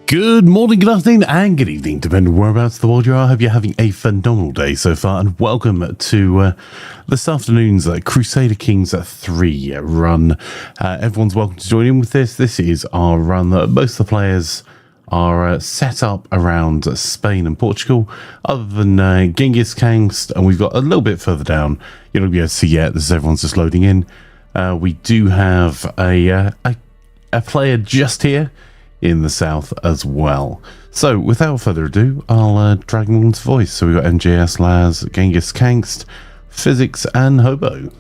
Good morning, good afternoon, and good evening, depending on whereabouts in the world you are. I hope you're having a phenomenal day so far, and welcome to this afternoon's Crusader Kings III run. Everyone's welcome to join in with this. This is our run that most of the players are set up around Spain and Portugal, other than Genghis Khan's, and we've got a little bit further down. You're not going to be able to see yet. This is everyone's just loading in. We do have a player just here in the south as well. So without further ado, I'll drag them all into voice. So we've got MJS, Laz, Genghis Khan's, Fyzikz, and Hobo.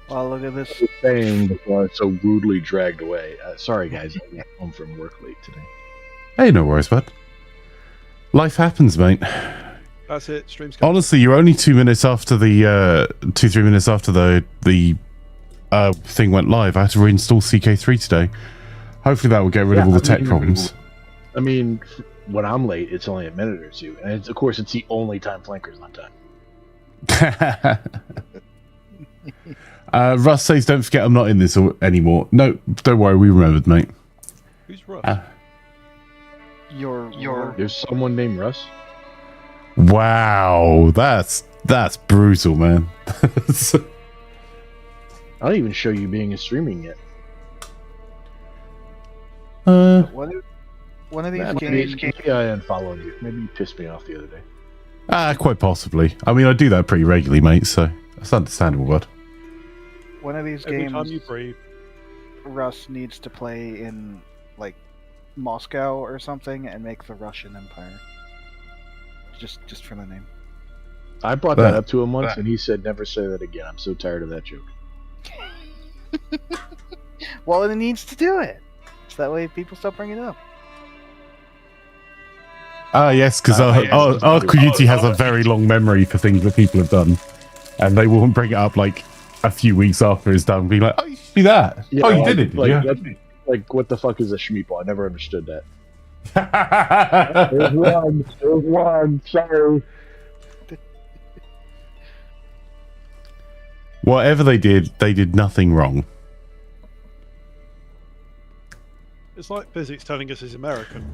Well, look at this. Saying before I was so rudely dragged away. Sorry guys, I got home from work late today. Hey, no worries, bud. Life happens, mate. That's it. Stream's coming. Honestly, you're only 2 minutes after the 2-3 minutes after the thing went live. I had to reinstall CK3 today. Hopefully that will get rid of all the tech problems. I mean, when I'm late, it's only a minute or two, and of course, it's the only time Flanker's on time. Russ says, "Don't forget, I'm not in this anymore." No, don't worry, we remembered, mate. Who's Russ? There's someone named Russ. Wow, that's brutal, man. I don't even show you being a streaming yet. One of these games. Maybe I unfollowed you. Maybe you pissed me off the other day. Quite possibly. I mean, I do that pretty regularly, mate, so that's understandable, bud. One of these Every games, time you breathe. Russ needs to play in, like, Moscow or something and make the Russian Empire. Just for the name. I brought that up to him once, and he said, "Never say that again. I'm so tired of that joke." Well, it needs to do it. So that way people stop bringing it up. Yes, because our community has a very long memory for things that people have done, and they won't bring it up like a few weeks after it's done, being like, "Oh, you should do that. Yeah, oh, you did it, like, yeah." Like, what the fuck is a schmeeple? I never understood that. There's one, sorry. Whatever they did nothing wrong. It's like Fyzikz telling us he's American.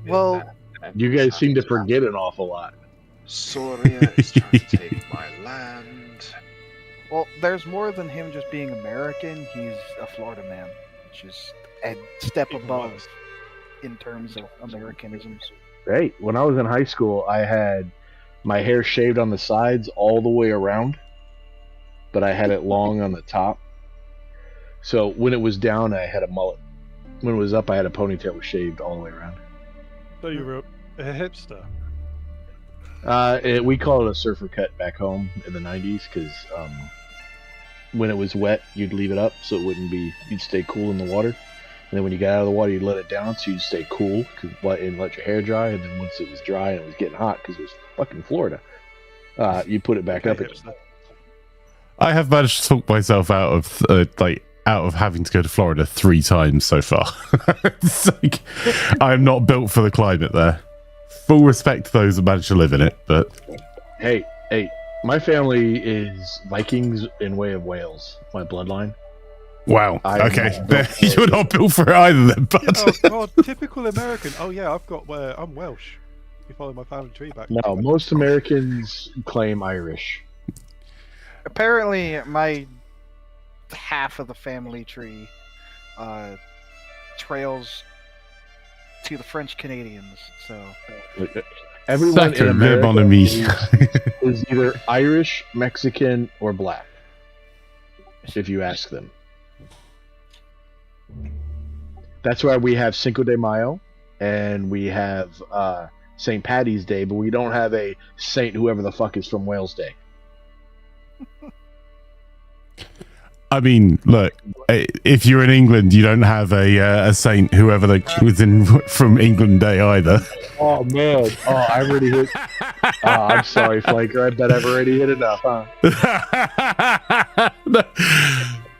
Well, You guys seem to forget an awful lot. Soria is trying to take my land. well, there's more than him just being American. He's a Florida man, which is a step Even above worse. in terms of Americanisms. Right. When I was in high school, I had my hair shaved on the sides all the way around, but I had it long on the top. So when it was down, I had a mullet. When it was up, I had a ponytail that was shaved all the way around. So you were a hipster. We call it a surfer cut back home in the 90s because when it was wet, you'd leave it up so it wouldn't be, you'd stay cool in the water. And then when you got out of the water, you'd let it down so you'd stay cool and let your hair dry. And then once it was dry and it was getting hot because it was fucking Florida, you put it back up again. I have managed to talk myself out of having to go to Florida 3 times so far. It's like, I am not built for the climate there. Full respect to those that manage to live in it, but Hey, my family is Vikings in way of Wales, my bloodline. wow. I'm Okay, not built for you're not built for it either, then, bud. Oh god, typical American. Oh yeah, I'm Welsh. You follow my family tree back. No, most Americans claim Irish. Apparently, my half of the family tree trails to the French Canadians. So Everyone Sacre in America mon ami. is either Irish, Mexican, or black, if you ask them. That's why we have Cinco de Mayo, and we have St. Paddy's Day, but we don't have a Saint whoever the fuck is from Wales Day. I mean, look, if you're in England, you don't have a saint, whoever was in from England Day either. Oh man! Oh, I already hit. Oh, I'm sorry, Flanker. I bet I've already hit enough, huh?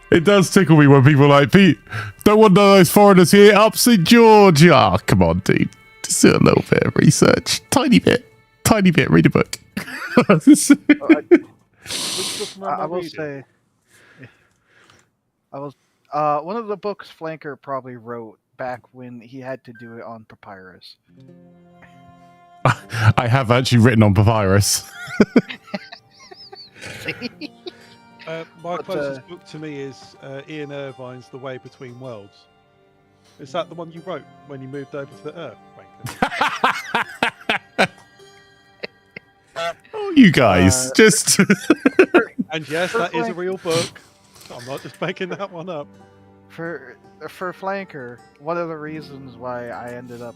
It does tickle me when people are like, "Pete, don't want none of those foreigners here up St. George." Ah, come on, dude. Just do a little bit of research. Tiny bit. Read a book. I will say, One of the books Flanker probably wrote back when he had to do it on papyrus. I have actually written on papyrus. My But, closest book to me is Ian Irvine's The Way Between Worlds. Is that the one you wrote when you moved over to the Earth, Wanker? Oh, you guys, just... And yes, that is a real book. I'm not just making that one up. For Flanker, one of the reasons why I ended up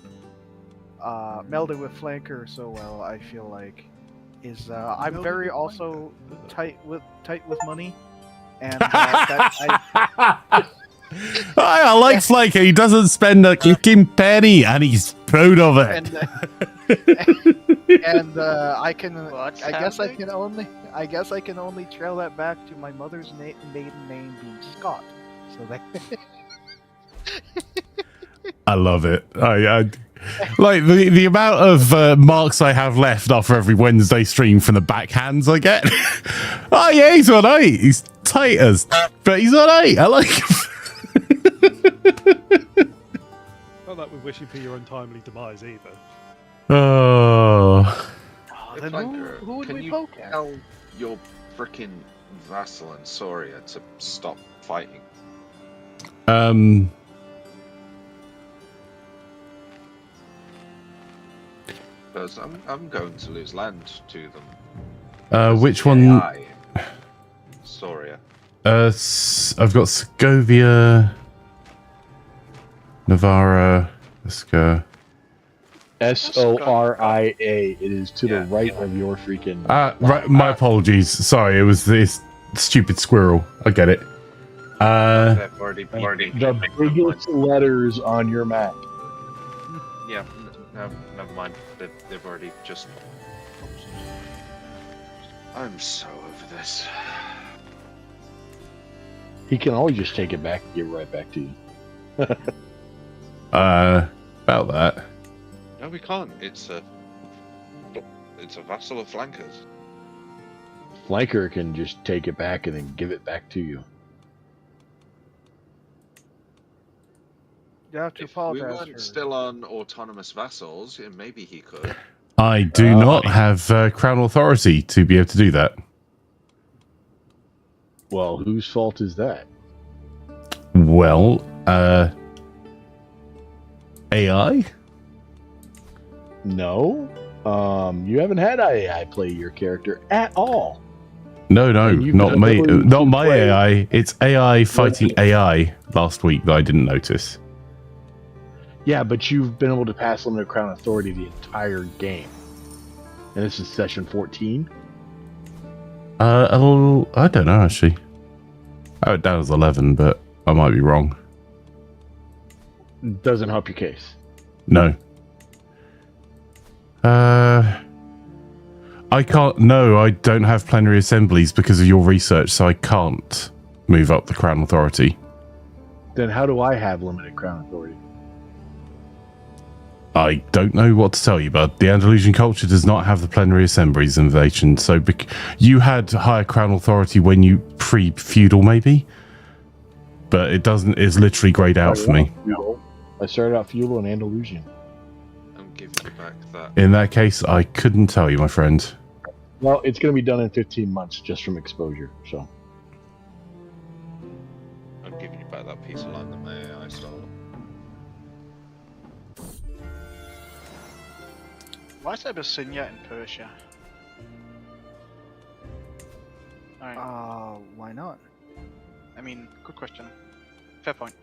melding with Flanker so well, I feel like, is I'm Melding very with also Flanker? tight with money, and that I like Flanker. He doesn't spend a fucking penny, and he's proud of it. and I can What's I guess I happening? can only trail that back to my mother's maiden name being Scott. So that I love it. I like the amount of marks I have left after every Wednesday stream from the backhands I get. Oh yeah, he's alright. He's tight as, but he's alright. I like him. Not that we're wishing for your untimely demise either. Oh, then Flanker, who would can we you poke at? tell your frickin' vassal in Soria to stop fighting? Because I'm going to lose land to them. which The one? AI in Soria. I've got Segovia, Navarra. Let's go. Soria. It is to the Yeah. right of your freaking. Right. My apologies. Sorry, it was this stupid squirrel. I get it. They've already The biggest letters on your map. Yeah, no, never mind. They've already just. I'm so over this. He can always just take it back and give it right back to you. About that. No, we can't. It's a vassal of Flankers. Flanker can just take it back and then give it back to you. You have to If we apologize. weren't still on autonomous vassals, yeah, maybe he could. I do not have crown authority to be able to do that. Well, whose fault is that? Well, AI? No. You haven't had AI play your character at all. No, And you've not got me. ability Not to my play- AI. It's AI fighting AI last week that I didn't notice. Yeah, but you've been able to pass limited crown authority the entire game. And this is session 14. I don't know actually. I had it down as 11, but I might be wrong. Doesn't help your case. No. I can't. No, I don't have plenary assemblies because of your research, so I can't move up the crown authority. Then how do I have limited crown authority? I don't know what to tell you, bud. The Andalusian culture does not have the plenary assemblies invasion, so you had higher crown authority when you pre-feudal, maybe, but it doesn't. It's literally grayed out for me. No. I started out feudal and Andalusian. I'm giving you back that. In that case, I couldn't tell you, my friend. Well, it's going to be done in 15 months just from exposure. So I'm giving you back that piece of land that my AI stole. Why is Abyssinia in Persia? Alright, Why not? I mean, good question. Fair point.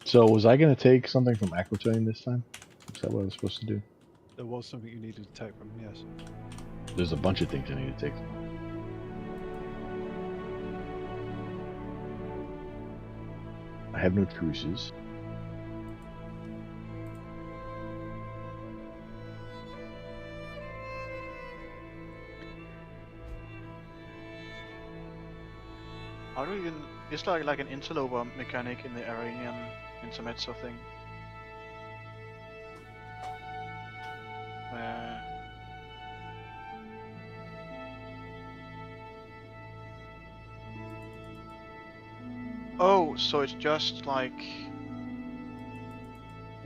So was I going to take something from Aquitaine this time? Is that what I was supposed to do? There was something you needed to take from him, yes. There's a bunch of things I need to take. I have no truces. How do we even... Is there like an interloper mechanic in the Iranian intermezzo thing? Oh, so it's just like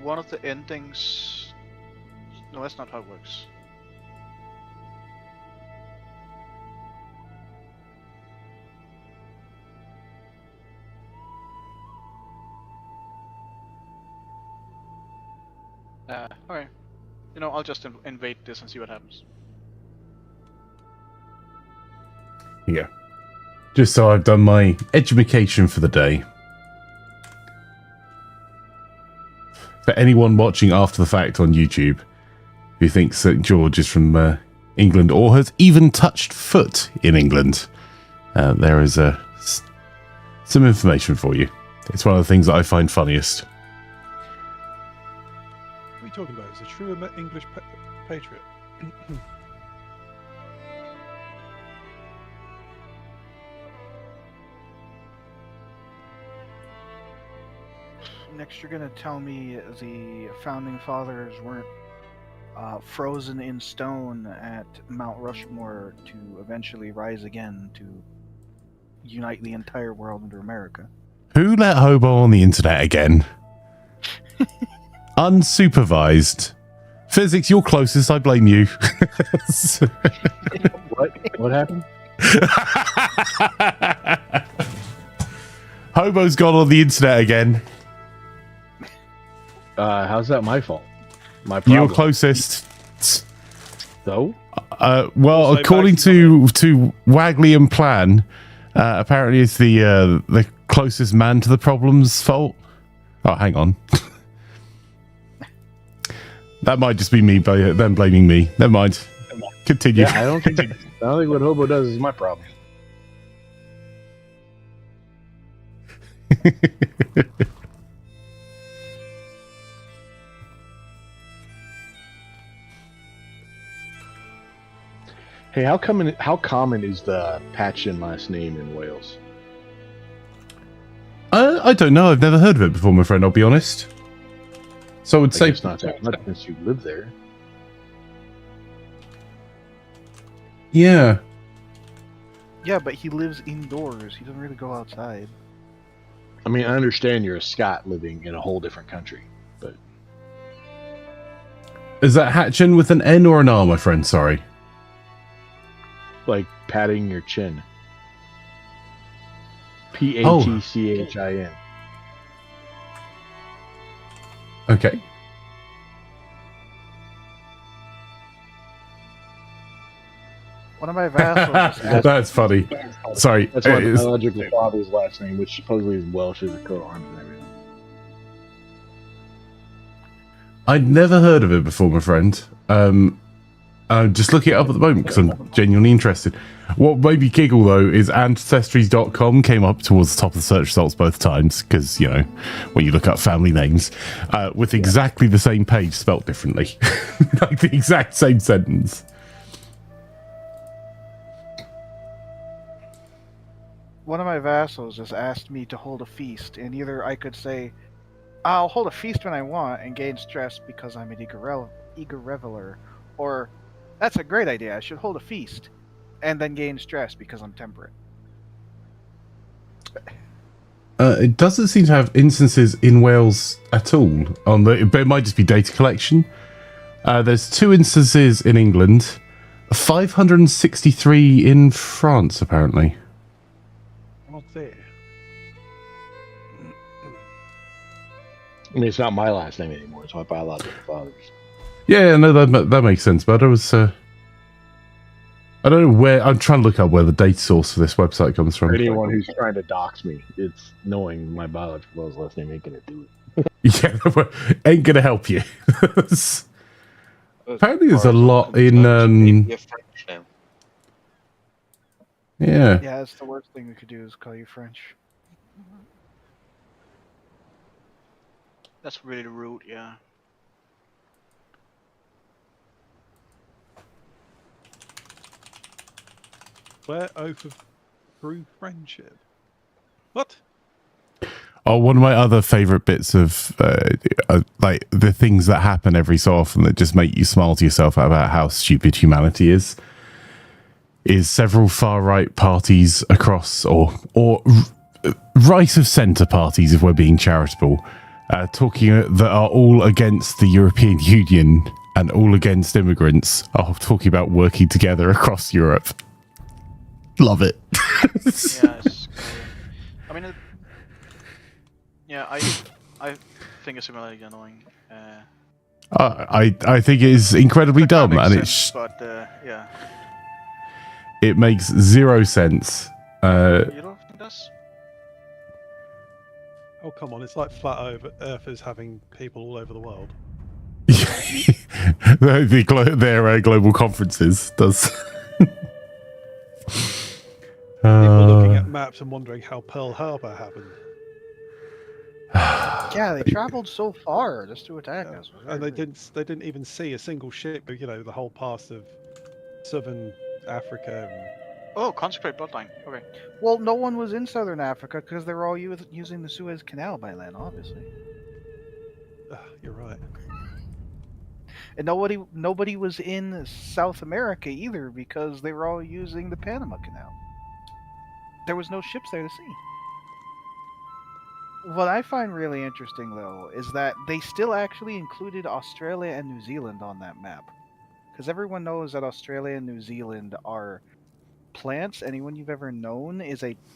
one of the endings. No, that's not how it works. Okay. You know, I'll just invade this and see what happens. Yeah. Just so I've done my education for the day. For anyone watching after the fact on YouTube who thinks St. George is from England or has even touched foot in England, there is some information for you. It's one of the things that I find funniest. What are you talking about? He's a true English patriot. Next, you're gonna tell me the founding fathers weren't frozen in stone at Mount Rushmore to eventually rise again to unite the entire world under America. Who let Hobo on the internet again? Unsupervised. Fyzikz, you're closest, I blame you. What happened? Hobo's gone on the internet again. How's that my fault? My problem. You're closest. So? Well, Also according back to to Wagley and Plan, apparently it's the closest man to the problem's fault. Oh, hang on. That might just be me, them blaming me. Never mind. Continue. Yeah, I don't think what Hobo does is my problem. Hey, how common is the Patchin last name in Wales? I don't know. I've never heard of it before, my friend. I'll be honest. So I would say It's not that much since you live there. yeah. Yeah, but he lives indoors. He doesn't really go outside. I mean, I understand you're a Scot living in a whole different country, but Is that Hatchin with an N or an R, my friend? Sorry. like patting your chin. Patchin. Okay. One of my vassals just asked That's funny. Sorry. That's my It's- biological father's last name, which supposedly is Welsh as a coat of arms and everything. I'd never heard of it before, my friend. I'm just looking it up at the moment because I'm genuinely interested. What made me giggle, though, is ancestries.com came up towards the top of the search results both times because, you know, when you look up family names, with exactly the same page spelt differently. Like the exact same sentence. one of my vassals just asked me to hold a feast, and either I could say, I'll hold a feast when I want and gain stress because I'm an eager reveler, or that's a great idea, I should hold a feast and then gain stress because I'm temperate. It doesn't seem to have instances in Wales at all. But it might just be data collection. There's 2 instances in England, 563 in France, apparently. Not there. I mean, it's not my last name anymore. It's my biological father's. Yeah, no, that makes sense. But I was, I don't know where. I'm trying to look up where the data source for this website comes from. For anyone who's trying to dox me, it's knowing my biological father's last name ain't gonna do it. Yeah, ain't gonna help you. Apparently, there's a lot in. You're French now. Yeah. Yeah, that's the worst thing we could do is call you French. That's really rude, yeah. Swear oath of true friendship. What? Oh, one of my other favorite bits of like the things that happen every so often that just make you smile to yourself about how stupid humanity is several far right parties across or right of centre parties, if we're being charitable, talking that are all against the European Union and all against immigrants, are talking about working together across Europe. Love it. Yes. I mean, I think it's similarly annoying. I think it is incredibly dumb, and yeah. it makes zero sense. You don't think that's? Oh, come on. It's like flat earthers having people all over the world. Their global conferences does. People looking at maps and wondering how Pearl Harbor happened. Yeah, they traveled so far just to attack us. And they didn't even see a single ship, but, the whole past of southern Africa. Oh, consecrate bloodline. Okay. Well, no one was in southern Africa because they were all using the Suez Canal by then, obviously. You're right. And nobody was in South America either because they were all using the Panama Canal. There was no ships there to see. What I find really interesting, though, is that they still actually included Australia and New Zealand on that map. Because everyone knows that Australia and New Zealand are plants. Anyone you've ever known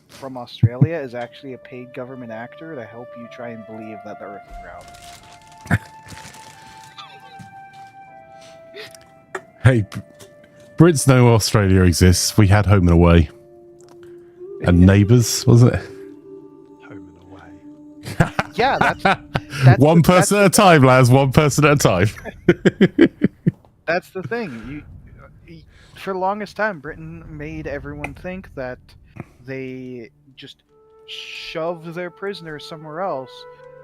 from Australia is actually a paid government actor to help you try and believe that the Earth is round. Hey, Brits know Australia exists. We had Home and Away. And Neighbours, wasn't it? Home and Away. Yeah, that's one person at a time, lads. One person at a time. That's the thing. For the longest time, Britain made everyone think that they just shoved their prisoners somewhere else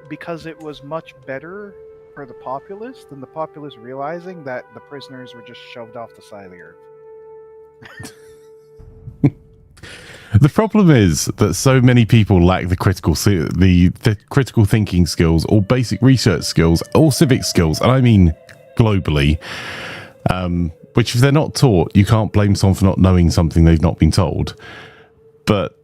because it was much better for the populace than the populace realizing that the prisoners were just shoved off the side of the earth. The problem is that so many people lack the critical thinking skills, or basic research skills, or civic skills, and I mean globally. Which, if they're not taught, you can't blame someone for not knowing something they've not been told. But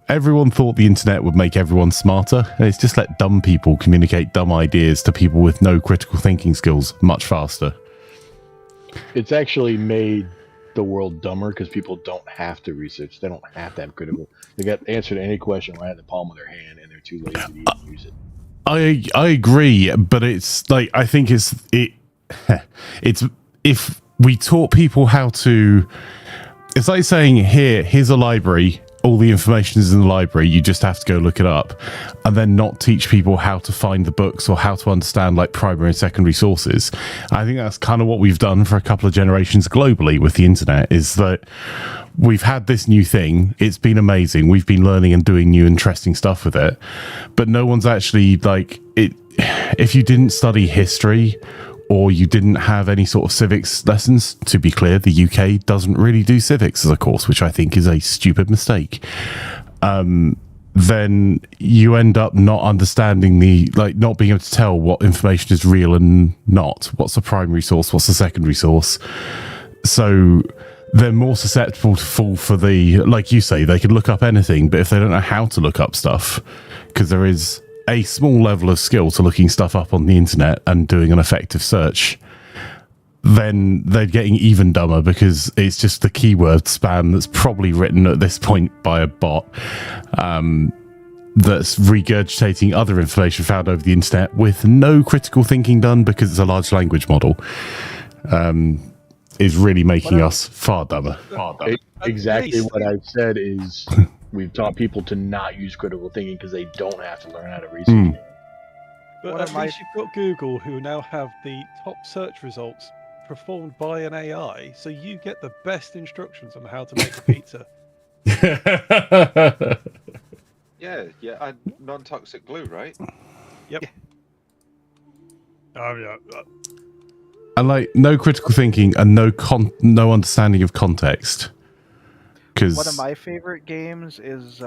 everyone thought the internet would make everyone smarter, and it's just let dumb people communicate dumb ideas to people with no critical thinking skills much faster. It's actually made the world dumber because people don't have to research. They don't have to have critical. They got answer to any question right in the palm of their hand, and they're too lazy to even use it. I agree, but it's like, I think it's if we taught people how to, it's like saying, here's a library, all the information is in the library, you just have to go look it up, and then not teach people how to find the books or how to understand like primary and secondary sources. I think that's kind of what we've done for a couple of generations globally with the internet, is that we've had this new thing, it's been amazing, we've been learning and doing new interesting stuff with it, but no one's actually like it. If you didn't study history or you didn't have any sort of civics lessons, to be clear, the UK doesn't really do civics as a course, which I think is a stupid mistake. Then you end up not understanding not being able to tell what information is real and not. What's the primary source? What's the secondary source? So they're more susceptible to fall for like you say, they can look up anything, but if they don't know how to look up stuff, because there is a small level of skill to looking stuff up on the internet and doing an effective search, then they're getting even dumber because it's just the keyword spam that's probably written at this point by a bot that's regurgitating other information found over the internet with no critical thinking done because it's a large language model, is really making us far dumber. Exactly what I've said is we've taught people to not use critical thinking because they don't have to learn how to research. But at least you've got Google, who now have the top search results performed by an AI, so you get the best instructions on how to make a pizza. Yeah, non-toxic glue, right? Yep. Oh yeah. And like no critical thinking and no understanding of context. One of my favorite games is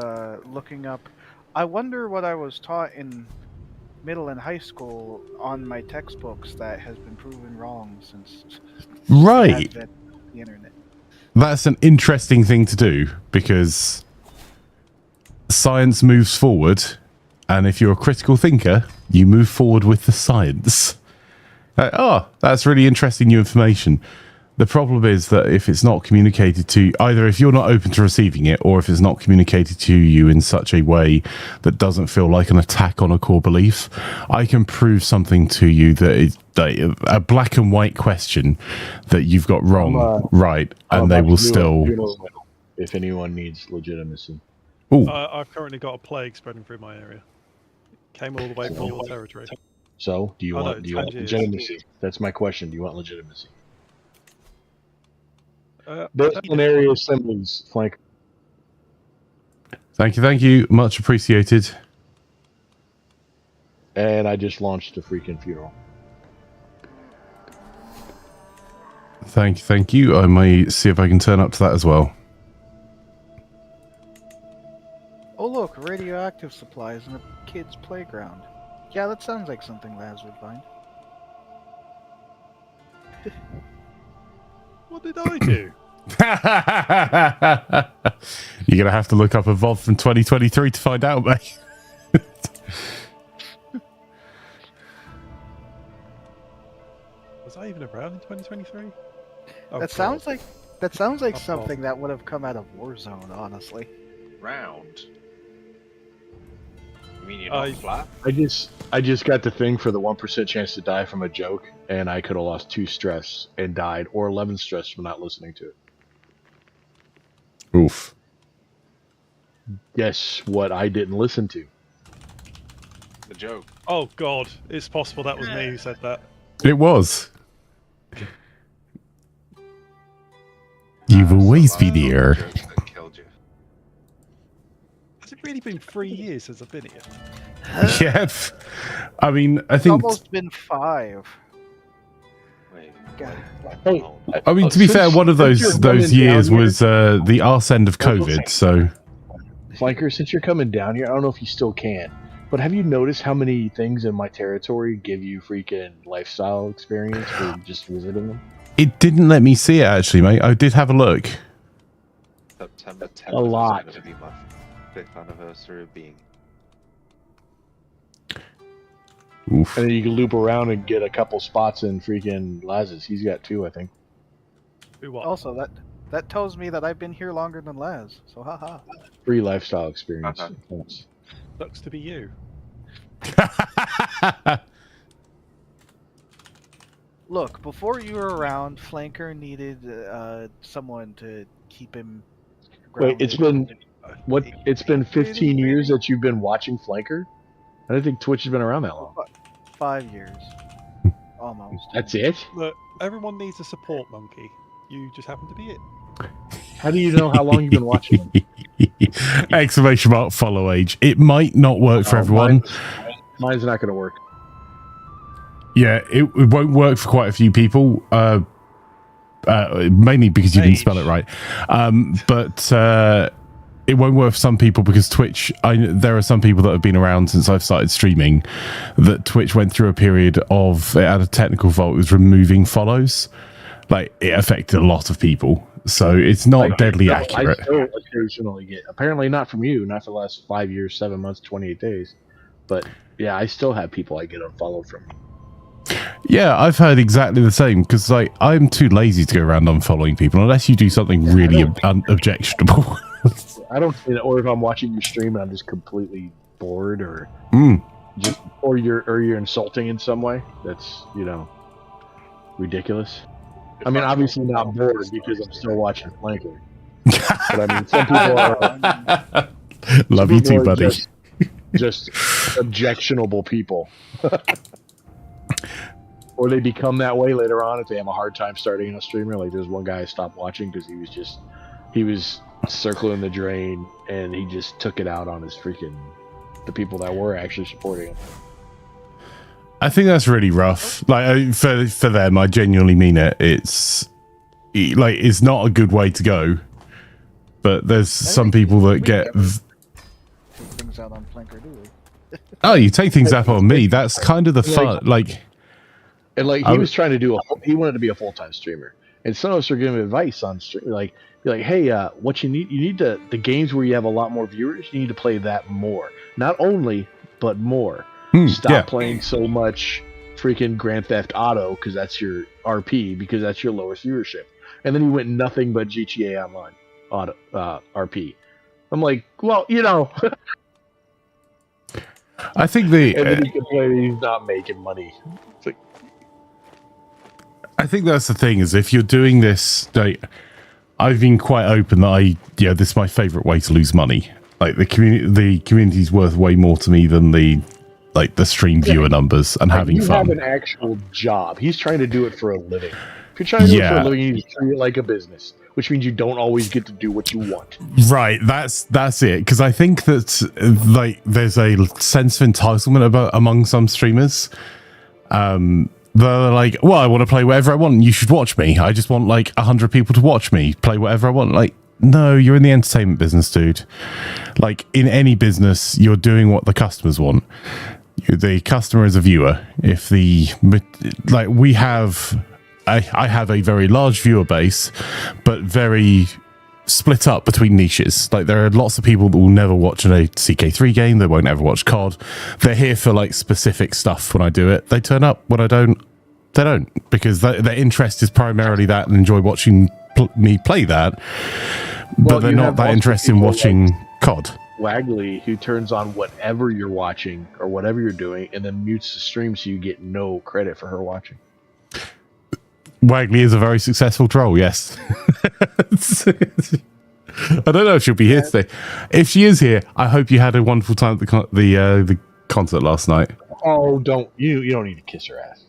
looking up. I wonder what I was taught in middle and high school on my textbooks that has been proven wrong since right the internet. That's an interesting thing to do, because science moves forward, and if you're a critical thinker, you move forward with the science. Oh, that's really interesting new information. The problem is that if it's not communicated to either, if you're not open to receiving it, or if it's not communicated to you in such a way that doesn't feel like an attack on a core belief, I can prove something to you that is a black and white question that you've got wrong, right, and they will still. If anyone needs legitimacy. I've currently got a plague spreading through my area. Came all the way from your territory. So, do you want legitimacy? That's my question. Do you want legitimacy? There's an area assemblies flank. Thank you. Much appreciated. And I just launched a freaking funeral. Thank you. I may see if I can turn up to that as well. Oh look, radioactive supplies in a kid's playground. Yeah, that sounds like something Laz would find. What did I do? You're going to have to look up a VOD from 2023 to find out, mate. Was I even around in 2023? Oh, That sounds like something that would have come out of Warzone, honestly. Round. You mean you're not flat? I just got the thing for the 1% chance to die from a joke, and I could have lost 2 stress and died, or 11 stress from not listening to it. Oof. Guess what I didn't listen to? The joke. Oh god, it's possible that was me who said that. It was. You've always been here. That killed you. Has it really been 3 years since I've been here? Yeah. I mean, I It's think. almost been 5. Wait. God. Hey, I mean, to be fair, one of those years down here- was the arse end of COVID. So. Flanker, since you're coming down here, I don't know if you still can, but have you noticed how many things in my territory give you freaking lifestyle experience for just visiting them? It didn't let me see it, actually, mate. I did have a look. September 10th A lot. is going to be my 5th anniversary of being. Oof. And then you can loop around and get a couple spots in freaking Lazarus. He's got 2, I think. Who what? Also, that tells me that I've been here longer than Laz. So haha. Free lifestyle experience. Thanks. Sucks to be you. Look, before you were around, Flanker needed someone to keep him. Wait, it's grounded. been what? It's been 15 years that you've been watching Flanker. I don't think Twitch has been around that long. 5 years, almost. That's it. Look, everyone needs a support monkey. You just happen to be it. How do you know how long you've been watching? Exclamation mark follow age. It might not work for everyone. Mine's not going to work. Yeah, it won't work for quite a few people. Mainly because you didn't spell it right. But it won't work for some people because Twitch. There are some people that have been around since I've started streaming. That Twitch went through a period of, it had a technical fault. It was removing follows. Like, it affected a lot of people. So it's not deadly accurate. I still occasionally get, apparently not from you, not for the last 5 years, 7 months, 28 days. But yeah, I still have people I get unfollowed from. Yeah, I've heard exactly the same because like I'm too lazy to go around unfollowing people unless you do something really objectionable. I don't, or if I'm watching your stream and I'm just completely bored, or just, or you're insulting in some way. That's, you know, ridiculous. I mean, obviously not bored because I'm still watching Flanker. But I mean, some people are. Love you too, buddy. Just objectionable people. Or they become that way later on if they have a hard time starting a streamer. Like there's one guy I stopped watching because he was circling the drain and he just took it out on his freaking the people that were actually supporting him. I think that's really rough. Like for them, I genuinely mean it. It's not a good way to go. But there's some people that get things out on Flanker, do we? Oh, you take things up on me. That's kind of the fun. Like, and like he was trying to do he wanted to be a full-time streamer, And some of us are giving advice on stream, like, hey, what you need the games where you have a lot more viewers, you need to play that more. Not only, but more. Stop playing so much freaking Grand Theft Auto because that's your RP, because that's your lowest viewership. And then he went nothing but GTA Online auto, RP. I'm like, well, I think and then he complained he's not making money. It's like, I think that's the thing, is if you're doing this, like, I've been quite open that this is my favorite way to lose money. Like, the community's worth way more to me than the stream viewer numbers and having fun. You have an actual job. He's trying to do it for a living. If you're trying to do it for a living, you need to treat it like a business, which means you don't always get to do what you want. Right, that's it. Because I think that there's a sense of entitlement among some streamers. They're like, well, I want to play whatever I want. You should watch me. I just want 100 people to watch me play whatever I want. Like, no, you're in the entertainment business, dude. Like, in any business, you're doing what the customers want. The customer is a viewer. If I have a very large viewer base, but very split up between niches. Like, there are lots of people that will never watch a CK3 game. They won't ever watch COD. They're here for specific stuff. When I do it, they turn up. When I don't, they don't, because their interest is primarily that and enjoy watching me play that. But they're not that interested in watching COD. Wagley, who turns on whatever you're watching or whatever you're doing and then mutes the stream so you get no credit for her watching. Wagley is a very successful troll, yes. I don't know if she'll be here today. If she is here, I hope you had a wonderful time at the concert last night. Oh, you don't need to kiss her ass.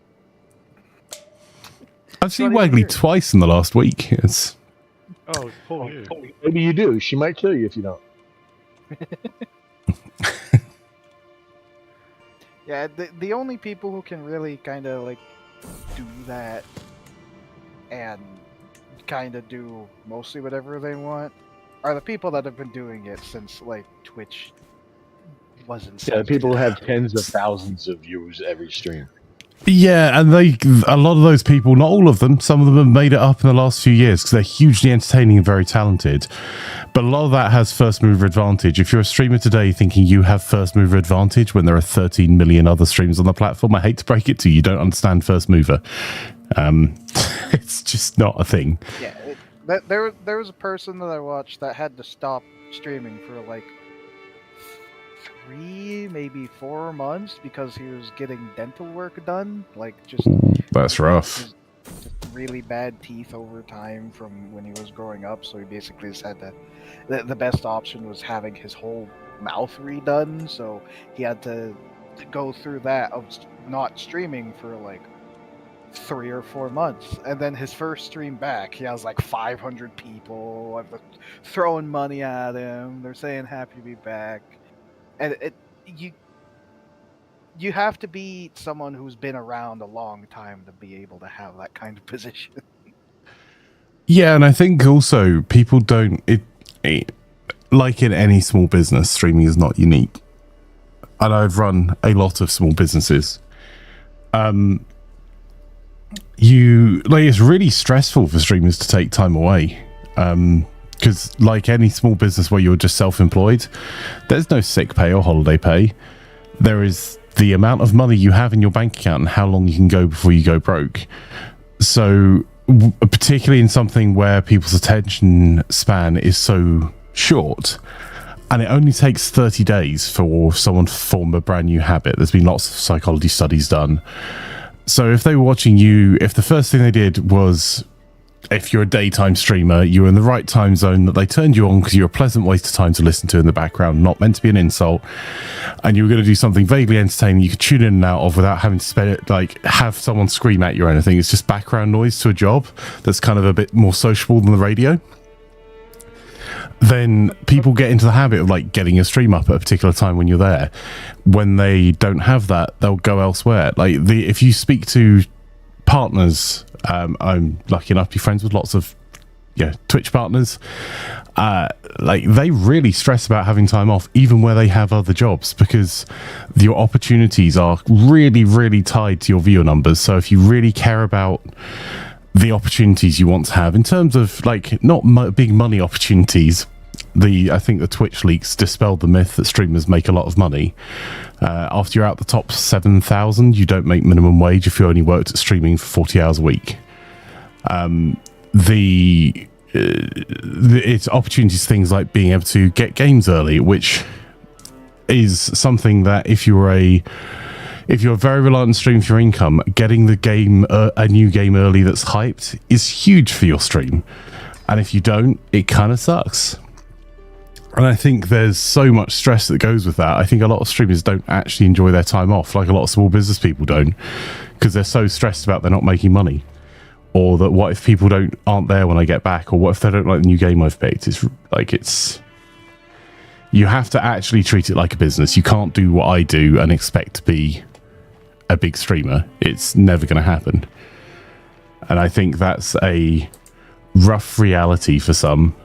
I've seen Wagley twice in the last week. It's... Oh, poor you. Maybe you do. She might kill you if you don't. Yeah, the only people who can really kind of do that and kind of do mostly whatever they want are the people that have been doing it since Twitch wasn't. Yeah, the people who have tens of thousands of views every stream. Yeah, and a lot of those people, not all of them, some of them have made it up in the last few years because they're hugely entertaining and very talented. But a lot of that has first mover advantage. If you're a streamer today thinking you have first mover advantage when there are 13 million other streamers on the platform, I hate to break it to you, you don't understand first mover. It's just not a thing. Yeah, there was a person that I watched that had to stop streaming for 3, maybe 4 months because he was getting dental work done. That's rough. Really bad teeth over time from when he was growing up, so he basically just had to. The best option was having his whole mouth redone, so he had to go through that of not streaming for 3 or 4 months, and then his first stream back, he has 500 people throwing money at him. They're saying happy to be back. And you have to be someone who's been around a long time to be able to have that kind of position. Yeah, and I think also people don't... like in any small business, streaming is not unique. And I've run a lot of small businesses. It's really stressful for streamers to take time away. Because like any small business where you're just self-employed, there's no sick pay or holiday pay. There is the amount of money you have in your bank account and how long you can go before you go broke. So particularly in something where people's attention span is so short, and it only takes 30 days for someone to form a brand new habit. There's been lots of psychology studies done. So if they were watching you, if the first thing they did was, if you're a daytime streamer, you're in the right time zone, that they turned you on because you're a pleasant waste of time to listen to in the background, not meant to be an insult, and you were going to do something vaguely entertaining you could tune in and out of without having to spend it, have someone scream at you or anything. It's just background noise to a job that's kind of a bit more sociable than the radio. Then people get into the habit of getting a stream up at a particular time when you're there. When they don't have that, they'll go elsewhere. If you speak to partners, I'm lucky enough to be friends with lots of Twitch partners. They really stress about having time off, even where they have other jobs, because your opportunities are really, really tied to your viewer numbers. So if you really care about the opportunities you want to have in terms of like not big money opportunities. I think the Twitch leaks dispelled the myth that streamers make a lot of money. After you're out the top 7,000, you don't make minimum wage if you only worked at streaming for 40 hours a week. It's opportunities, things like being able to get games early, which is something that if you're very reliant on stream for your income, getting the game a new game early that's hyped is huge for your stream. And if you don't, it kind of sucks. And I think there's so much stress that goes with that. I think a lot of streamers don't actually enjoy their time off, like a lot of small business people don't, because they're so stressed about they're not making money. Or that what if people aren't there when I get back, or what if they don't like the new game I've picked? You have to actually treat it like a business. You can't do what I do and expect to be a big streamer. It's never going to happen. And I think that's a rough reality for some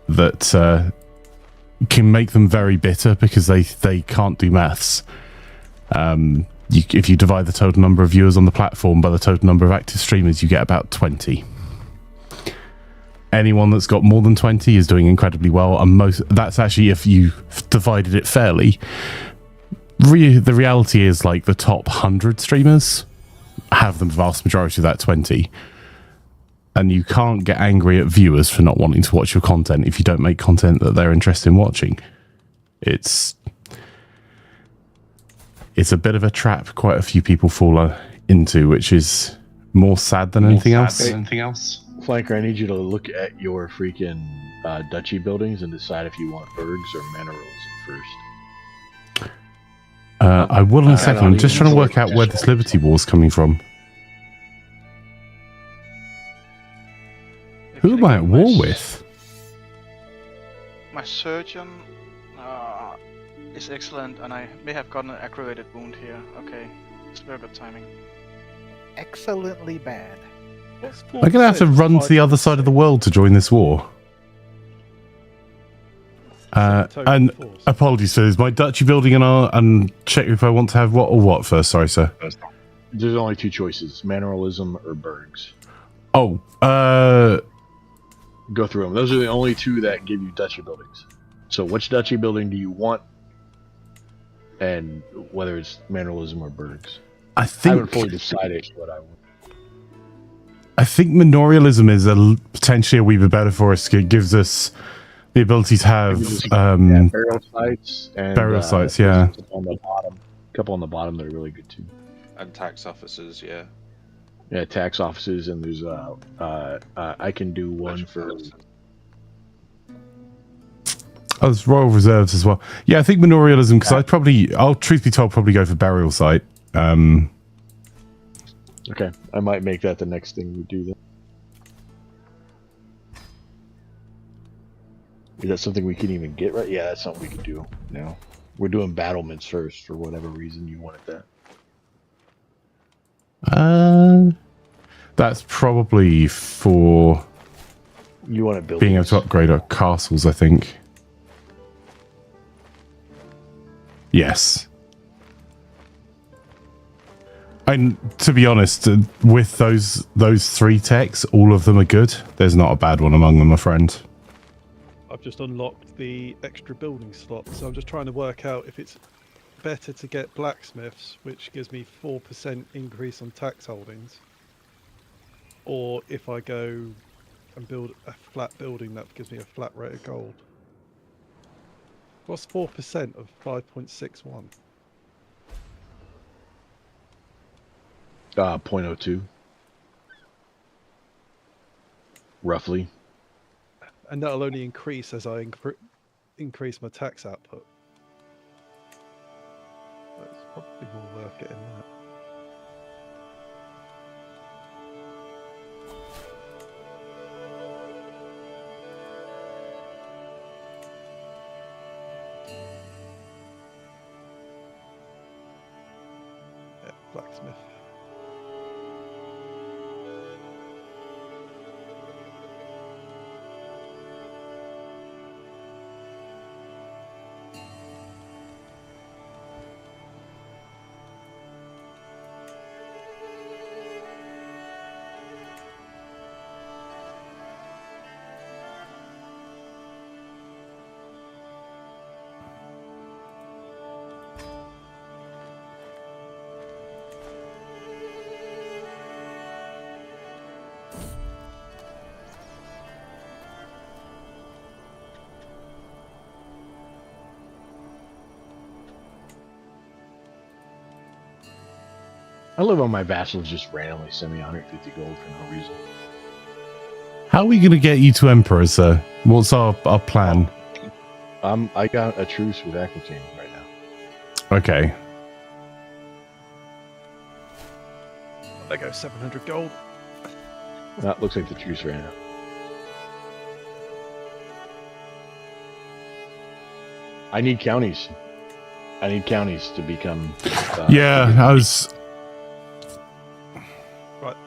that can make them very bitter because they can't do maths. If you divide the total number of viewers on the platform by the total number of active streamers, you get about 20. Anyone that's got more than 20 is doing incredibly well, and that's actually if you divided it fairly. The reality is, like, the top 100 streamers have the vast majority of that 20. And you can't get angry at viewers for not wanting to watch your content if you don't make content that they're interested in watching. It's a bit of a trap quite a few people fall into, which is more sad than anything else. Flanker, I need you to look at your freaking duchy buildings and decide if you want bergs or manor rolls first. I will in a second. I'm just trying to work out where this Liberty War is coming from. Who am I at war with? My surgeon is excellent, and I may have gotten an aggravated wound here. Okay, it's very good timing. Excellently bad. I'm going to have to run to the other side of the world to join this war. And apologies for this. My duchy building and check if I want to have what or what first. Sorry, sir. There's only two choices: manoralism or bergs. Oh, go through them. Those are the only two that give you duchy buildings. So which duchy building do you want? And whether it's manoralism or bergs. I haven't fully decided what I want. I think manorialism is potentially a wee bit better for us. It gives us the ability to have burial sites. And, burial sites, yeah. A couple on the bottom that are really good too. And tax offices, yeah. Yeah, tax offices, and there's I can do one for. Oh, there's royal reserves as well. Yeah, I think manorialism, because I'll truth be told probably go for burial site. Okay, I might make that the next thing we do then. Is that something we can even get right? Yeah, that's something we can do now. We're doing battlements first for whatever reason you wanted that. That's probably for you want to build being able to upgrade our castles, I think. Yes. And to be honest, with those three techs, all of them are good. There's not a bad one among them, my friend. I've just unlocked the extra building slot, so I'm just trying to work out if it's better to get blacksmiths, which gives me 4% increase on tax holdings, or if I go and build a flat building that gives me a flat rate of gold. What's 4% of 5.61? 0.02. Roughly. And that'll only increase as I increase my tax output. It's probably more worth getting that. Yeah, blacksmith. I love how my vassals just randomly send me 150 gold for no reason. How are we going to get you to Emperor, sir? What's our plan? I got a truce with Aquitaine right now. Okay. There goes 700 gold. That looks like the truce ran out. I need counties. I need counties to become. Yeah, I was. Right.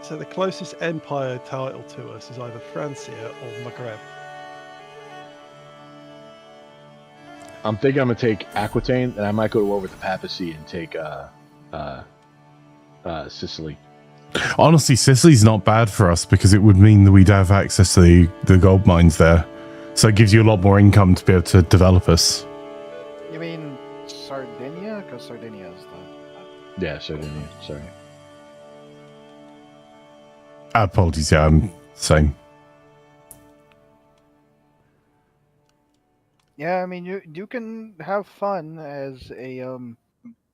So the closest empire title to us is either Francia or Maghreb. I'm thinking I'm gonna take Aquitaine, and I might go over the papacy and take Sicily. Honestly, Sicily's not bad for us because it would mean that we'd have access to the gold mines there. So it gives you a lot more income to be able to develop us. You mean Sardinia? Because Sardinia is the... Yeah, Sardinia. Sorry. Apologies, yeah, I'm saying. Yeah, I mean, you can have fun as a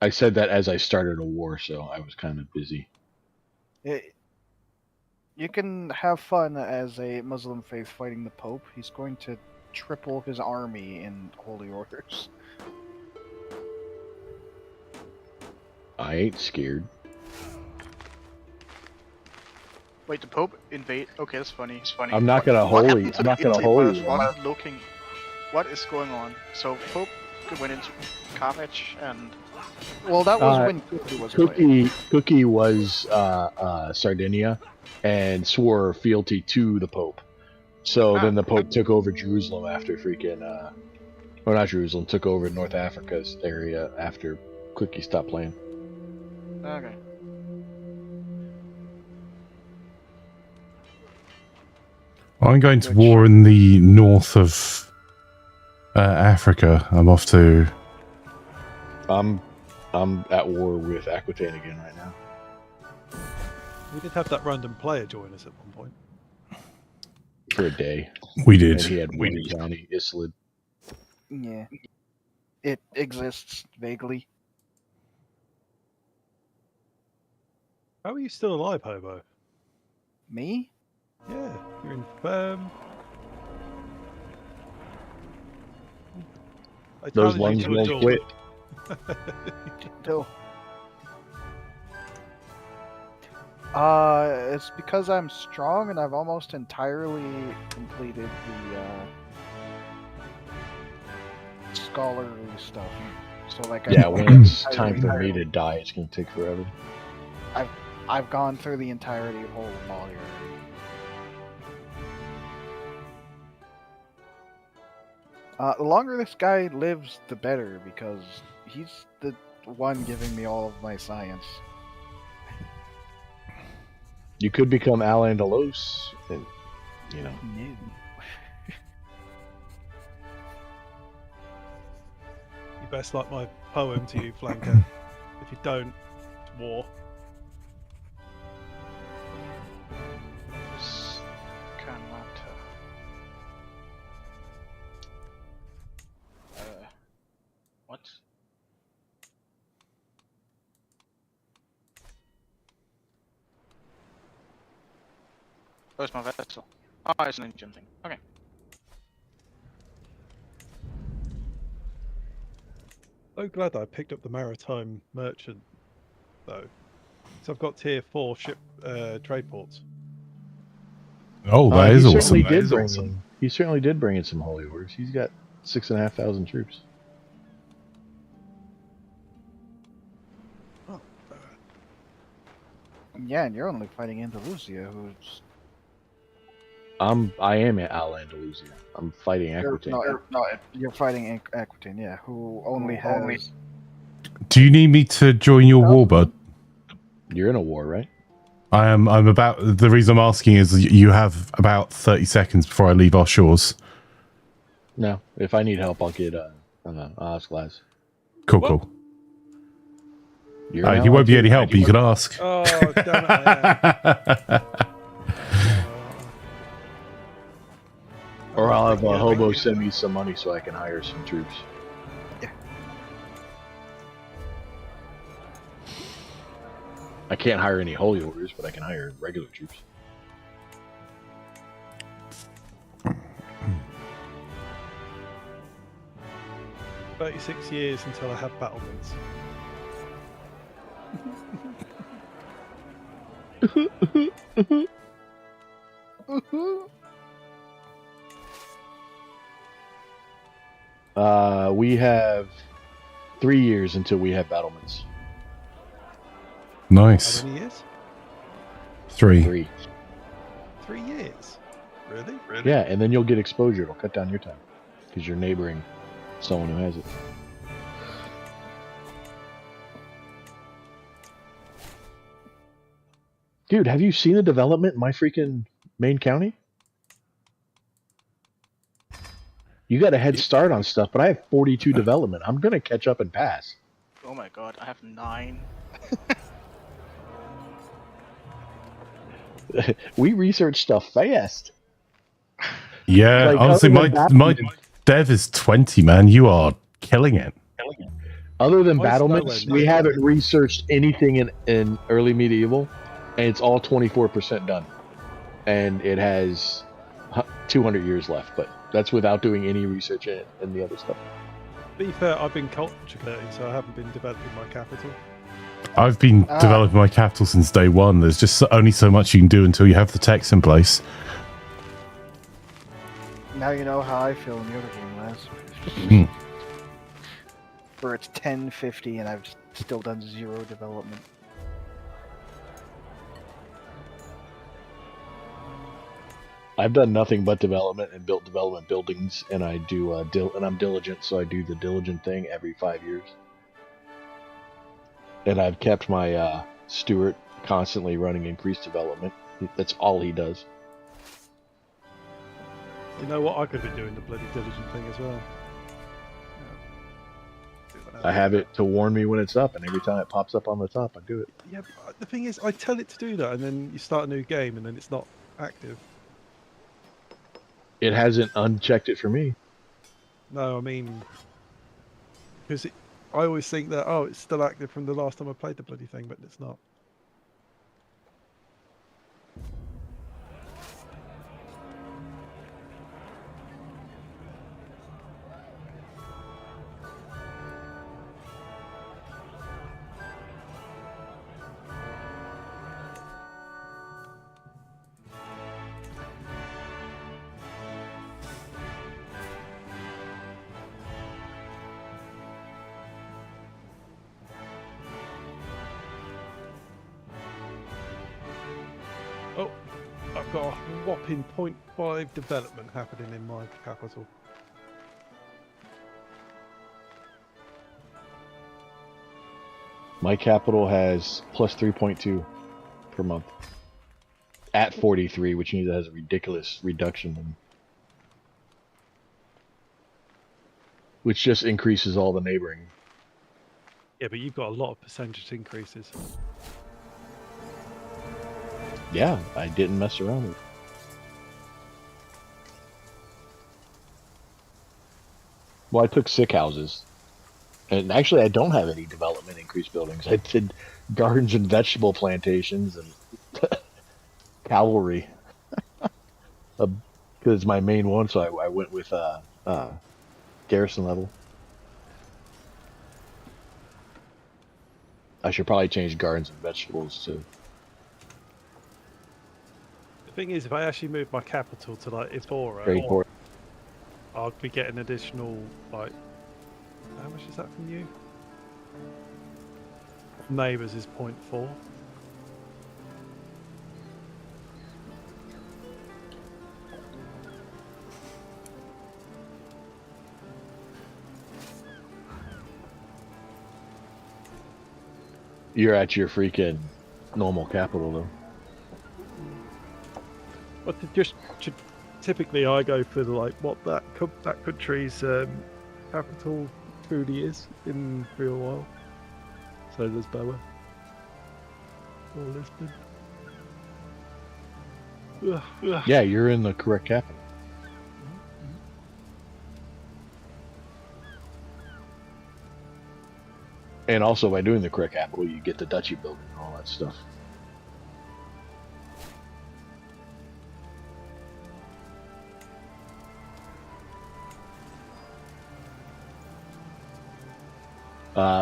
I said that as I started a war, so I was kind of busy. You can have fun as a Muslim faith fighting the Pope. He's going to triple his army in holy orders. I ain't scared. Wait, the Pope invade? Okay, that's funny. It's funny. I'm not gonna What holy. happened to I'm the not gonna Italy holy. was one looking. What is going on? So Pope went into Carthage and. Well, that was when Cookie was away. Cookie was Sardinia, and swore fealty to the Pope. So then the Pope took over Jerusalem after freaking, well, not Jerusalem, took over North Africa's area after Cookie stopped playing. Okay. I'm going to war in the north of Africa. I'm off to... I'm at war with Aquitaine again right now. We did have that random player join us at one point. For a day. We did. And he had Winnie County, Islid. Yeah. It exists vaguely. How are you still alive, Hobo? Me? Yeah, you're infirm. Those lungs won't quit. No. It's because I'm strong and I've almost entirely completed the scholarly stuff. So like, Yeah, when it's time for me to die, it's gonna take forever. I've gone through the entirety of whole Molly already. The longer this guy lives, the better, because he's the one giving me all of my science. You could become Al-Andalus, and you know. No. You best like my poem to you, Flanker. If you don't, it's war. What? Where's my vessel? Oh, it's an engine thing. Okay. So glad I picked up the maritime merchant, though. So I've got tier 4 ship trade ports. Oh, that is awesome. He certainly did bring in some holy orders. He's got 6,500 troops. Oh, Yeah, and you're only fighting Andalusia, who's... I am at Al-Andalusia. I'm fighting Aquitaine. You're fighting Aquitaine, yeah, who only has... Do you need me to join your war, bud? You're in a war, right? I'm about... The reason I'm asking is you have about 30 seconds before I leave our shores. No. If I need help, I'll get, I'll ask Laz. Cool. You're You won't be any help, but you can ask. Oh, damn it. Or I'll have a hobo send me some money so I can hire some troops. Yeah. I can't hire any holy orders, but I can hire regular troops. "36 years until I have battlements." We have 3 years until we have battlements. Nice. How many years? 3. 3. 3 years. Really? Yeah, and then you'll get exposure. It'll cut down your time because you're neighboring someone who has it. Dude, have you seen the development in my freaking main county? You got a head start on stuff, but I have 42 development. I'm gonna catch up and pass. Oh my god, I have 9. We research stuff fast. Yeah, Like, honestly, other than my dev is 20, man. You are killing it. Other than Mine's battlements, nowhere we near. haven't researched anything in early medieval, and it's all 24% done. And it has 200 years left, but that's without doing any research in the other stuff. To be fair, I've been culture converting, so I haven't been developing my capital. I've been Ah. developing my capital since day one. There's just only so much you can do until you have the techs in place. Now you know how I feel in the other game, Laz. Hmm. Where it's 10:50 and I've still done 0 development. I've done nothing but development and built development buildings, and I do and I'm diligent, so I do the diligent thing every 5 years. And I've kept my steward constantly running increased development. That's all he does. You know what? I could have been doing the bloody diligent thing as well. I have it to warn me when it's up, and every time it pops up on the top, I do it. Yeah, but the thing is, I tell it to do that, and then you start a new game, and then it's not active. It hasn't unchecked it for me. No, I mean, because I always think that, oh, it's still active from the last time I played the bloody thing, but it's not. Oh, I've got a whopping 0.5 development happening in my capital. My capital has plus 3.2 per month at 43, which means it has a ridiculous reduction, which just increases all the neighboring. Yeah, but you've got a lot of percentage increases. Yeah, I didn't mess around with it. Well, I took sick houses. And actually, I don't have any development increased buildings. I did gardens and vegetable plantations and cavalry. Because it's my main one, so I went with garrison level. I should probably change gardens and vegetables to... The thing is, if I actually move my capital to like Ifora, Great port. I'll be getting additional, like, how much is that from you? Neighbours is 0.4. You're at your freaking normal capital, though. But typically I go for like what that country's capital truly is in real while. So there's Boa or Lisbon. Yeah, you're in the correct capital. And also, by doing the correct capital, you get the duchy building and all that stuff.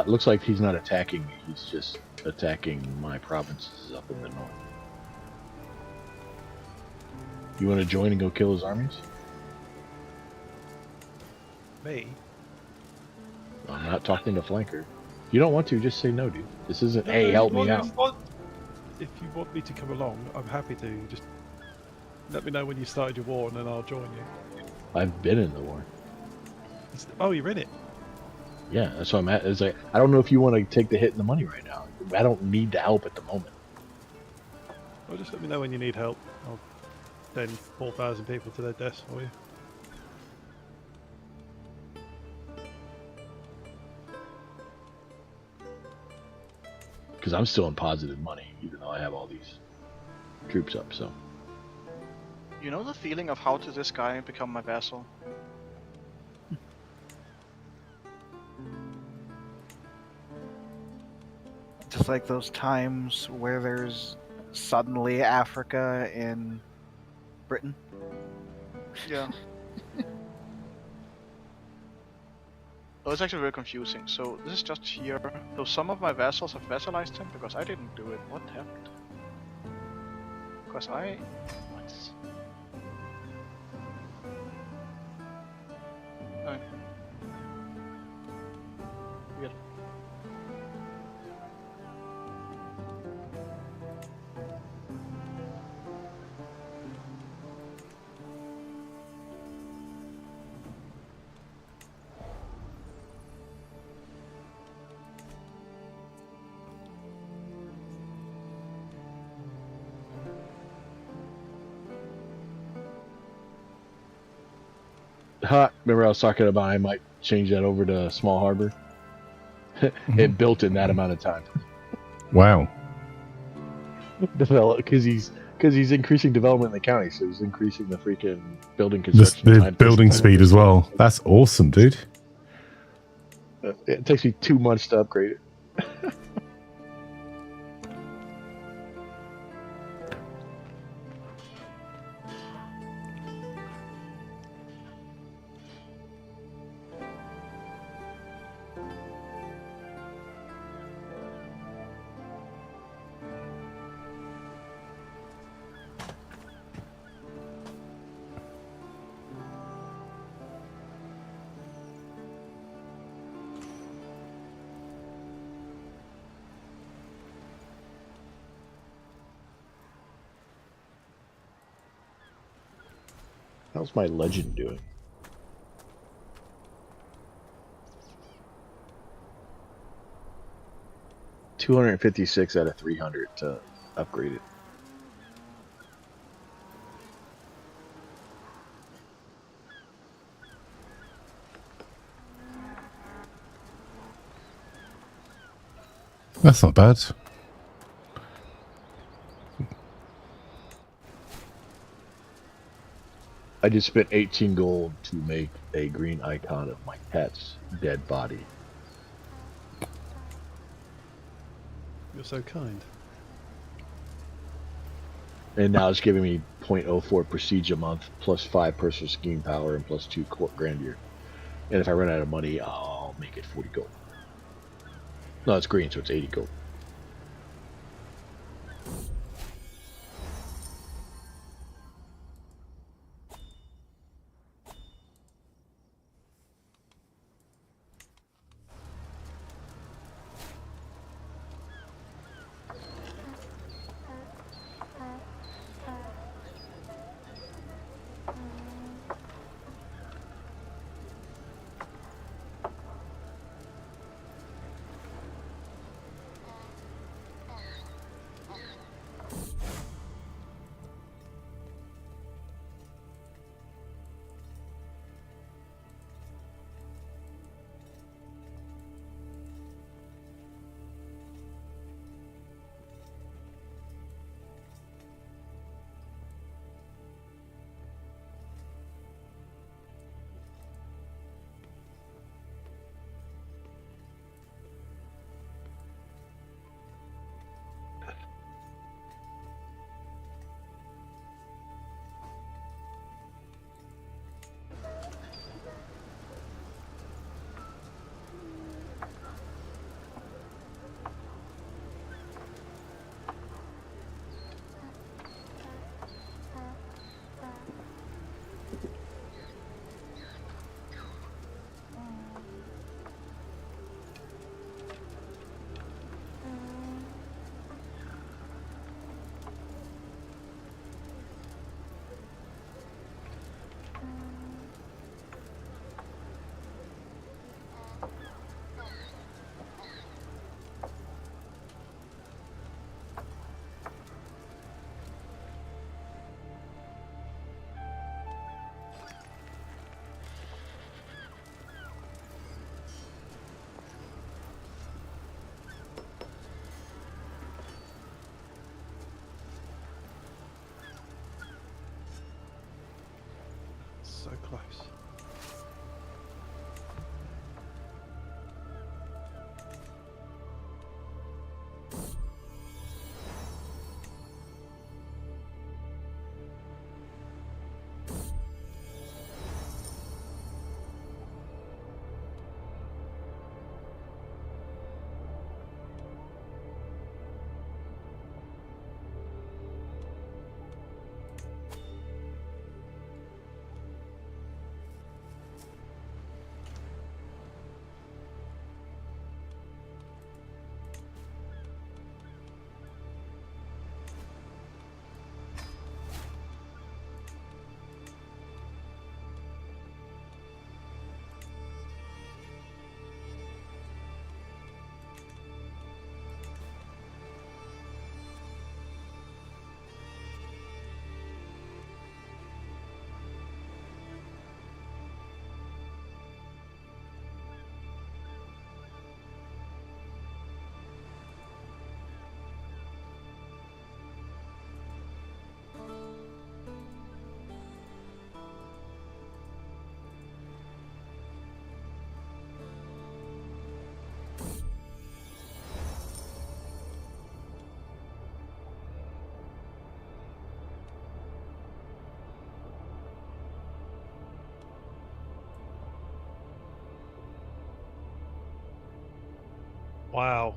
Looks like he's not attacking me. He's just attacking my provinces up in the north. You want to join and go kill his armies? Me? I'm not talking to Flanker. You don't want to, just say no, dude. This isn't, hey, help me out. If you want me to come along, I'm happy to. Just let me know when you started your war and then I'll join you. I've been in the war. Oh, you're in it? Yeah, that's what I'm at. It's like, I don't know if you want to take the hit in the money right now. I don't need the help at the moment. Well, just let me know when you need help. I'll send 4,000 people to their deaths for you. Because I'm still in positive money, even though I have all these troops up, so. You know the feeling of how to this guy become my vassal? Just like those times where there's suddenly Africa in Britain. Yeah. Oh, it's actually very confusing. So this is just here. So some of my vassals have vassalized him because I didn't do it. What happened? Because I... What? Oh. Weird. Remember I was talking about I might change that over to Small Harbor? It built in that amount of time. Wow. Develop because he's increasing development in the county, so he's increasing the freaking building The construction time. building speed as well. That's awesome, dude. It takes me 2 months to upgrade it. How's my legend doing? $256 out of 300 to upgrade it. That's not bad. I just spent 18 gold to make a green icon of my pet's dead body. You're so kind. And now it's giving me 0.04 prestige a month, plus 5 personal scheme power, and plus 2 court grandeur. And if I run out of money, I'll make it 40 gold. No, it's green, so it's 80 gold. close. Wow.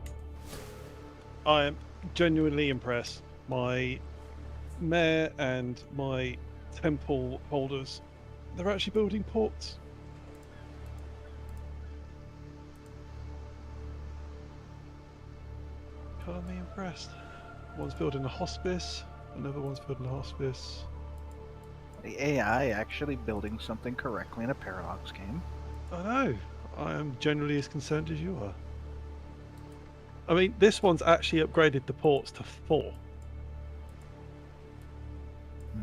I am genuinely impressed. My mayor and my temple holders, they're actually building ports. Can't be impressed. One's building a hospice, another one's building a hospice. The AI actually building something correctly in a Paradox game. I know. I am generally as concerned as you are. I mean, this one's actually upgraded the ports to 4. I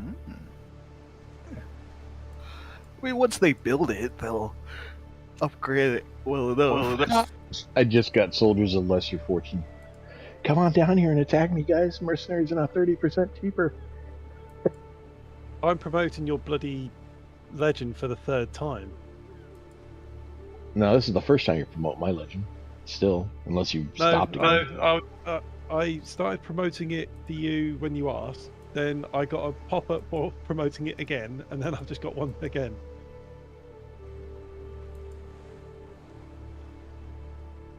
mean, once they build it, they'll upgrade it well enough. I just got soldiers of lesser fortune. Come on down here and attack me, guys. Mercenaries are now 30% cheaper. I'm promoting your bloody legend for the 3rd time. No, this is the first time you promote my legend. Still, unless you stopped again. No, I started promoting it to you when you asked. Then I got a pop-up for promoting it again, and then I've just got one again.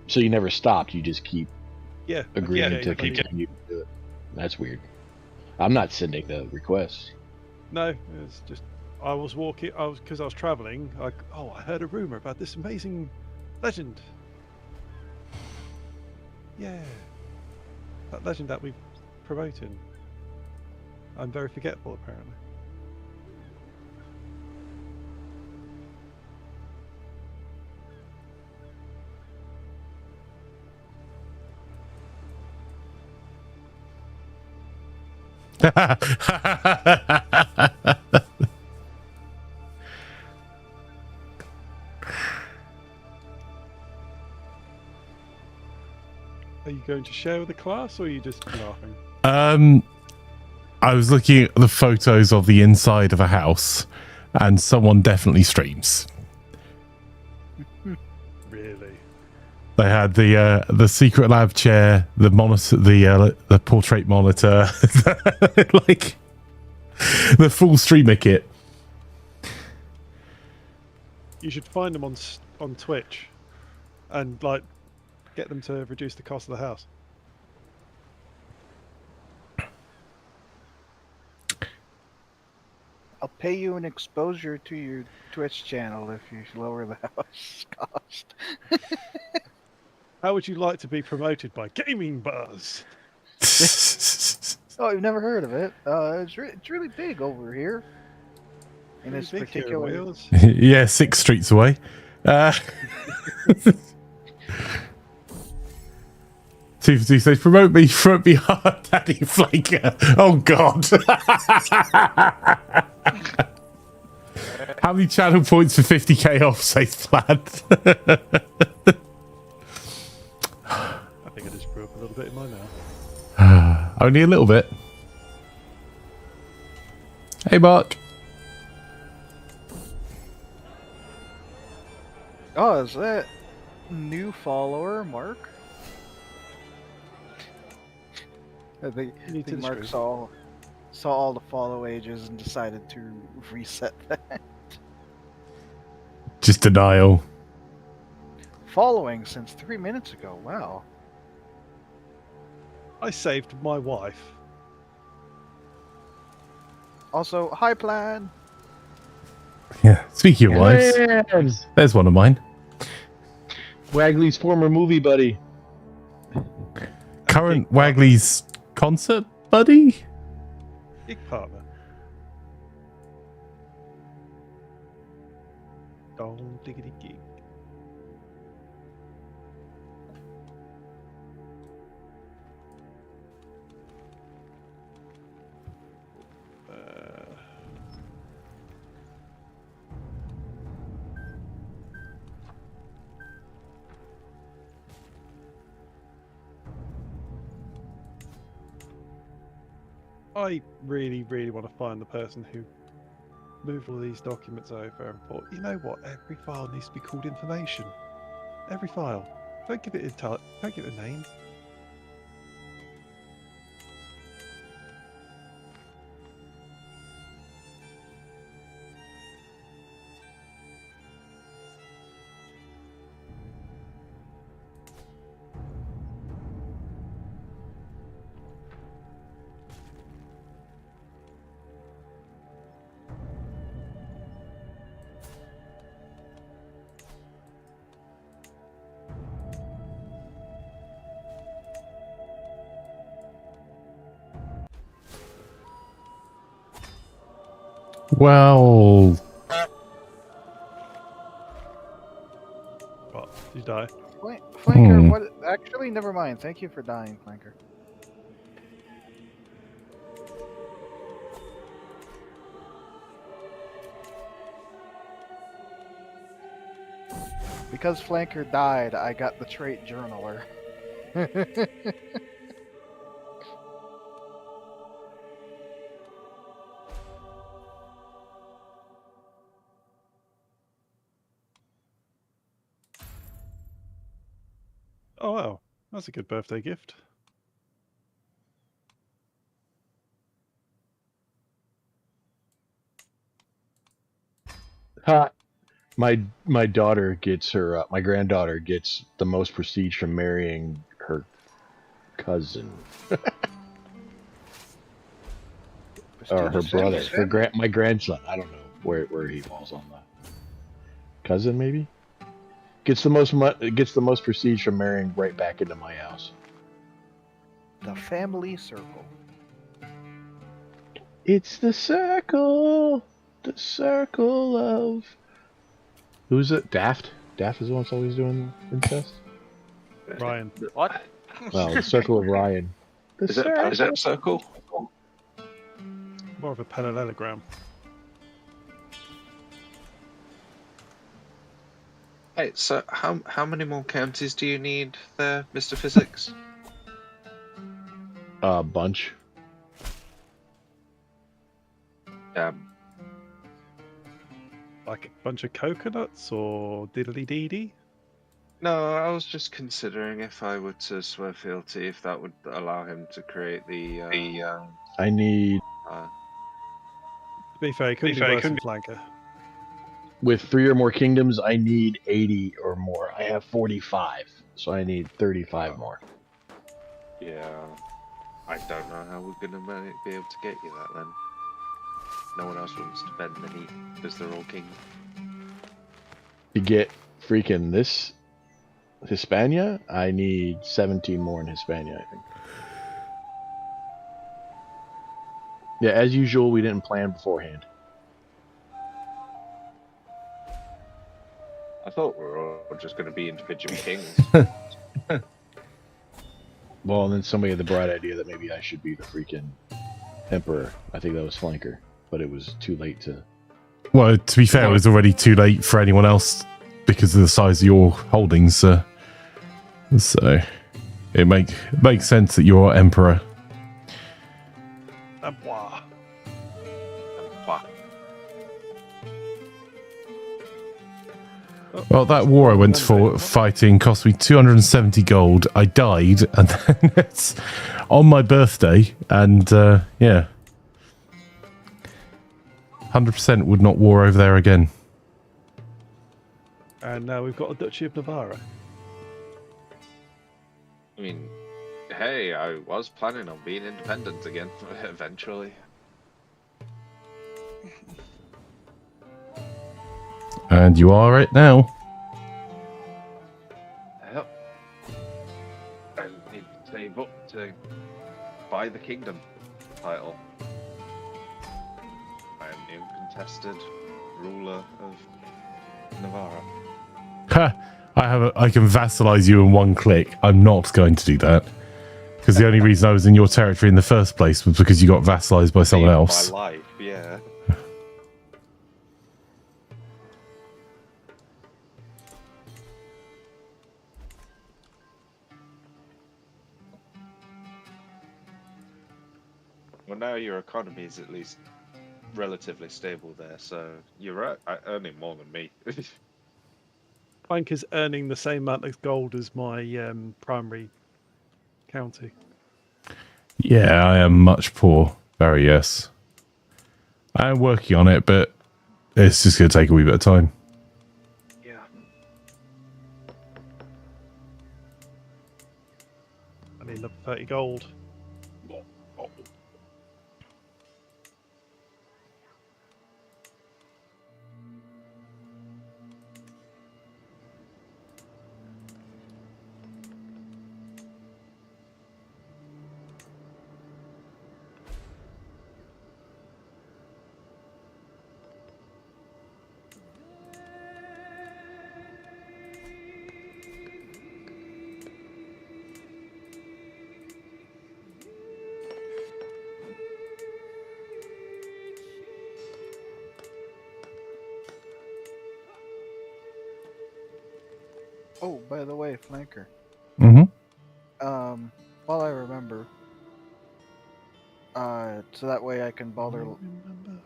So you never stopped. You just keep agreeing to continue continue to do it. That's weird. I'm not sending the request. No, it's just I was walking. Because I was traveling. I heard a rumor about this amazing legend. Yeah, that legend that we've promoted. I'm very forgetful, apparently. Are you going to share with the class, or are you just laughing? I was looking at the photos of the inside of a house, and someone definitely streams. Really? They had the secret lab chair, the monitor, the portrait monitor, like the full streamer kit. You should find them on Twitch, and like get them to reduce the cost of the house. I'll pay you an exposure to your Twitch channel if you lower the house cost. How would you like to be promoted by Gaming.Buzz? Oh, I've never heard of it. It's really big over here. In this Big here in particular. Wales. Yeah, 6 streets away. He says, promote me hard, Daddy Flanker. Oh, God. How many channel points for 50k off, says Plaid? I think I just grew up a little bit in mine now. Only a little bit. Oh, is that new follower, Mark? I think, New to the Mark stream. saw all the follow ages and decided to reset that. Just denial. Following since 3 minutes ago. Wow. I saved my wife. Also, hi plan. Yeah. Speaking of wives, Yes! there's one of mine. Wagley's former movie buddy. Current Gig partner. Wagley's concert buddy? Gig partner. Dong diggity gig. I really, really want to find the person who moved all these documents over and thought, you know what, every file needs to be called information. Every file. Don't give it don't give it a name. Well, What? Did you die? Flanker, what? Actually, never mind. Thank you for dying, Flanker. Because Flanker died, I got the trait Journaler. Oh wow, that's a good birthday gift. Ha! My daughter gets her. My granddaughter gets the most prestige from marrying her cousin or her brother. My grandson. I don't know where he falls on the cousin. Maybe gets the most prestige from marrying right back into my house. The family circle. It's the circle. The circle of. Who's it? Daft? Daft is the one that's always doing incest? Ryan. What? Well, the circle of Ryan. Is that a circle? More of a parallelogram. Hey, so how many more counties do you need there, Mr. Fyzikz? A bunch. Like a bunch of coconuts or diddly dee dee? No, I was just considering if I were to swear fealty, if that would allow him to create the. I need. To be fair, he couldn't be worse than Flanker. With 3 or more kingdoms, I need 80 or more. I have 45, so I need 35 more. Yeah, I don't know how we're gonna be able to get you that then. No one else wants to bend the knee because they're all king. To get freaking this Hispania, I need 17 more in Hispania, I think. Yeah, as usual, we didn't plan beforehand. I thought we were all just going to be individual kings. Well, and then somebody had the bright idea that maybe I should be the freaking emperor. I think that was Flanker, but it was too late to. well, to be fair, it was already too late for anyone else because of the size of your holdings. So it makes sense that you're emperor. Ambois. Oh, Well, that war I went for fighting cost me 270 gold. I died, and then it's on my birthday, and yeah. 100% would not war over there again. And now we've got a Duchy of Navarra. I mean, hey, I was planning on being independent again, eventually. And you are right now. Yep. I need to save up to buy the kingdom title. I am the uncontested ruler of Navarra. Ha! I can vassalize you in one click. I'm not going to do that. Because the only reason I was in your territory in the first place was because you got vassalized by someone else. My life, yeah. Well, now your economy is at least relatively stable there, so you're right. I'm earning more than me. Flanker's earning the same amount of gold as my primary county. Yeah, I am much poor. Very yes. I am working on it, but it's just going to take a wee bit of time. Yeah. I need level 30 gold. Oh, by the way, Flanker. Mm-hmm. While I remember, so that way I can bother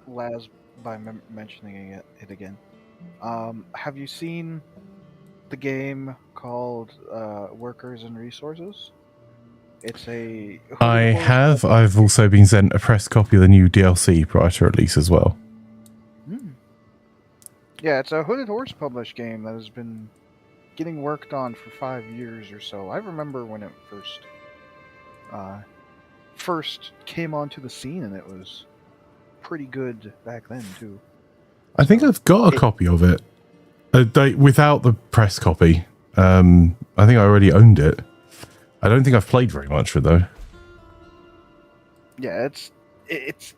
Laz by mentioning it again. Have you seen the game called Workers and Resources? It's a... I have. I've also been sent a press copy of the new DLC prior to release as well. Yeah, it's a Hooded Horse published game that has been getting worked on for 5 years or so. I remember when it first came onto the scene, and it was pretty good back then too. I think I've got a copy of it. Without the press copy. I think I already owned it. I don't think I've played very much with it, though. Yeah, it's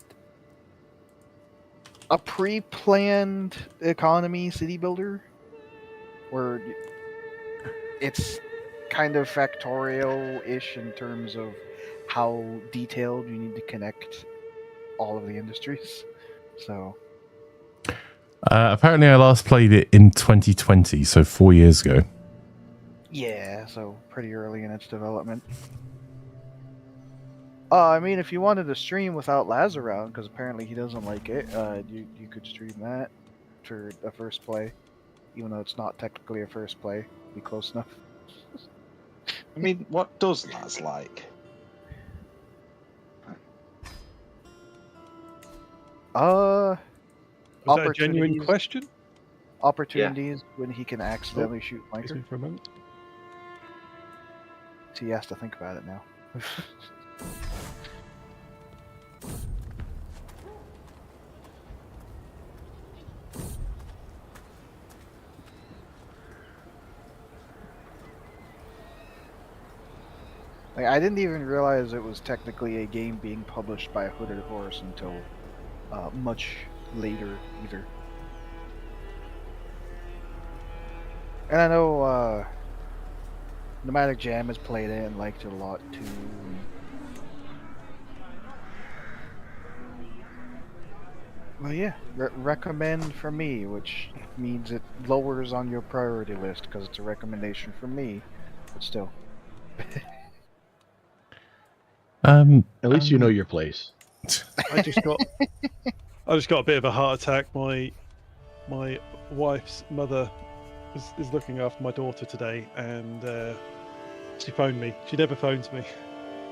a pre-planned economy city builder where it's kind of factorial-ish in terms of how detailed you need to connect all of the industries. So apparently I last played it in 2020, so 4 years ago. yeah, so pretty early in its development. I mean, if you wanted to stream without Laz around, because apparently he doesn't like it, you could stream that for a first play, even though it's not technically a first play. Be close enough. I mean, what does Laz like? Was that a genuine question? Opportunities when he can accidentally shoot Excuse me flanker. for a moment. So he has to think about it now. Like, I didn't even realize it was technically a game being published by a Hooded Horse until much later, either. And I know Nomadic Jam has played it and liked it a lot too. Well, yeah, recommend from me, which means it lowers on your priority list because it's a recommendation from me, but still. At least you know your place. I just got a bit of a heart attack. My wife's mother is looking after my daughter today, and she phoned me. She never phones me.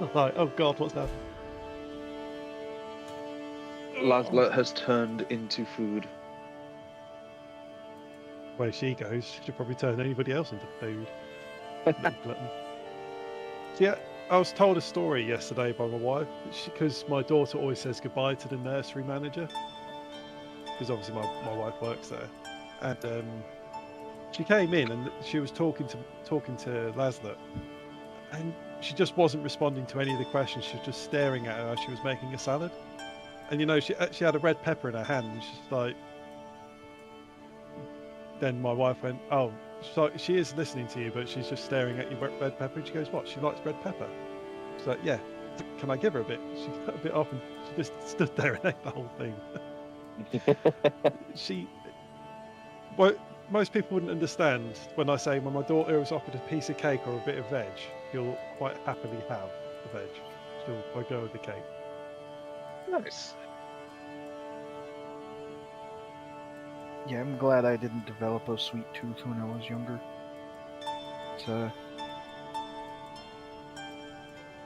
I'm like, oh God, what's happened? Lazarus has turned into food. Where she goes, she'll probably turn anybody else into food. Little glutton. Yeah, I was told a story yesterday by my wife, because my daughter always says goodbye to the nursery manager, because obviously my wife works there, and she came in and she was talking to Lazarus, and she just wasn't responding to any of the questions. She was just staring at her as she was making a salad, and you know she had a red pepper in her hand, and she's like. Then my wife went, oh, so she is listening to you, but she's just staring at your red pepper. And she goes, what? She likes red pepper? She's like, yeah. Can I give her a bit? She got a bit off and she just stood there and ate the whole thing. Well, most people wouldn't understand when I say when my daughter was offered a piece of cake or a bit of veg, she'll quite happily have the veg. She'll go with the cake. Nice. Yeah, I'm glad I didn't develop a sweet tooth when I was younger. It's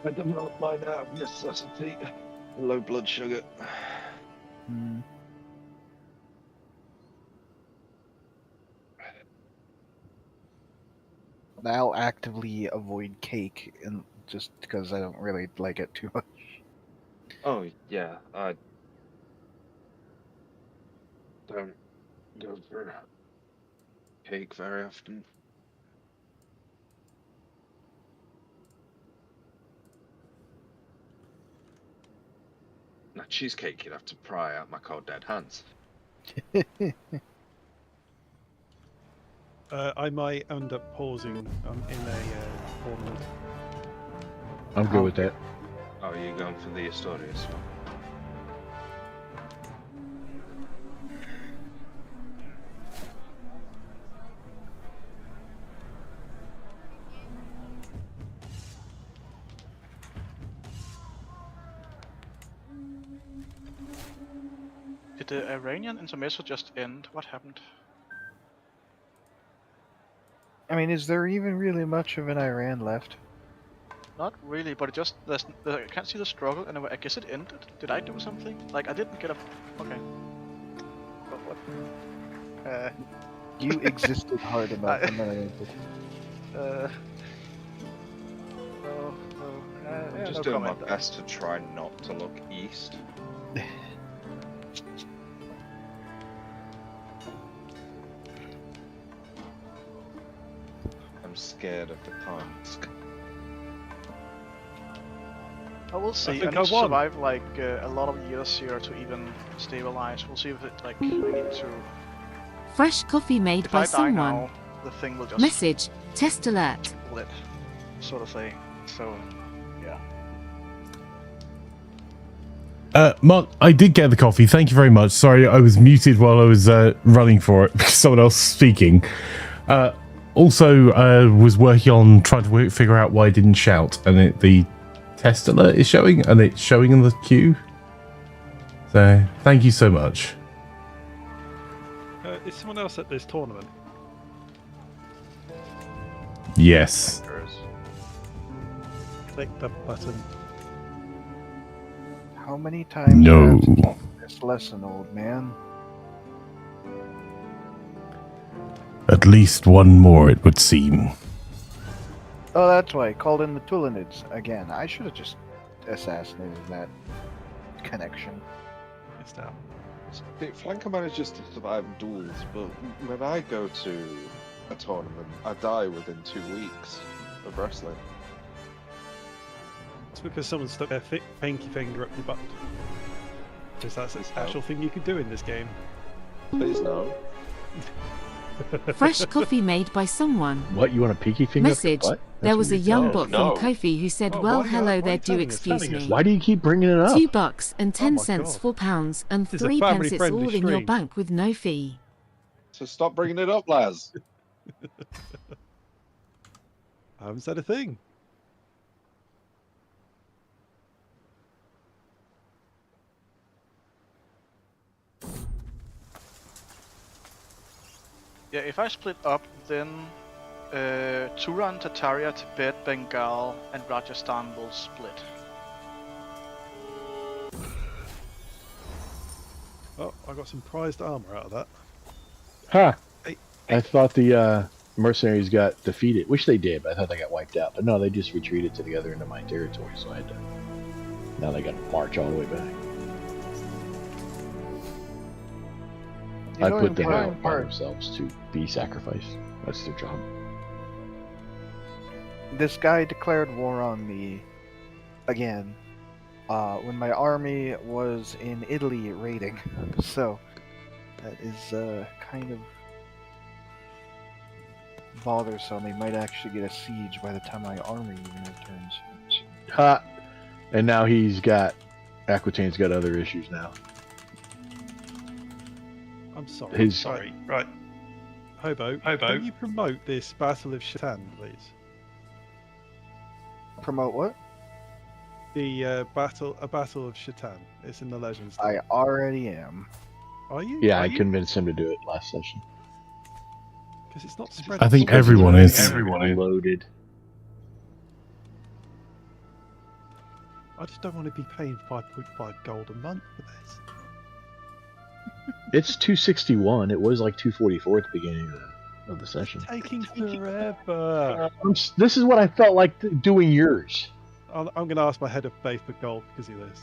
I developed mine out of necessity. Low blood sugar. I'll actively avoid cake, and just because I don't really like it too much. Oh yeah, I don't go for cake very often. Now cheesecake, you'd have to pry out my cold dead hands. I might end up pausing in a tournament. I'm good with that. Oh, you're going for the Astorius one? Did the Iranian intermezzo just end? What happened? I mean, is there even really much of an Iran left? Not really, but it just I can't see the struggle, and I guess it ended. Did I do something? Like I didn't get a. Okay. But what? You existed hard enough, and then I ended. I'm just doing my best to try not to look east. I'm scared of the task. I will see. I think need I to won. survive like a lot of years here to even stabilize. We'll see if it like I need to. Fresh coffee made If by I die someone. now, the thing will just Message. Test alert. split, sort of thing. So, yeah. Mark, I did get the coffee. Thank you very much. Sorry, I was muted while I was running for it because someone else was speaking. Also, was working on trying to figure out why I didn't shout, and the test alert is showing, and it's showing in the queue. So, thank you so much. Is someone else at this tournament? Yes. Click the button. How many times No. have you taught this lesson, old man? At least one more, it would seem. Oh, that's why I called in the Tulanids again. I should have just assassinated that connection. Missed out. Flanker manages to survive duels, but when I go to a tournament, I die within 2 weeks of wrestling. It's because someone stuck their pinky finger up your butt. Because that's an Please no. actual thing you can do in this game. Please no. Fresh coffee made by someone. What, you want a peaky finger? Message. What? There was a young Oh, bot no. from Kofi who said, Oh, well, why hello are there, you do telling us? excuse Telling us. me. Why do you keep bringing it up? $2 and 10 my cents God. for pounds and This is a 3 pence. It's family-friendly all in your stream. bank with no fee. So stop bringing it up, Laz. I haven't said a thing. Yeah, if I split up, then Turan, Tataria, Tibet, Bengal, and Rajasthan will split. Oh, I got some prized armor out of that. Ha! Hey, I thought the mercenaries got defeated. Which they did, but I thought they got wiped out. But no, they just retreated together into my territory, so I had to... Now they got to march all the way back. I put them out by themselves to be sacrificed. That's their job. This guy declared war on me again when my army was in Italy raiding. So that is kind of bothersome. He might actually get a siege by the time my army even returns. Ha! And now he's got... Aquitaine's got other issues now. I'm sorry. His- Sorry. Right. Hobo. Can you promote this Battle of Shatan, please? Promote what? The Battle of Shatan. It's in the Legends. I already am. Are you? Yeah, Are I you? convinced him to do it last session. Because it's not spread. I think out. everyone is. Loaded. I just don't want to be paying 5.5 gold a month for this. It's 261. It was like 244 at the beginning of the session. Taking forever. This is what I felt like doing yours. I'm going to ask my head of base for gold because of this.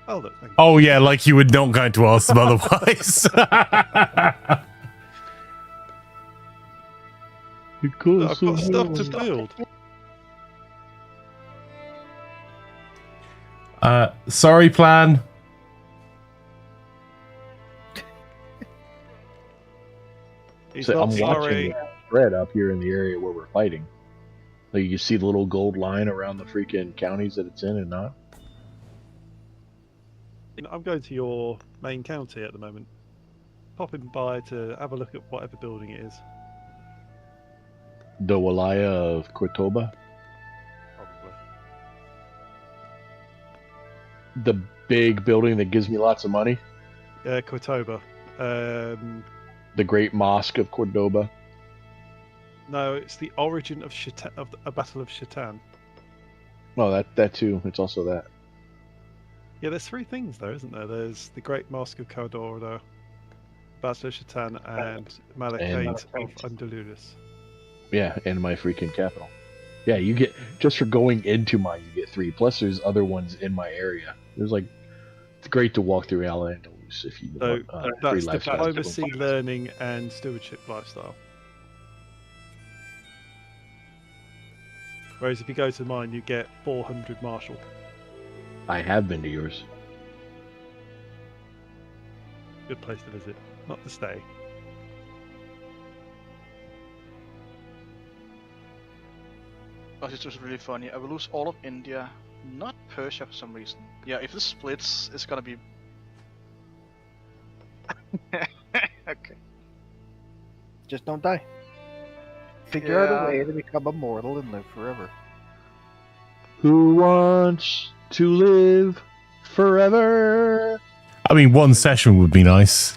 Oh, look. Thank you. Oh yeah, like you were not going to ask them otherwise. Look, I've got stuff to build. Sorry, plan. He's So not I'm sorry. watching the spread up here in the area where we're fighting. Like you can see the little gold line around the freaking counties that it's in and not. I'm going to your main county at the moment. Popping by to have a look at whatever building it is. The Walaya of Cordoba. Probably. The big building that gives me lots of money. Cordoba. The Great Mosque of Cordoba. No, it's the origin of a Battle of Shatan. Well, that too. It's also that. Yeah, there's three things though, isn't there? There's the Great Mosque of Cordoba, Battle of Shatan, and Malachite of Andalus. Yeah, and my freaking capital. Yeah, you get just for going into mine, you get 3. Plus, there's other ones in my area. There's like it's great to walk through Al-Andalus if you So want. that's free lifestyle. diplomacy, learning, and stewardship lifestyle. Whereas if you go to mine, you get 400 martial. I have been to yours. Good place to visit, not to stay. Oh, this was really funny. I will lose all of India, not Persia for some reason. Yeah, if this splits, it's gonna be... Okay. Just don't die. Figure out a way to become immortal and live forever. Who wants to live forever? I mean, one session would be nice.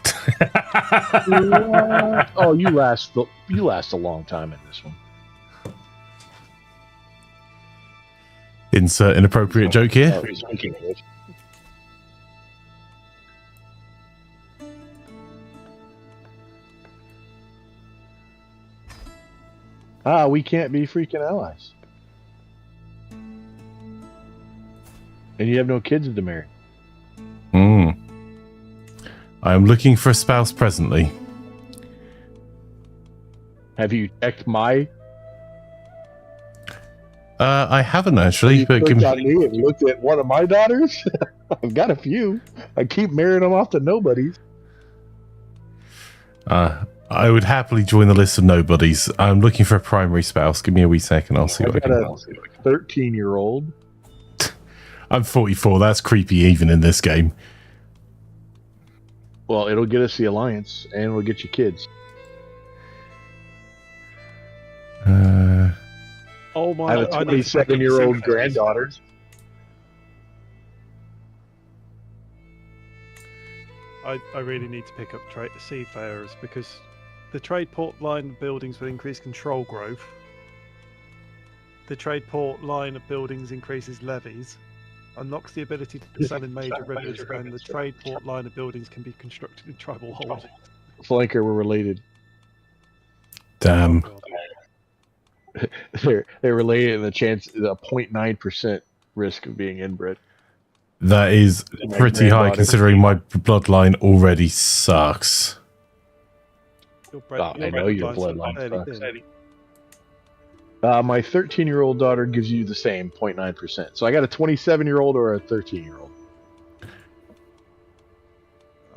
Oh, you last a long time in this one. Insert inappropriate joke here. We can't be freaking allies. And you have no kids to marry. I am looking for a spouse presently. Have you checked my... I haven't actually, but give me... me and looked at one of my daughters? I've got a few. I keep marrying them off to nobodies. I would happily join the list of nobodies. I'm looking for a primary spouse. Give me a wee second. I'll see what I I've can got a 13-year-old. I'm 44. That's creepy even in this game. Well, it'll get us the alliance, and it'll get you kids. Oh my! I have a 27-year-old granddaughter. I really need to pick up seafarers because The trade port line buildings will increase control growth. The trade port line of buildings increases levies. Unlocks the ability to sell in major rivers, and the trade port line of buildings can be constructed in tribal holdings. Flanker were related. Damn. Oh, God. They're related in the 0.9% risk of being inbred. That is My pretty high granddaughter. considering my bloodline already sucks. I know your bloodline fairly sucks. thin. My 13-year-old daughter gives you the same 0.9%. So I got a 27-year-old or a 13-year-old.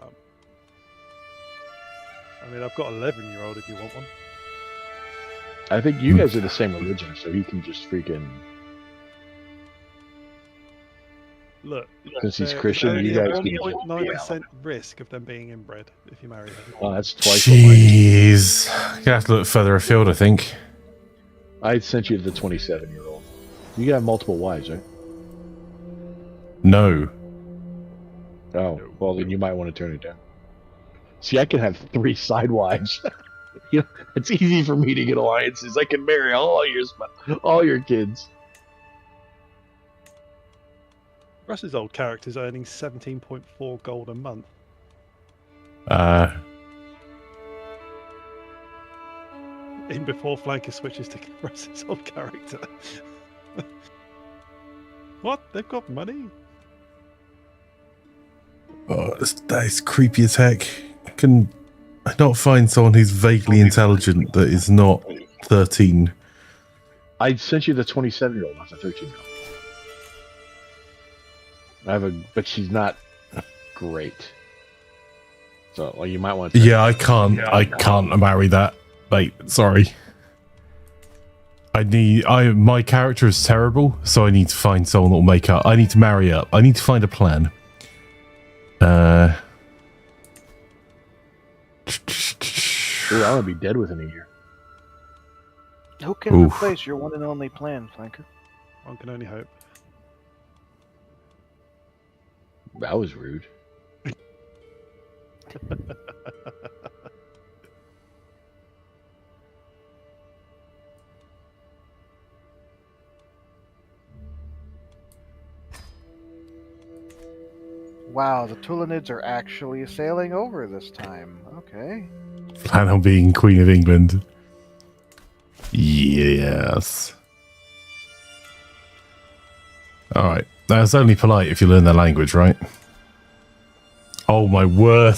I mean, I've got an 11-year-old if you want one. I think you guys are the same religion, so he can just freaking. Look, Since he's there's Christian, only you a guys can. 1.9% risk of them being inbred if you marry them. Oh, that's twice what mine is. Jeez. You have to look further afield, I think. I sent you the 27-year-old. You can have multiple wives, right? No. Oh, well, then you might want to turn it down. See, I can have 3 side wives. You know, it's easy for me to get alliances. I can marry all your kids. Russ's old character's earning 17.4 gold a month. In before Flanker switches to Russ's old character. What? They've got money? Oh, that is creepy as heck. Can I not find someone who's vaguely intelligent that is not 13? I sent you the 27-year-old, not the 13-year-old. But she's not great. So, well, you might want to. Yeah, I can't marry that. Wait, sorry. My character is terrible, so I need to find someone that will make up. I need to marry up. I need to find a plan. Ooh, I'm gonna be dead within a year. Who can Oof. replace your one and only plan, Flanker? One can only hope. That was rude. Wow, the Tulanids are actually sailing over this time. Okay. Plan on being Queen of England. Yes. Alright. That's only polite if you learn their language, right? Oh my word.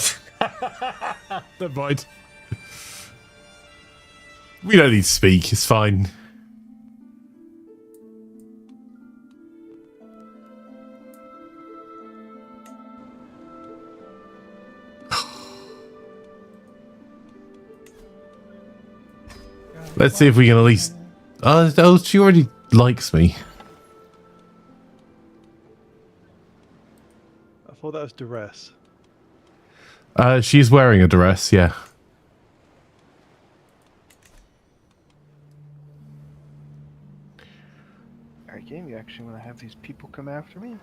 Never mind. We don't need to speak, it's fine. Let's see if we can at least... Oh, she already likes me. I thought that was duress. She's wearing a dress, yeah. Alright, game, you actually want to have these people come after me?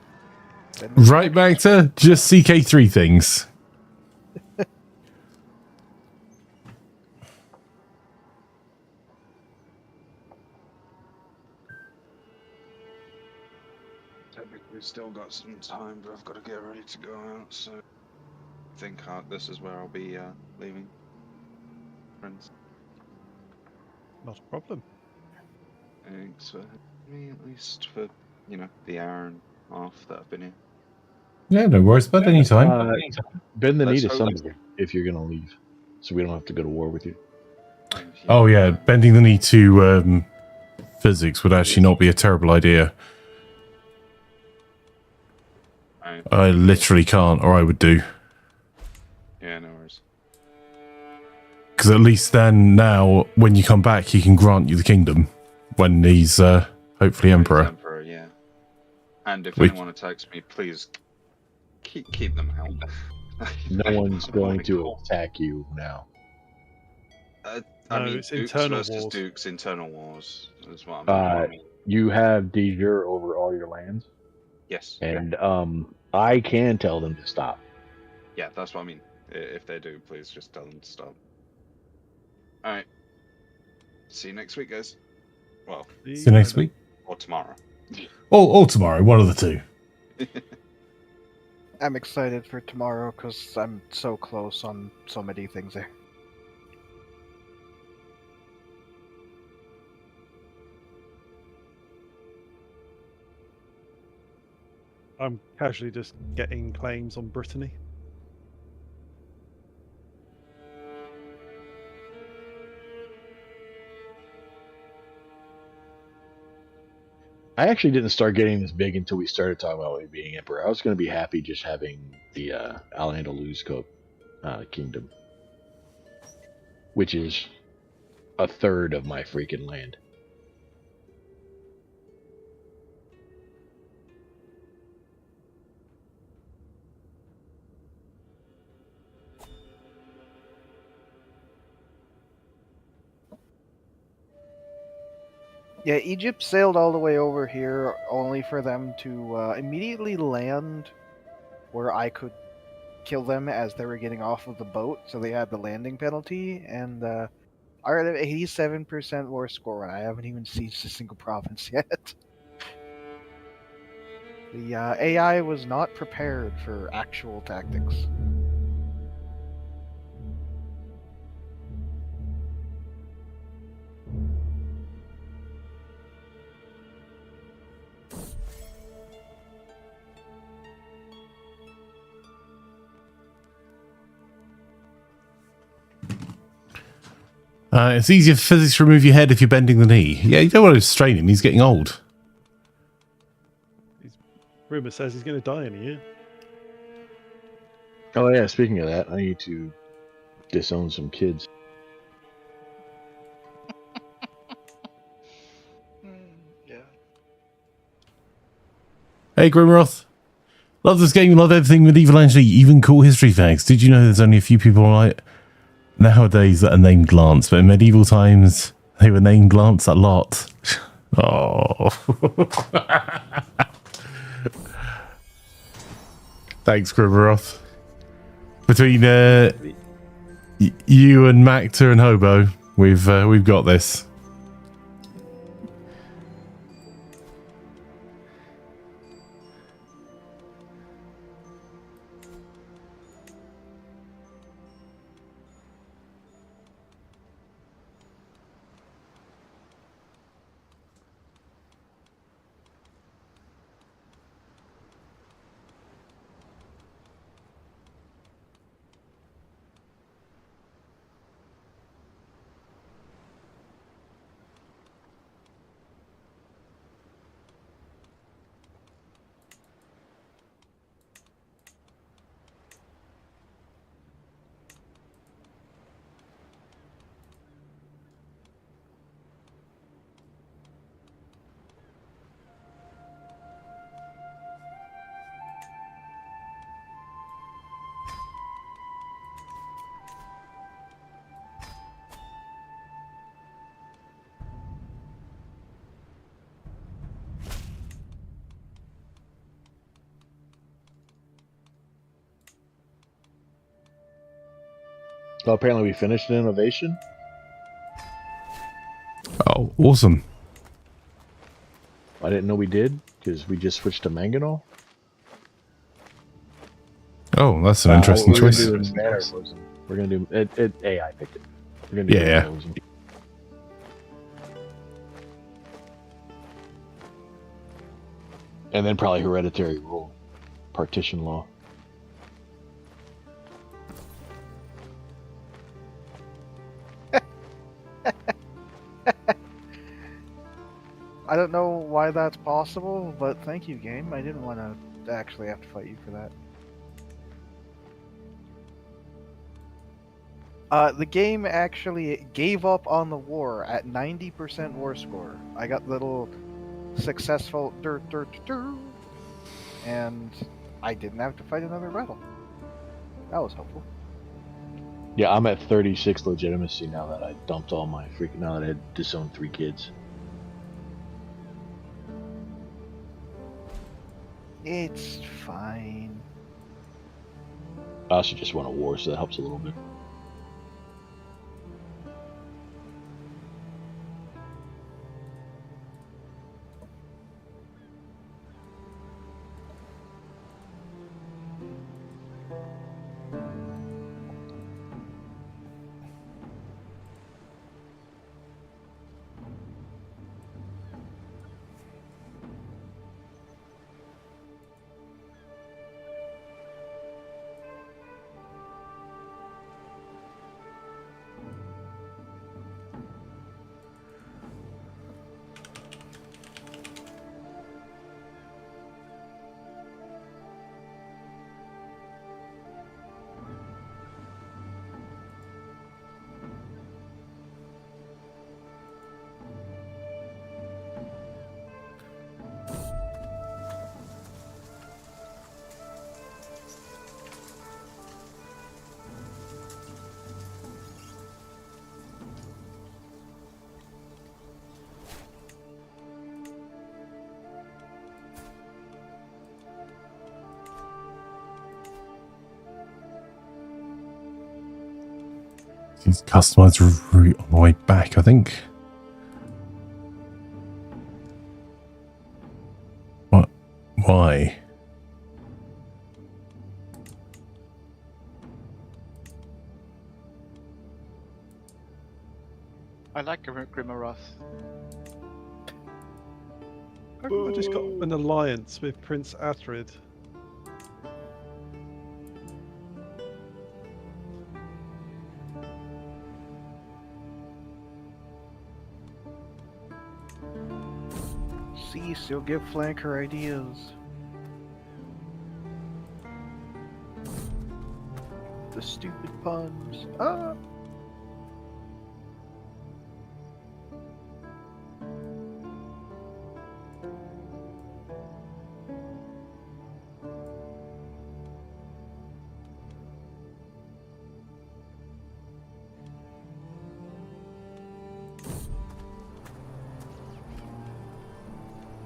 Right, Magda? Just CK3 things. Technically still got some time, but I've got to get ready to go out, so I think this is where I'll be leaving. Friends. Not a problem. Thanks for having me, at least for, the hour and a half that I've been here. Yeah, no worries about any time. Bend the knee Let's to hope- somebody if you're gonna leave, so we don't have to go to war with you. Oh yeah, bending the knee to Fyzikz would actually not be a terrible idea. I literally can't, or I would do. Yeah, no worries. Because at least then, now, when you come back, he can grant you the kingdom. When he's, hopefully, Emperor. Emperor, yeah. And if Which- anyone attacks me, please keep them out. No one's going to attack you now. I No, mean, it's Dukes internal versus wars. Dukes, internal wars is what I mean. You have de jure over all your lands, Yes. and I can tell them to stop. Yeah, that's what I mean. If they do, please just tell them to stop. Alright. See you next week, guys. Well, See you next week. or tomorrow. Or tomorrow, one of the two. I'm excited for tomorrow because I'm so close on so many things there. I'm casually just getting claims on Brittany. I actually didn't start getting this big until we started talking about me being emperor. I was going to be happy just having the Al-Andalus kingdom, which is a third of my freaking land. Yeah, Egypt sailed all the way over here only for them to immediately land where I could kill them as they were getting off of the boat, so they had the landing penalty, and I already have 87% war score, and I haven't even sieged a single province yet. The AI was not prepared for actual tactics. It's easier for Fyzikz to remove your head if you're bending the knee. Yeah, you don't want to strain him. He's getting old. Rumor says he's going to die in a year. Oh yeah, speaking of that, I need to disown some kids. Yeah. Hey, Grimroth. Love this game. Love everything medieval, actually. Even cool history facts. Did you know there's only a few people like nowadays that are named Lance, but in medieval times they were named Lance a lot. Oh. Thanks, Grimroth. Between you and Macta and Hobo, we've got this. Well, apparently we finished an innovation. Oh, awesome. I didn't know we did, because we just switched to manganol. Oh, that's an interesting choice. We're going to do it. AI picked it. We're going to do Yeah. mannerism. And then probably hereditary rule, partition law. I don't know why that's possible, but thank you, game. I didn't want to actually have to fight you for that. The game actually gave up on the war at 90% war score. I got little successful and I didn't have to fight another battle. That was helpful. Yeah, I'm at 36 legitimacy now that I dumped all my freaking. Now that I had disowned 3 kids. It's fine. I also just won a war, so that helps a little bit. He's customized route on the way back, I think. What? Why? I like Grimmeroth. I just got an alliance with Prince Atrid. Cease, you'll give flanker ideas. The stupid puns. Ah!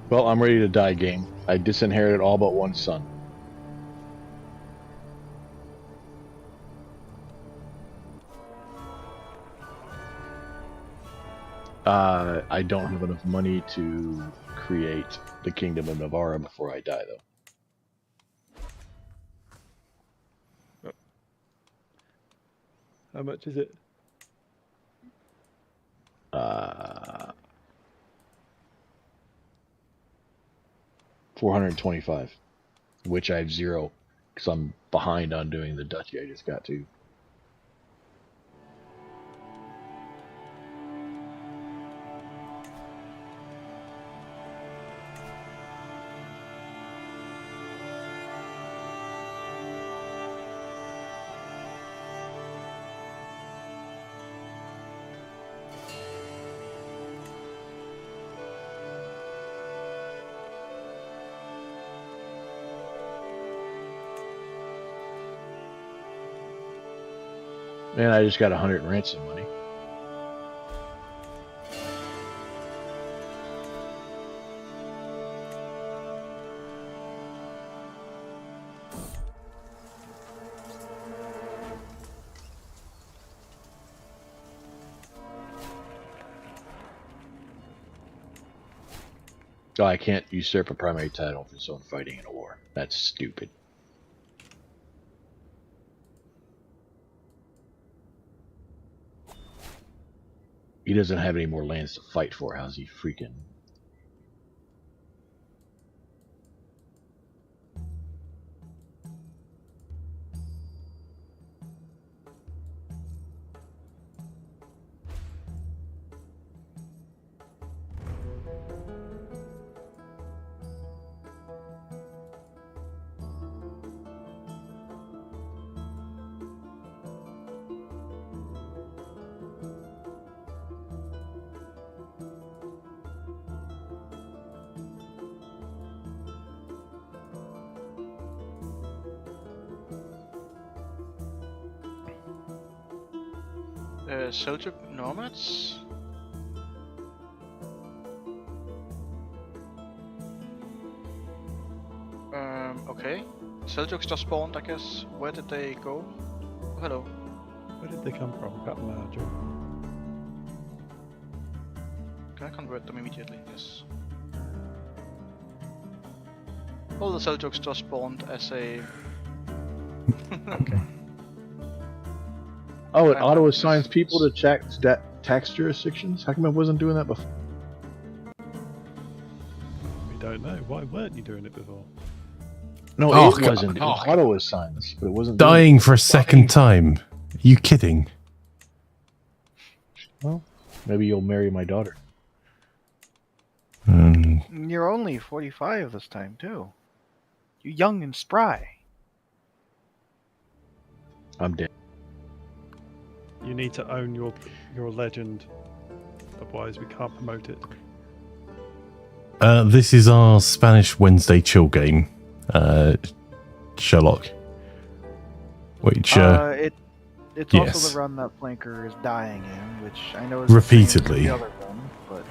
Well, I'm ready to die, game. I disinherited all but one son. I don't have enough money to create the Kingdom of Navarra before I die, though. How much is it? 425, which I have 0 because I'm behind on doing the duchy I just got to. And I just got 100 in ransom money. Oh, I can't usurp a primary title for someone fighting in a war. That's stupid. He doesn't have any more lands to fight for. How's he freaking... Seljuk nomads? Okay. Seljuks just spawned, I guess. Where did they go? Oh, hello. Where did they come from? Can't imagine. Can I convert them immediately? Yes. All the Seljuks just spawned as a... Okay. Oh, it auto assigns people to tax jurisdictions? How come it wasn't doing that before? We don't know. Why weren't you doing it before? No, Oh, it wasn't. It was auto assigns, but it wasn't Dying for a second time. Are you kidding? Well, maybe you'll marry my daughter. You're only 45 this time, too. You're young and spry. I'm dead. You need to own your legend, otherwise we can't promote it. This is our Spanish Wednesday chill game, Sherlock. Which it's yes. also the run that Flanker is dying in, which I know is Repeatedly. The same as the other run, but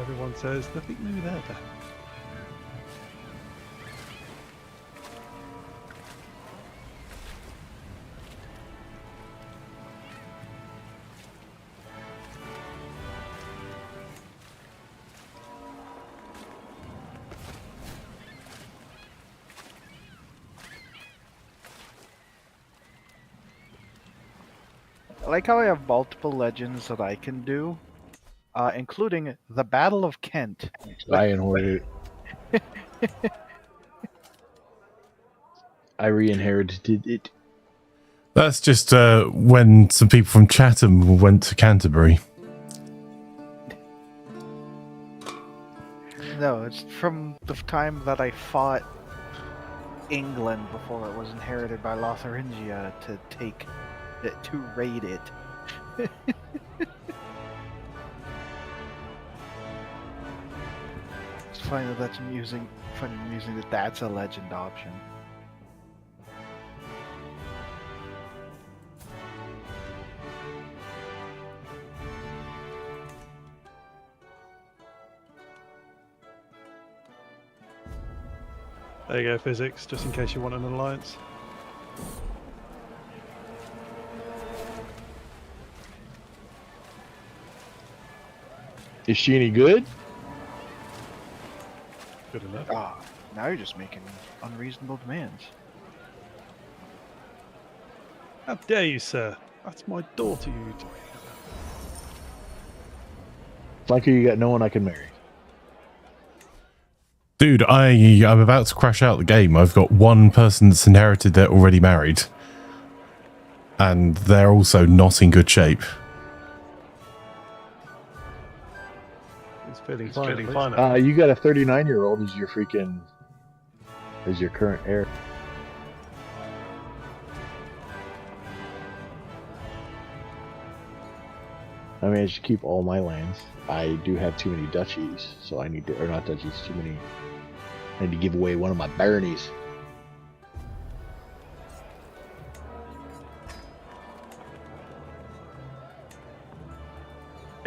Everyone says nothing new there. Dan. like how I have multiple legends that I can do, including the Battle of Kent. I inherited it. I re-inherited it. That's just when some people from Chatham went to Canterbury. No, it's from the time that I fought England before it was inherited by Lotharingia to take it, to raid it. It's funny that that's amusing. Funny amusing that that's a legend option. There you go, Fyzikz, just in case you want an alliance. Is she any good? Good enough. Ah, now you're just making unreasonable demands. How dare you, sir? That's my daughter you do. Flanker, you got no one I can marry. Dude, I'm about to crash out the game. I've got one person that's inherited they're already married. And they're also not in good shape. It's feeling fine. You got a 39-year-old as your freaking... as your current heir. I mean, I should keep all my lands. I do have too many duchies, so I need to... or not duchies, too many... I need to give away one of my baronies.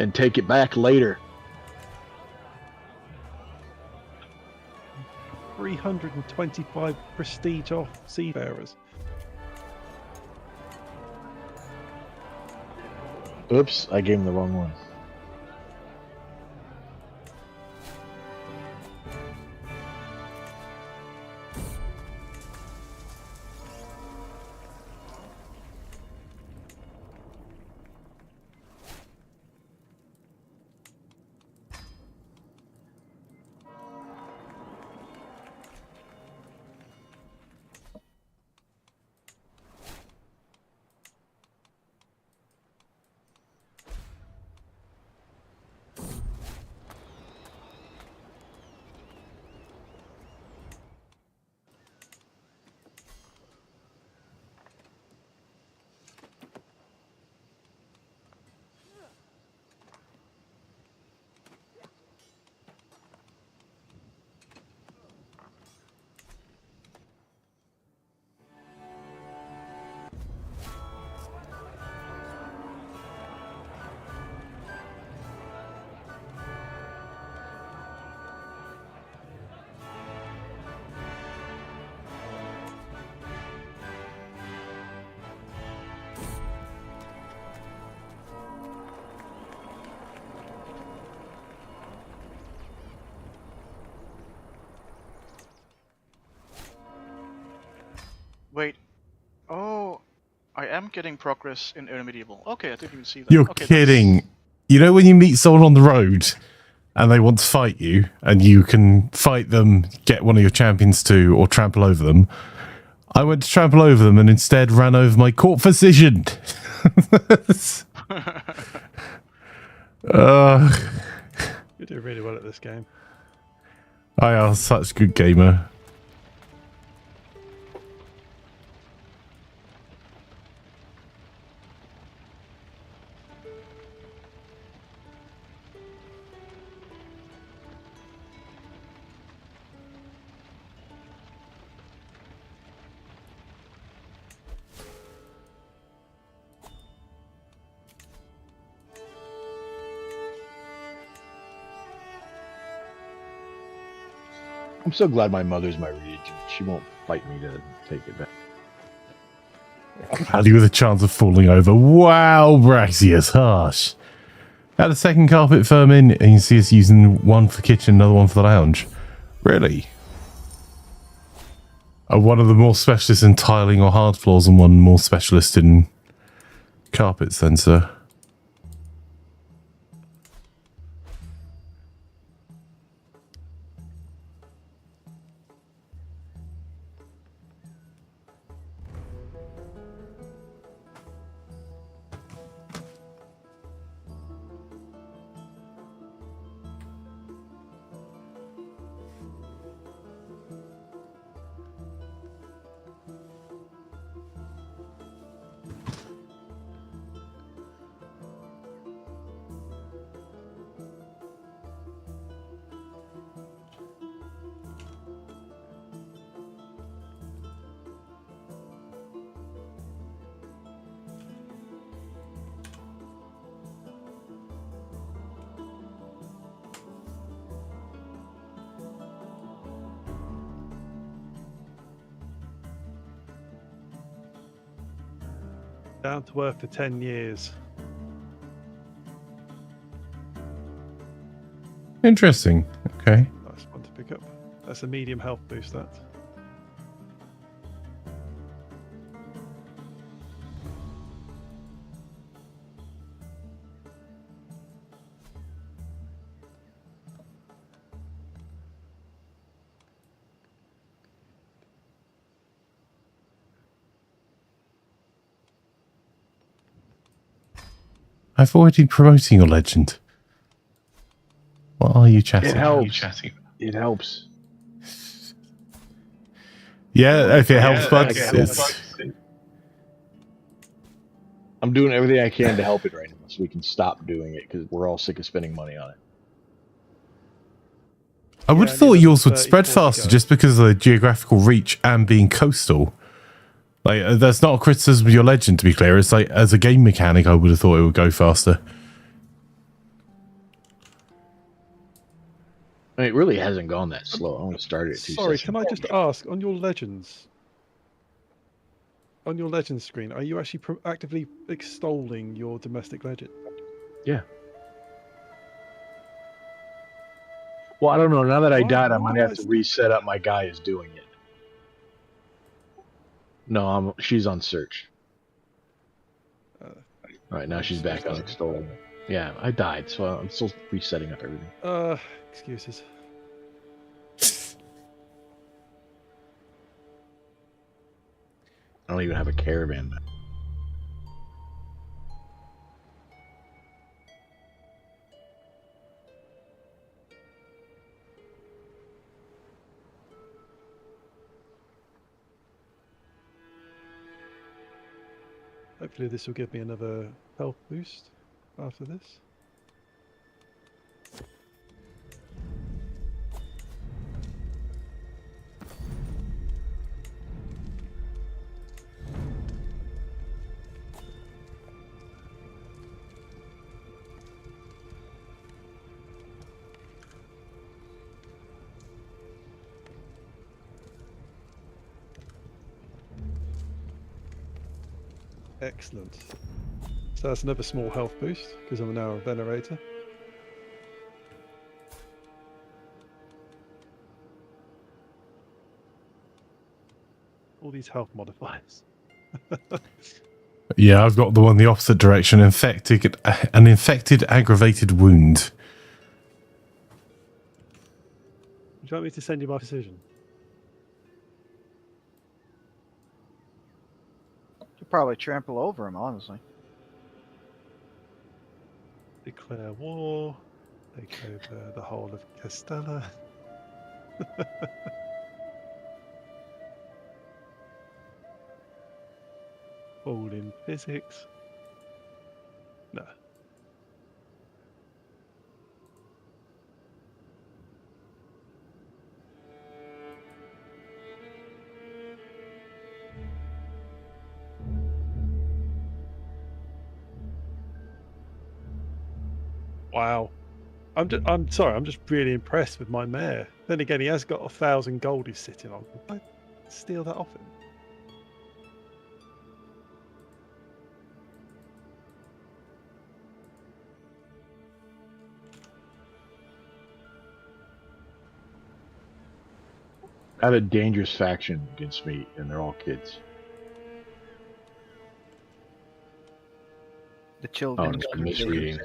And take it back later. 325 prestige off seafarers. Oops, I gave him the wrong one. Wait. Oh, I am getting progress in early medieval. Okay, I didn't even see that. You're Okay, kidding. You know when you meet someone on the road and they want to fight you and you can fight them, get one of your champions to, or trample over them. I went to trample over them and instead ran over my court physician. You do really well at this game. I am such a good gamer. I'm so glad my mother's my regent. She won't fight me to take it back. Paddy with a chance of falling over. Wow, Braxius, harsh. Had a second carpet firm in, and you see us using one for the kitchen, another one for the lounge. Really? One of the more specialists in tiling or hard floors, and one more specialist in carpet sensor. Down to earth for 10 years. Interesting. Okay. Nice one to pick up. That's a medium health boost, that. I've already promoting your legend. What are you chatting? It helps. It helps. Yeah, if it helps Bugs, it's... I'm doing everything I can to help it right now, so we can stop doing it because we're all sick of spending money on it. I would have thought yours would spread faster just because of the geographical reach and being coastal. Like, that's not a criticism of your legend, to be clear. It's like, as a game mechanic, I would have thought it would go faster. I mean, it really hasn't gone that slow. I only started at 2 Sorry, sessions. can I just ask, on your legends screen, are you actually actively extolling your domestic legend? Yeah. Well, I don't know. Now that I died, I might have to reset up my guy is doing it. No, she's on search. All right, now she's back on extolling. Yeah, I died, so I'm still resetting up everything. Excuses. I don't even have a caravan now. Hopefully this will give me another health boost after this. Excellent. So that's another small health boost because I'm now a venerator. All these health modifiers. Yeah, I've got the one the opposite direction. An infected aggravated wound. Would you like me to send you my decision? You'll probably trample over him, honestly. Declare war. Take over the whole of Castella. All in Fyzikz. No. Wow. I'm sorry, I'm just really impressed with my mayor. Then again, he has got 1,000 gold he's sitting on. Can I steal that off him? I have a dangerous faction against me, and they're all kids. The Oh, children's no, I'm Crusaders. misreading.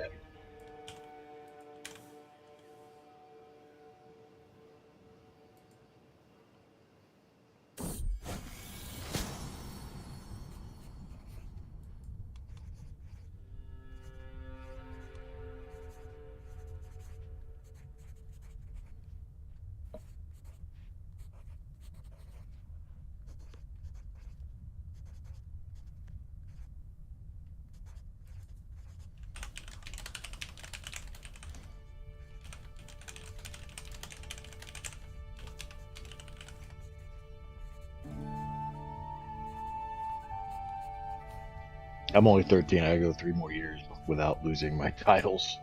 I'm only 13. I go 3 more years without losing my titles.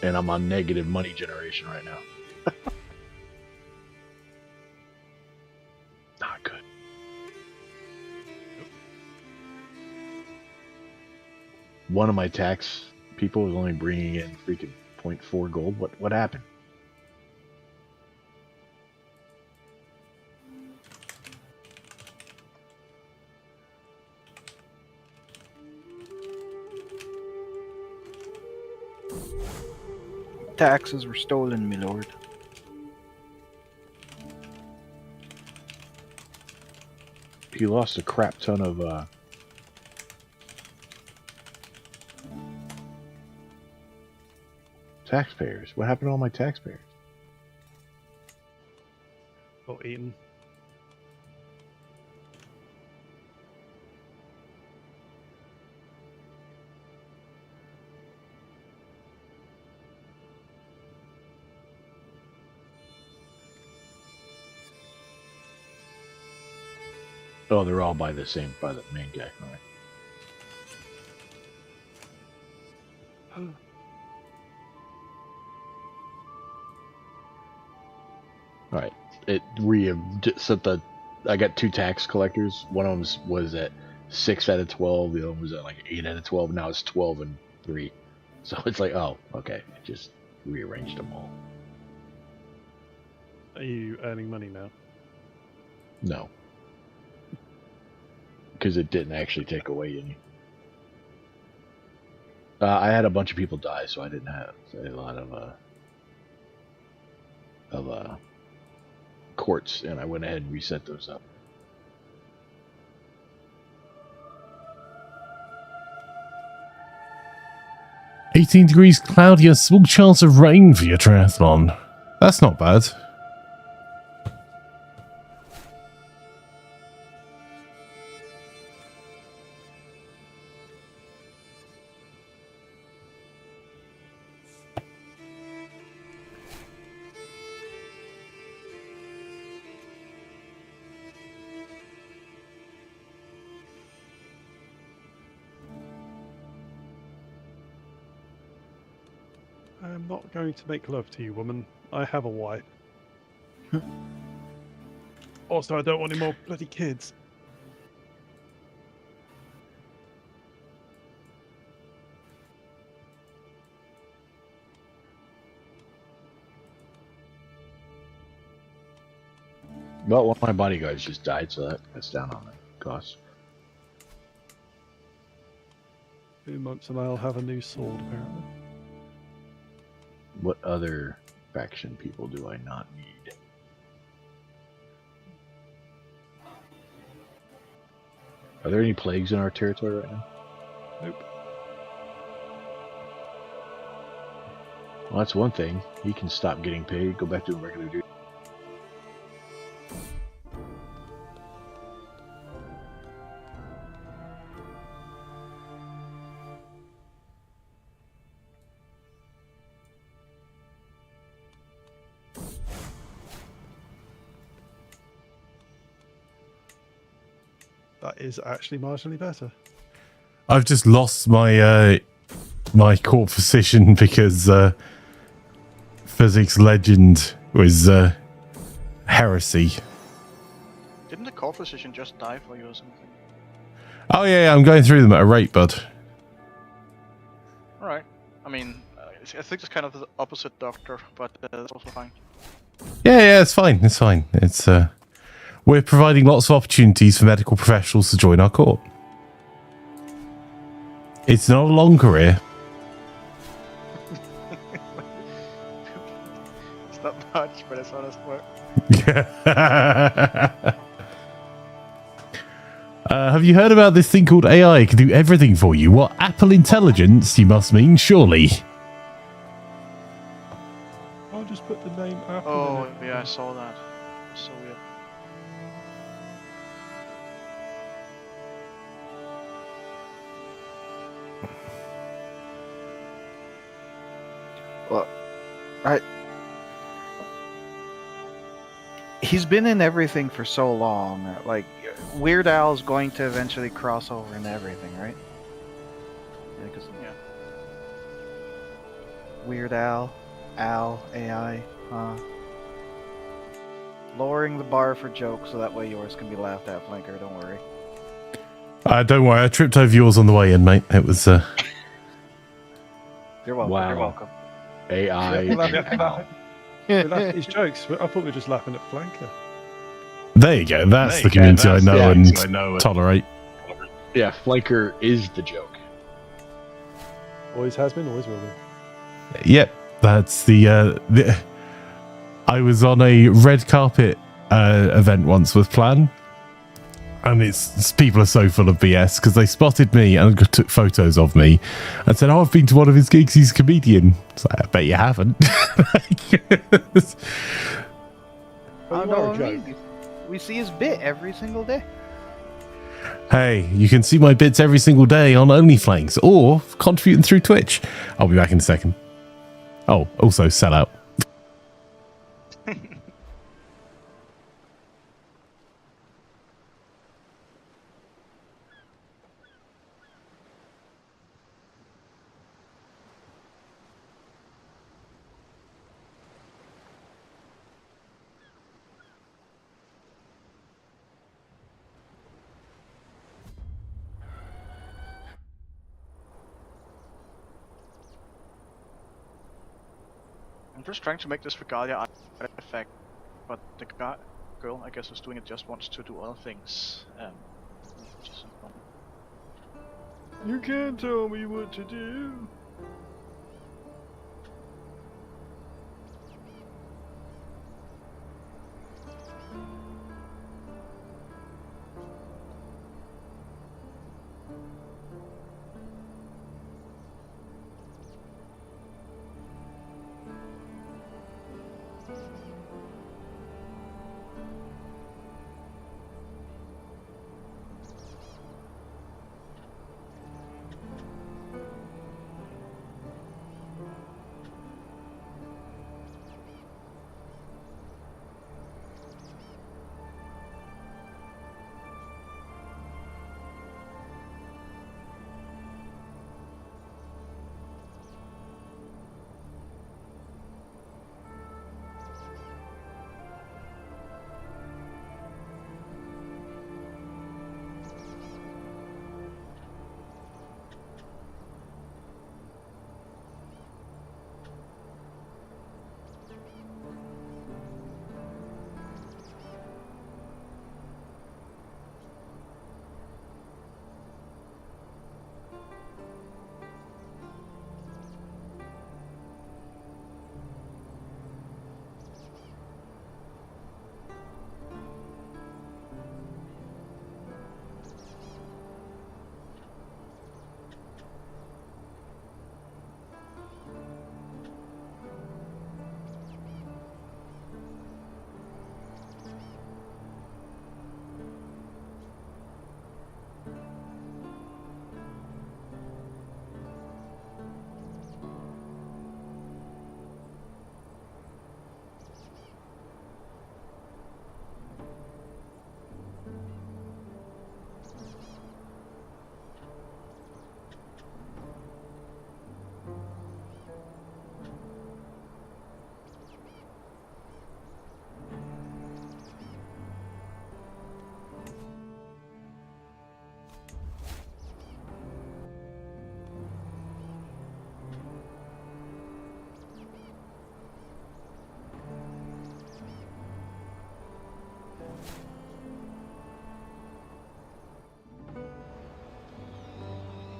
And I'm on negative money generation right now. Not good. One of my tax people was only bringing in freaking 0.4 gold. What happened? Taxes were stolen, my lord. He lost a crap ton of taxpayers. What happened to all my taxpayers? Got eaten. Oh, they're all by the main guy. All right. All right. I got 2 tax collectors. One of them was at 6 out of 12. The other one was at like 8 out of 12. Now it's 12 and 3. So it's like, oh, okay. I just rearranged them all. Are you earning money now? No. Because it didn't actually take away any. I had a bunch of people die, so I didn't have a lot of courts, and I went ahead and reset those up. $18 degrees cloudy, a small chance of rain for your triathlon. That's not bad. I'm not going to make love to you, woman. I have a wife. Also, I don't want any more bloody kids. Well, one of my bodyguards just died, so that cuts down on the cost. 2 months and I'll have a new sword, apparently. What other faction people do I not need? Are there any plagues in our territory right now? Nope. Well, that's one thing. He can stop getting paid, go back to a regular duty. That is actually marginally better. I've just lost my my court position because Fyzikz legend was heresy. Didn't the core position just die for you or something? Oh yeah, I'm going through them at a rate, bud. Alright. I mean, I think it's kind of the opposite doctor, but that's also fine. Yeah, it's fine. It's fine. It's we're providing lots of opportunities for medical professionals to join our court. It's not a long career. It's not much, but it's honest work. Have you heard about this thing called AI? It can do everything for you. What, Apple Intelligence, you must mean, surely? I'll just put the name Apple Oh, in it. yeah, I saw that. So weird. Well, he's been in everything for so long. Like, Weird Al's going to eventually cross over into everything, right? Yeah, 'cause Yeah. Weird Al, AI, lowering the bar for jokes so that way yours can be laughed at, Flanker. Don't worry. Don't worry, I tripped over yours on the way in, mate. It was. You're welcome. Wow. You're welcome. AI. We laugh at his jokes. I thought we were just laughing at Flanker. There you go. That's the community I know and tolerate. Yeah, Flanker is the joke. Always has been, always will be. Yep, that's the I was on a red carpet event once with Plan, and it's people are so full of BS because they spotted me and took photos of me and said, "Oh, I've been to one of his gigs. He's a comedian." It's like, I bet you haven't. But you are a joke. We see his bit every single day. Hey, you can see my bits every single day on OnlyFlanks or contributing through Twitch. I'll be back in a second. Oh, also sell out. I'm just trying to make this Regalia effect, but the girl, I guess, who's doing it just wants to do other things. Which is fun. You can't tell me what to do.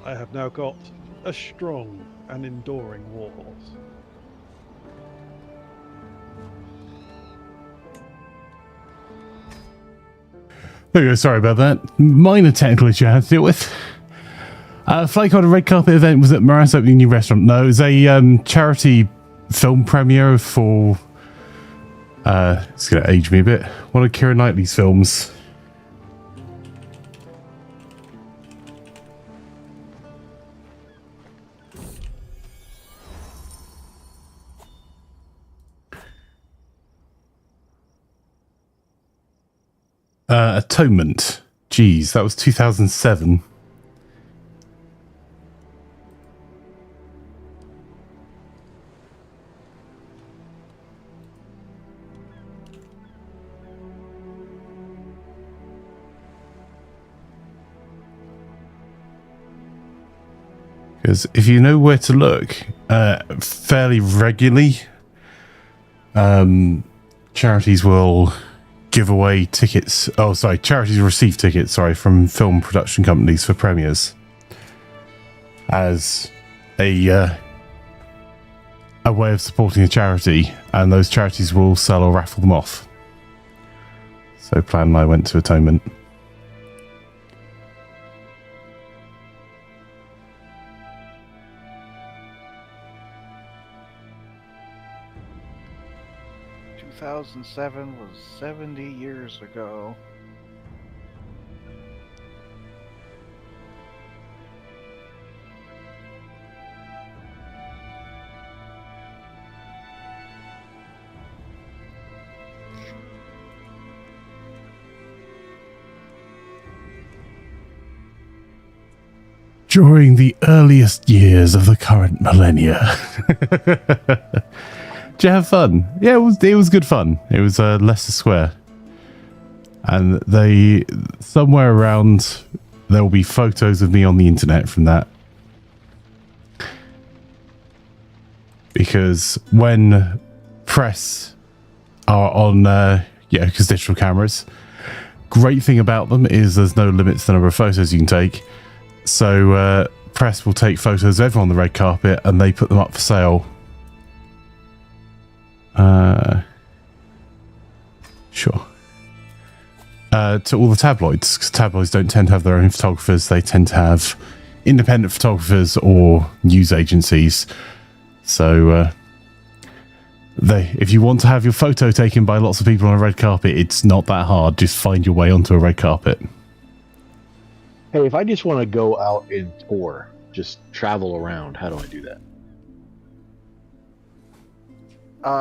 I have now got a strong and enduring warhorse. There you go, sorry about that. Minor technical issue I had to deal with. Flake on a red carpet event was at Morass opening a new restaurant. No, it was a charity film premiere for... it's going to age me a bit. One of Keira Knightley's films. Atonement. Jeez, that was 2007. Because if you know where to look fairly regularly, charities will give away tickets. Oh, sorry, charities receive tickets, sorry, from film production companies for premieres as a way of supporting a charity, and those charities will sell or raffle them off. So Plan and I went to Atonement. ...2007 was 70 years ago. During the earliest years of the current millennia. Did you have fun? Yeah, it was good fun. It was Leicester Square. And somewhere around, there will be photos of me on the internet from that. Because when press are on, because digital cameras, great thing about them is there's no limit to the number of photos you can take. So press will take photos of everyone on the red carpet and they put them up for sale. Sure. To all the tabloids, because tabloids don't tend to have their own photographers. They tend to have independent photographers or news agencies. So if you want to have your photo taken by lots of people on a red carpet, it's not that hard. Just find your way onto a red carpet. Hey, if I just want to go out and tour, just travel around, how do I do that?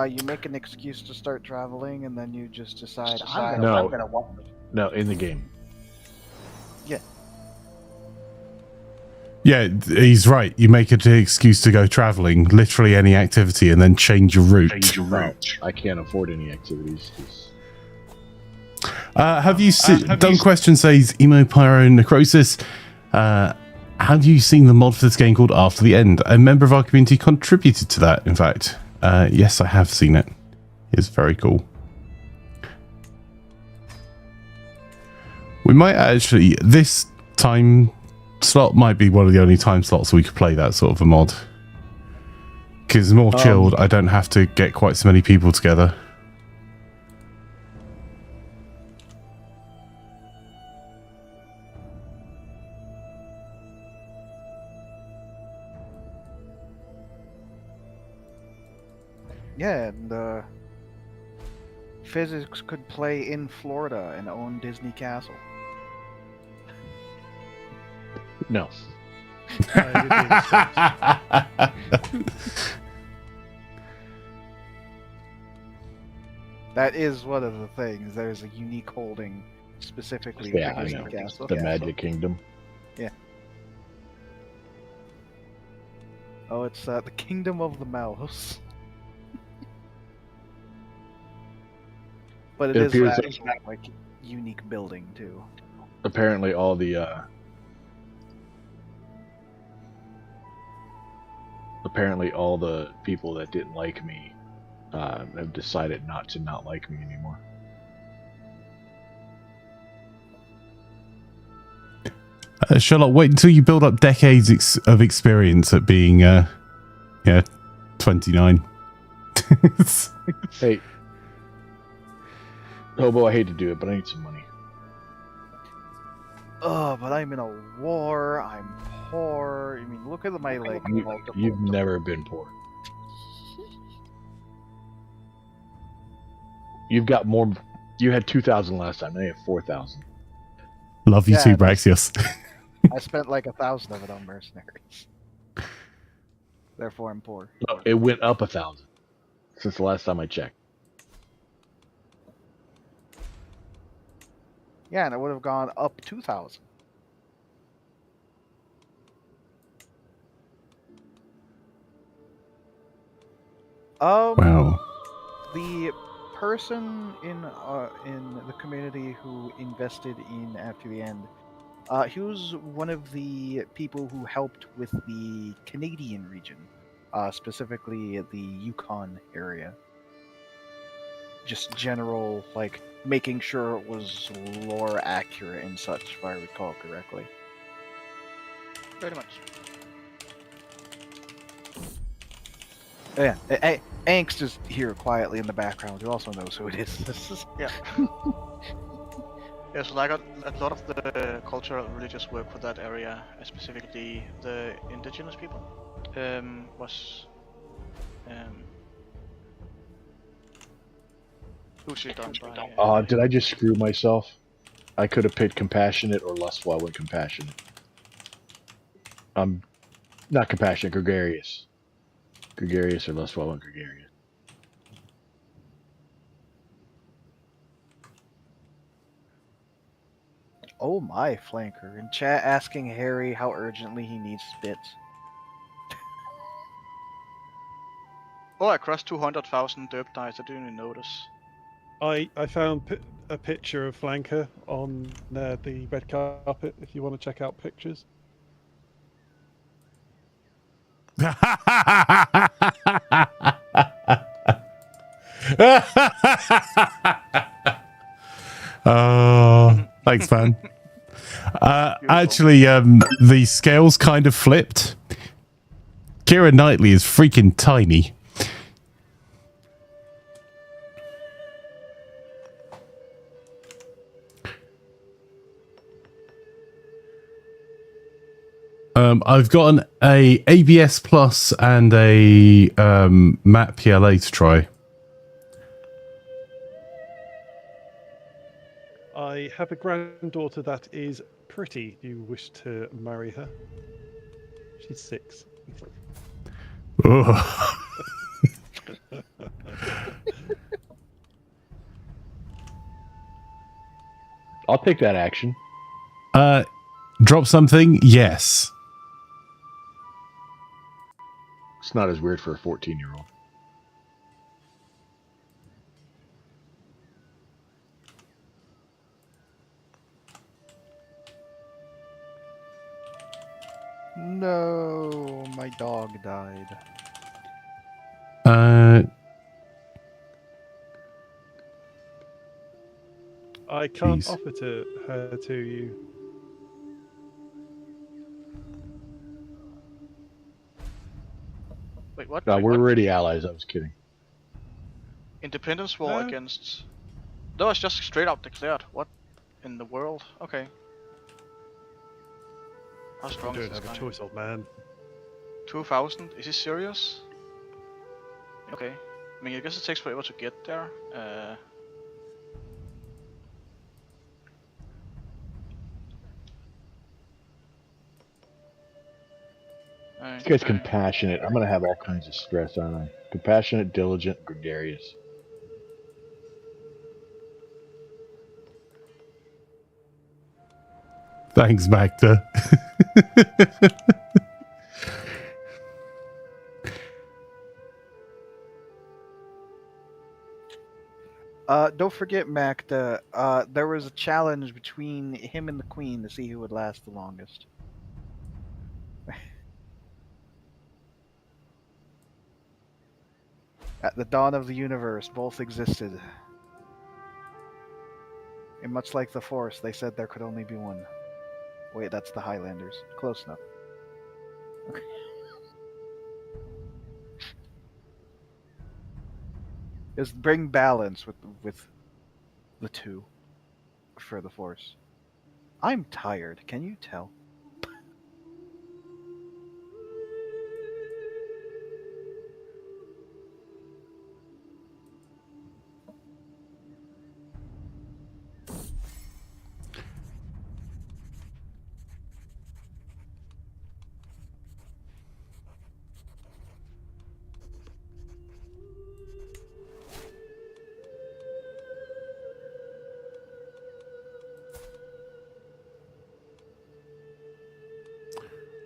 You make an excuse to start traveling, and then you just decide, I'm gonna walk. No, in the game. Yeah. Yeah, he's right. You make an excuse to go traveling, literally any activity, and then change your route. I can't afford any activities. Have you done question says Emo Pyro Necrosis? Have you seen the mod for this game called After the End? A member of our community contributed to that, in fact. Yes, I have seen it. It's very cool. We might actually, this time slot might be one of the only time slots we could play that sort of a mod. Because it's more chilled, I don't have to get quite so many people together. Yeah, and Fyzikz could play in Florida and own Disney Castle. No. That is one of the things. There's a unique holding specifically for Disney Castle. The Magic Kingdom. Yeah. Oh, it's the Kingdom of the Mouse. But it is that like unique building too. Apparently, all the people that didn't like me have decided not to not like me anymore. Charlotte, wait until you build up decades of experience at being, 29. Hey, Hobo, I hate to do it, but I need some money. Oh, but I'm in a war. I'm poor. I mean, look at my like multiple. You've never been poor. You've got more. You had 2,000 last time. Now you have 4,000. Love you Yeah, too, that's- Braxios. I spent like 1,000 of it on mercenaries. Therefore, I'm poor. No, it went up 1,000 since the last time I checked. Yeah, and it would have gone up 2,000. Wow. The person in the community who invested in after the end, he was one of the people who helped with the Canadian region, specifically the Yukon area. Just general, like, making sure it was lore accurate and such, if I recall correctly. Very much. Oh, yeah, Angst is here quietly in the background. Who also knows who it is? This is Yeah. Yeah, so like a lot of the cultural and religious work for that area, specifically the indigenous people, was usually done by. Did I just screw myself? I could have picked compassionate or lustful. I went compassionate. Not compassionate, gregarious. Gregarious or lustful. I went gregarious. oh my flanker in chat asking Harry how urgently he needs bits. Oh, I crossed 200,000 derp dice. I didn't even notice. I found a picture of Flanker on the red carpet. If you want to check out pictures. Oh, thanks, man. Actually, the scales kind of flipped. Keira Knightley is freaking tiny. I've got an ABS Plus and a Matte PLA to try. I have a granddaughter that is pretty. Do you wish to marry her? She's 6. Oh. I'll take that action. Drop something? Yes. It's not as weird for a 14-year-old. No, my dog died. I can't Jeez. offer her to you. Wait, what? No, Wait, we're what? already allies. I was kidding. Independence war No. against. That was just straight out declared. What in the world? Okay. How You strong is don't this have a guy? choice, old man. 2,000? Is he serious? Okay. I mean, I guess it takes forever to get there. This guy's compassionate. I'm gonna have all kinds of stress, aren't I? Compassionate, diligent, gregarious. Thanks, Magda. Don't forget, Mac, there was a challenge between him and the Queen to see who would last the longest. At the dawn of the universe, both existed. And much like the Force, they said there could only be one. Wait, that's the Highlanders. Close enough. Okay. Just bring balance with the two for the Force. I'm tired. Can you tell?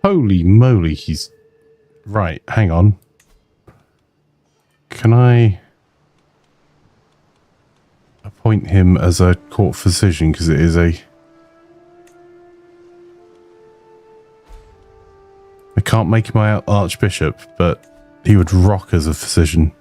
Holy moly, he's... Right, hang on. Can I appoint him as a court physician? Because it is a... I can't make him my archbishop, but he would rock as a physician.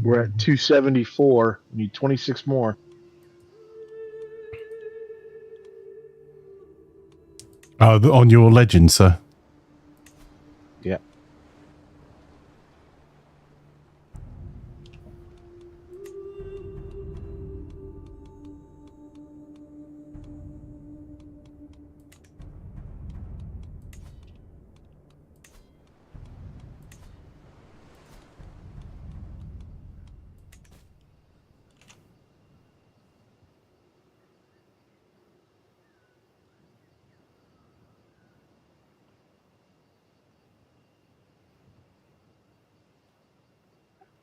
We're at 274. We need 26 more. On your legend, sir. Yeah.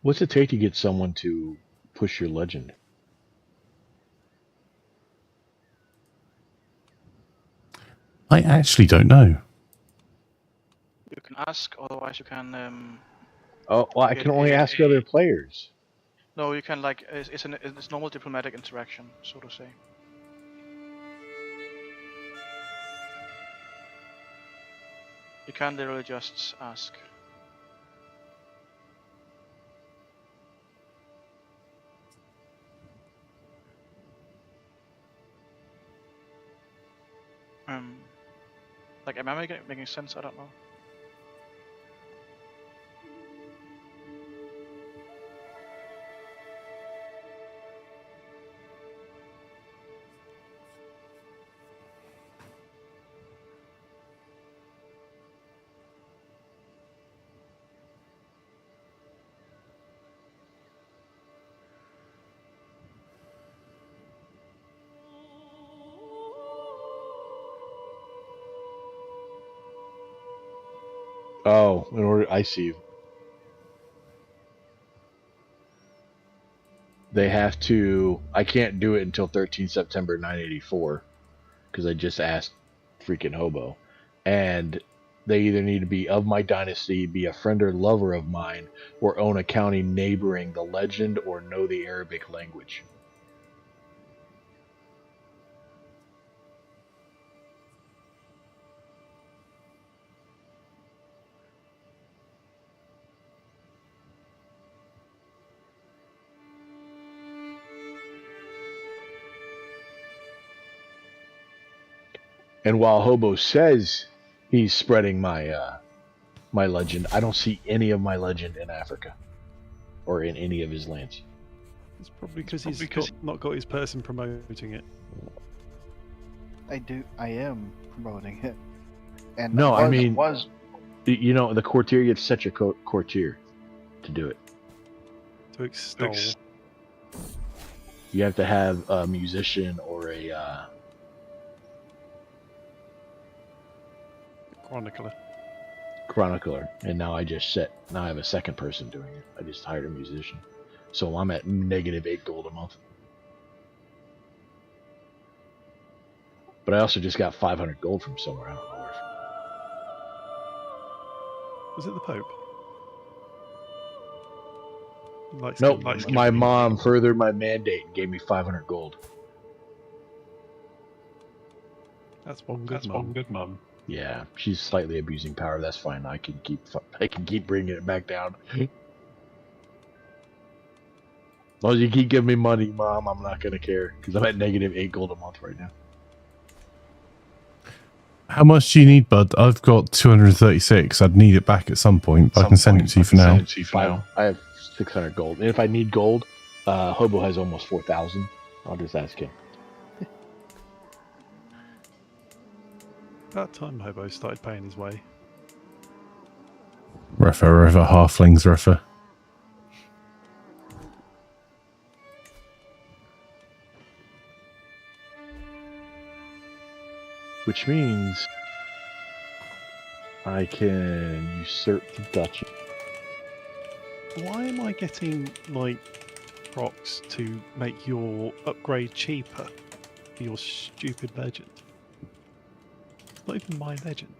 What's it take to get someone to push your legend? I actually don't know. You can ask, otherwise you can. Oh, well, I get can only ask other players. No, you can like it's normal diplomatic interaction, so to say. You can literally just ask. Like, am I making sense? I don't know. Oh, in order, I see. They have to. I can't do it until 13 September 984 because I just asked freaking Hobo, and they either need to be of my dynasty, be a friend or lover of mine, or own a county neighboring the legend, or know the Arabic language. And while Hobo says he's spreading my my legend, I don't see any of my legend in Africa or in any of his lands. It's probably because he's not got his person promoting it. I am promoting it. And No, I mean, was you know, the courtier gets such a courtier to do it. To extol. You have to have a musician or a chronicler, and now I have a second person doing it. I just hired a musician, so I'm at -8 gold a month. But I also just got 500 gold from somewhere. I don't know where. Was it the Pope? Nope, my mom furthered my mandate and gave me 500 gold. That's one good mum. Yeah, she's slightly abusing power. That's fine. I can keep bringing it back down. As long as you keep giving me money, Mom, I'm not gonna care because I'm at negative 8 gold a month right now. How much do you need, bud? I've got 236. I'd need it back at some point, but I can send it to you for now. I have 600 gold, and if I need gold, Hobo has almost 4,000. I'll just ask him. That time Hobo started paying his way. Reffer, halflings, reffer. Which means I can usurp the duchy. Why am I getting, like, rocks to make your upgrade cheaper for your stupid legend? Not even my legend.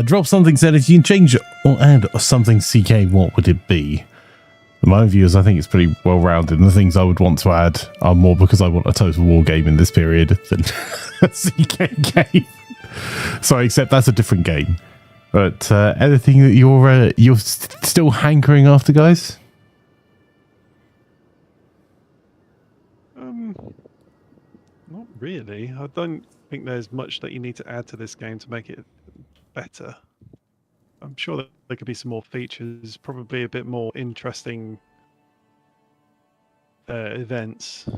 Drop something said if you can change or add something CK, what would it be? In my own views, I think it's pretty well rounded, and the things I would want to add are more because I want a total war game in this period than a CK game. Sorry, except that's a different game. But anything that you're still hankering after, guys? Not really. I don't think there's much that you need to add to this game to make it better. I'm sure that there could be some more features, probably a bit more interesting events,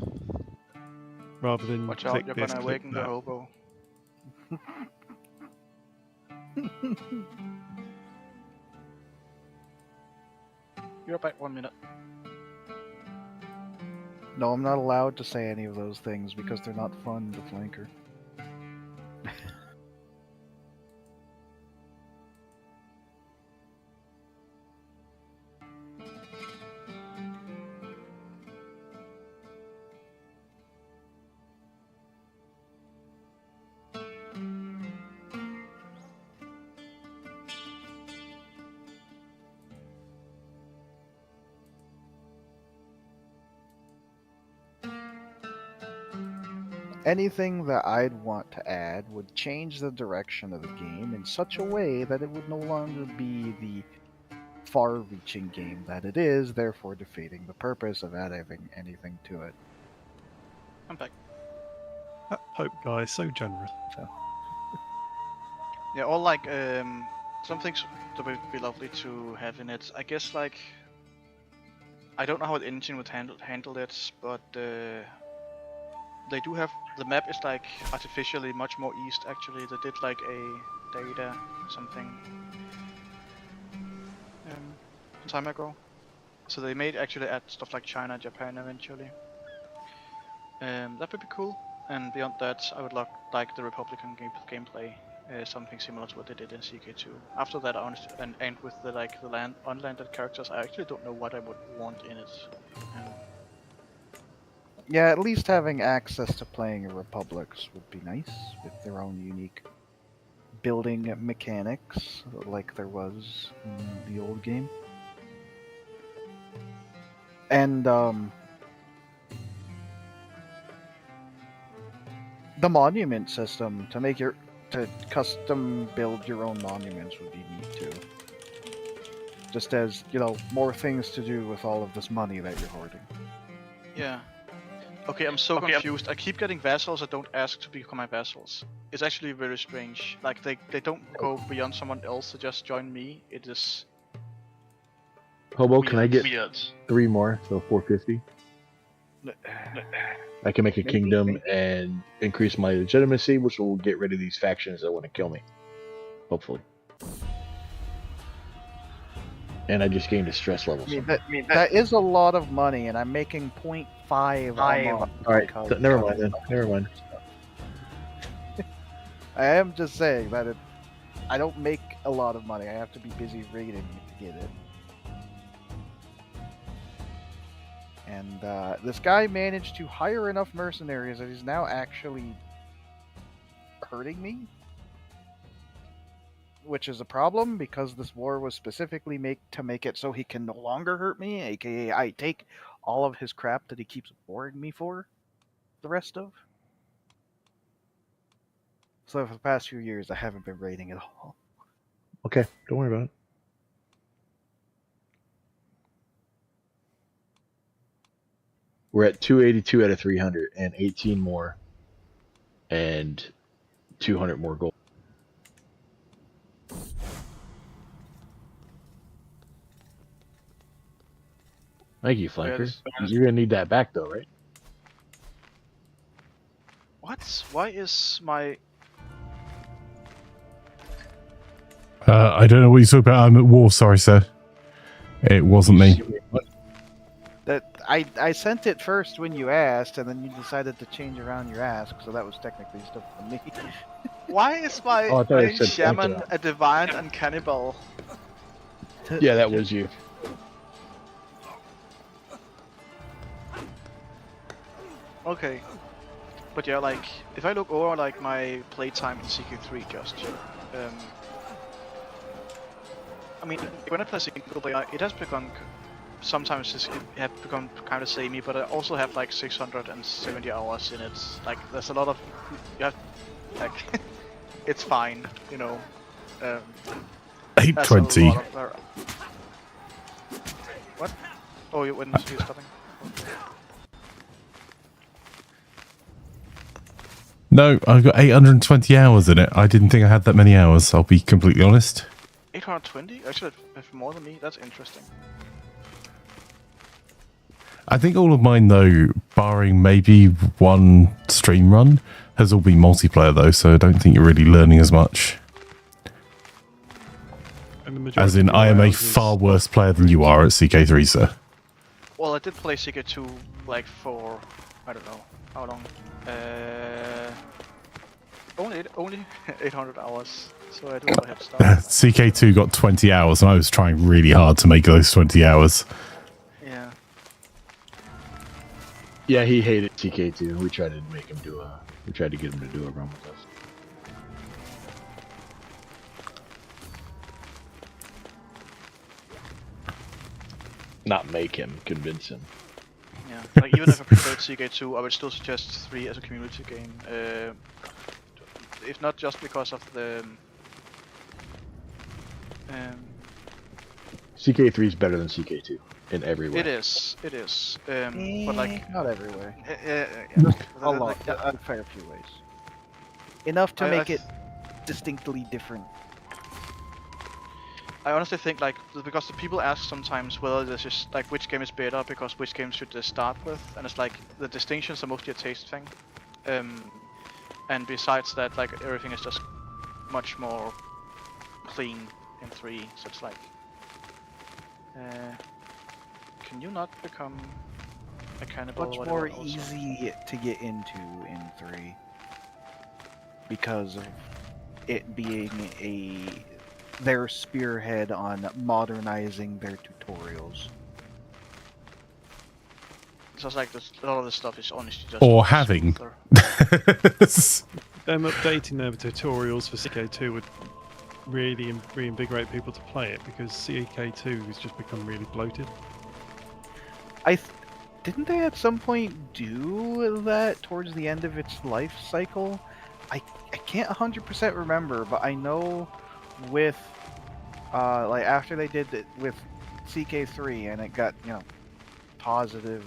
rather than Watch out, click you're this, gonna click awaken the that. hobo. You're back 1 minute. No, I'm not allowed to say any of those things because they're not fun to flanker. Anything that I'd want to add would change the direction of the game in such a way that it would no longer be the far-reaching game that it is, therefore defeating the purpose of adding anything to it. I'm back. That Pope guy is so generous. Yeah, or like some things that would be lovely to have in it. I guess like I don't know how the engine would handle it, but they do have the map is like artificially much more east. Actually, they did like a data something some time ago. So they made actually add stuff like China, Japan eventually. That would be cool. And beyond that, I would like the Republican gameplay, something similar to what they did in CK2. After that, I honestly, and with the like the unlanded characters, I actually don't know what I would want in it. Yeah, at least having access to playing republics would be nice, with their own unique building mechanics, like there was in the old game. And the monument system to custom build your own monuments would be neat too. Just as, you know, more things to do with all of this money that you're hoarding. Yeah. Okay, I'm so confused. I keep getting vassals that don't ask to become my vassals. It's actually very strange. Like they don't go beyond someone else to just join me. It is Hobo, weird. can I get 3 more? So 450. I can make a Maybe. kingdom and increase my legitimacy, which will get rid of these factions that want to kill me. Hopefully. And I just gained a stress level. That is a lot of money, and I'm making 0.5 a month. Alright, because never mind then. Never mind. I am just saying that I don't make a lot of money. I have to be busy raiding to get it. And this guy managed to hire enough mercenaries that he's now actually hurting me. Which is a problem, because this war was specifically to make it so he can no longer hurt me, aka I take all of his crap that he keeps boring me for the rest of. So for the past few years, I haven't been raiding at all. Okay, don't worry about it. We're at 282 out of 300 and 18 more and 200 more gold. Thank you, Flanker. You're gonna need that back though, right? What? Why is my... I don't know what you're talking about. I'm at war, sorry, sir. It wasn't me. That I sent it first when you asked, and then you decided to change around your ask, so that was technically stuff from me. Why is my Oh, I thought it main said shaman Flanker. a divine and cannibal? Yeah, that was you. Okay. But yeah, like, if I look over, like, my playtime in CK3 just, I mean, when I play single player, it has become, sometimes it has become kind of samey, but I also have, like, 670 hours in it. Like, there's a lot of, you have, like, it's fine, you know. 820. What? Oh, you wouldn't see stopping? No, I've got 820 hours in it. I didn't think I had that many hours, I'll be completely honest. 820? Actually, have more than me. That's interesting. I think all of mine, though, barring maybe one stream run, has all been multiplayer, though, so I don't think you're really learning as much. As in, I am a far worse player than you are at CK3, sir. Well, I did play CK2, like, for, I don't know, how long? Only 800 hours, so I do have a head start. CK2 got 20 hours, and I was trying really hard to make those 20 hours. Yeah. Yeah, he hated TK2. We tried to make him do a. We tried to get him to do a run with us. Not make him, convince him. Yeah, like even if I preferred CK2, I would still suggest 3 as a community game. If not just because of the... CK3 is better than CK2 in every way. It is. But like... Not every way. Yeah, A lot, a fair few ways. Enough to make it distinctly different. I honestly think, like, because the people ask sometimes whether this is, like, which game is better, because which game should they start with, and it's like, the distinctions are mostly a taste thing. And besides that, like, everything is just much more clean in 3, so it's like... can you not become a cannibal? Much more easy to get into in 3. Because of it being their spearhead on modernizing their tutorials. So it's like a lot of this stuff is honestly just... Or having. Them updating their tutorials for CK2 would really reinvigorate people to play it, because CK2 has just become really bloated. Didn't they at some point do that towards the end of its life cycle? I can't 100% remember, but I know with like after they did it with CK3 and it got, you know, positive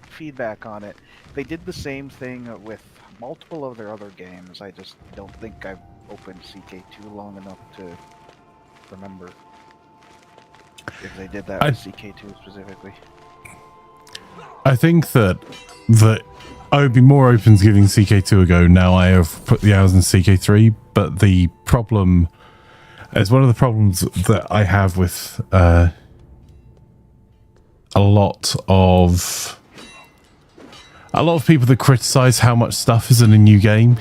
feedback on it, they did the same thing with multiple of their other games. I just don't think I've opened CK2 long enough to remember if they did that with CK2 specifically. I think that I would be more open to giving CK2 a go now I have put the hours in CK3, but the problem is one of the problems that I have with a lot of people that criticize how much stuff is in a new game.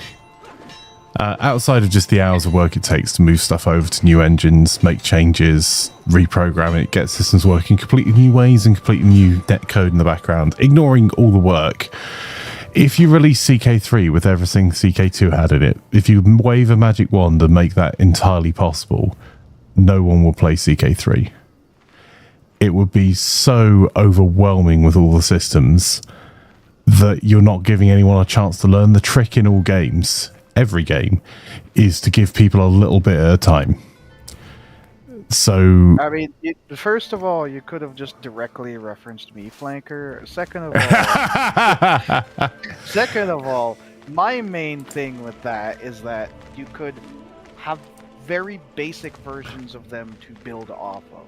Outside of just the hours of work it takes to move stuff over to new engines, make changes, reprogram it, get systems working completely new ways and completely new netcode in the background, ignoring all the work. If you release CK3 with everything CK2 had in it, if you wave a magic wand and make that entirely possible, no one will play CK3. It would be so overwhelming with all the systems that you're not giving anyone a chance to learn. The trick in all games, every game, is to give people a little bit at a time. So I mean, first of all, you could have just directly referenced Imaflanker. Second of all, my main thing with that is that you could have very basic versions of them to build off of.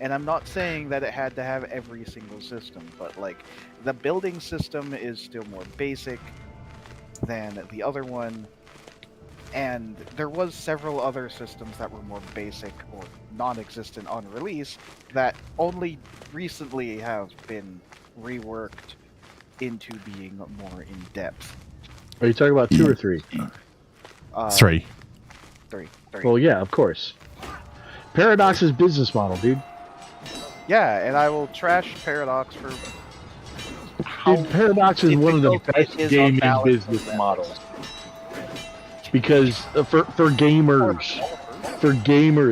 And I'm not saying that it had to have every single system, but like the building system is still more basic than the other one. And there was several other systems that were more basic or non-existent on release that only recently have been reworked into being more in-depth. Are you talking about 2 or 3? 3. 3. Well, yeah, of course. Paradox's business model, dude. Yeah, and I will trash Paradox for Dude, Paradox is one of the best gaming business models. Because for gamers,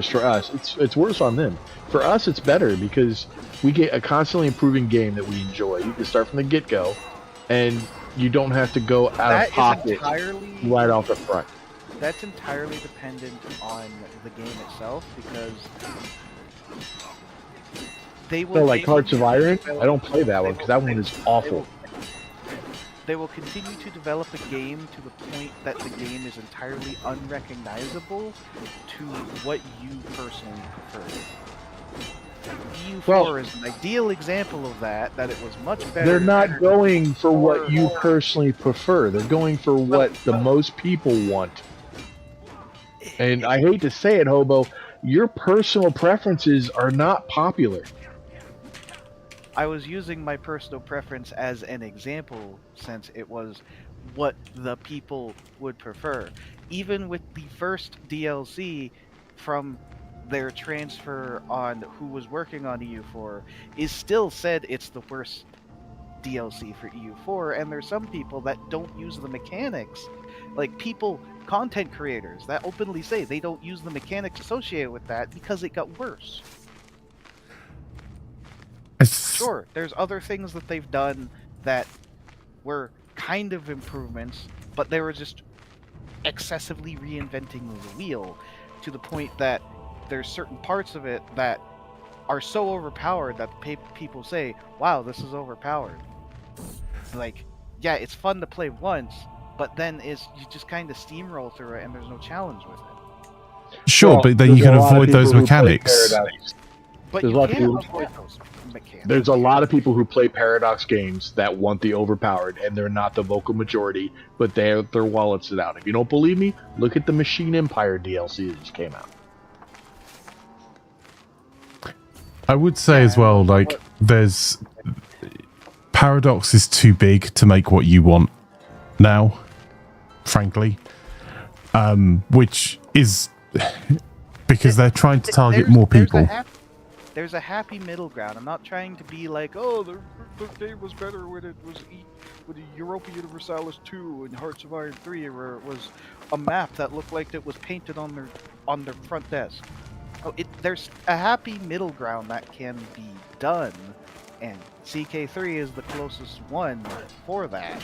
for us, it's worse on them. For us, it's better because we get a constantly improving game that we enjoy. You can start from the get-go, and you don't have to go out of pocket right off the front. That's entirely dependent on the game itself, because they will. So, like Hearts of Iron, I don't play that one because that one is awful. They will continue to develop a game to the point that the game is entirely unrecognizable to what you personally prefer. EU4 is an ideal example of that it was much better. They're not going for what you personally prefer. They're going for what the most people want. And I hate to say it, Hobo, your personal preferences are not popular. I was using my personal preference as an example since it was what the people would prefer. Even with the first DLC from their transfer on who was working on EU4, is still said it's the worst DLC for EU4, and there's some people that don't use the mechanics. Like content creators that openly say they don't use the mechanics associated with that because it got worse. Sure, there's other things that they've done that were kind of improvements, but they were just excessively reinventing the wheel to the point that there's certain parts of it that are so overpowered that people say, wow, this is overpowered. Like, yeah, it's fun to play once, but then you just kind of steamroll through it and there's no challenge with it. Sure, but then you can avoid those mechanics. But you can't avoid those mechanics. There's a lot of people who play Paradox games that want the overpowered, and they're not the vocal majority, but their wallets it out. If you don't believe me, look at the Machine Empire DLC that just came out. I would say as well, like, there's... Paradox is too big to make what you want now, frankly. Which is... because they're trying to target more people. There's a happy middle ground. I'm not trying to be like, oh, the game was better when it was with the Europa Universalis 2 and Hearts of Iron 3, where it was a map that looked like it was painted on their front desk. Oh, there's a happy middle ground that can be done, and CK3 is the closest one for that.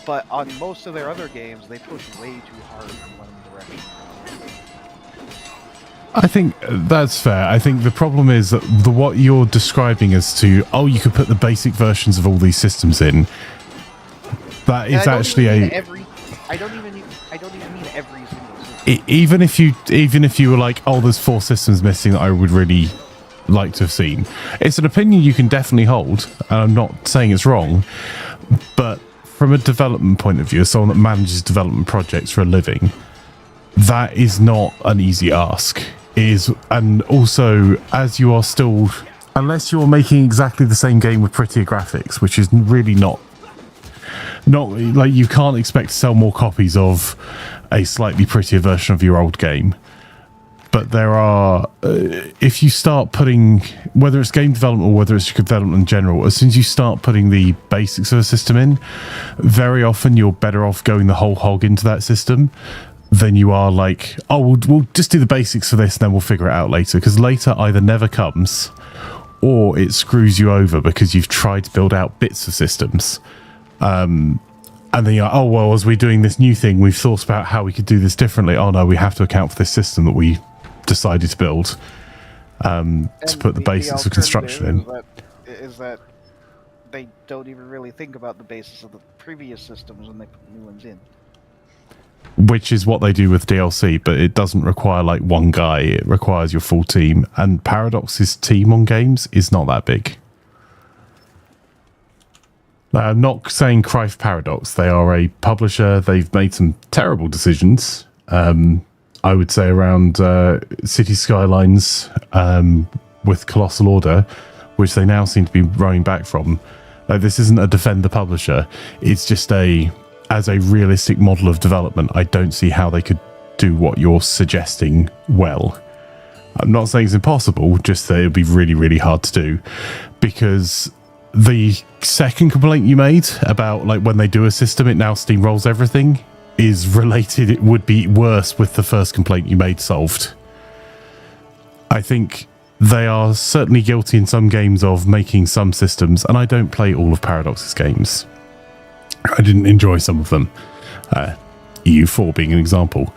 But on most of their other games, they push way too hard in one direction. I think that's fair. I think the problem is that what you're describing as to, oh, you could put the basic versions of all these systems in. That is actually I don't even mean every single system. Even if you were like, oh, there's 4 systems missing that I would really like to have seen. It's an opinion you can definitely hold, and I'm not saying it's wrong, but from a development point of view, as someone that manages development projects for a living, that is not an easy ask. And also, as you are still, unless you're making exactly the same game with prettier graphics, which is really not like, you can't expect to sell more copies of a slightly prettier version of your old game. But there are, if you start putting, whether it's game development or whether it's development in general, as soon as you start putting the basics of a system in, very often you're better off going the whole hog into that system than you are like, oh, we'll just do the basics for this and then we'll figure it out later. Because later either never comes or it screws you over because you've tried to build out bits of systems. And then you're like, oh, well, as we're doing this new thing, we've thought about how we could do this differently. Oh, no, we have to account for this system that we decided to build to put the basics of construction in. Is that they don't even really think about the basis of the previous systems when they put new ones in. Which is what they do with DLC, but it doesn't require like one guy. It requires your full team. And Paradox's team on games is not that big. I'm not saying Crife Paradox. They are a publisher. They've made some terrible decisions. I would say around City Skylines with Colossal Order, which they now seem to be rowing back from. This isn't a defend the publisher. It's just as a realistic model of development, I don't see how they could do what you're suggesting well. I'm not saying it's impossible, just that it would be really, really hard to do. Because the second complaint you made about like when they do a system, it now steamrolls everything, is related. It would be worse with the first complaint you made solved. I think they are certainly guilty in some games of making some systems, and I don't play all of Paradox's games. I didn't enjoy some of them. EU4 being an example.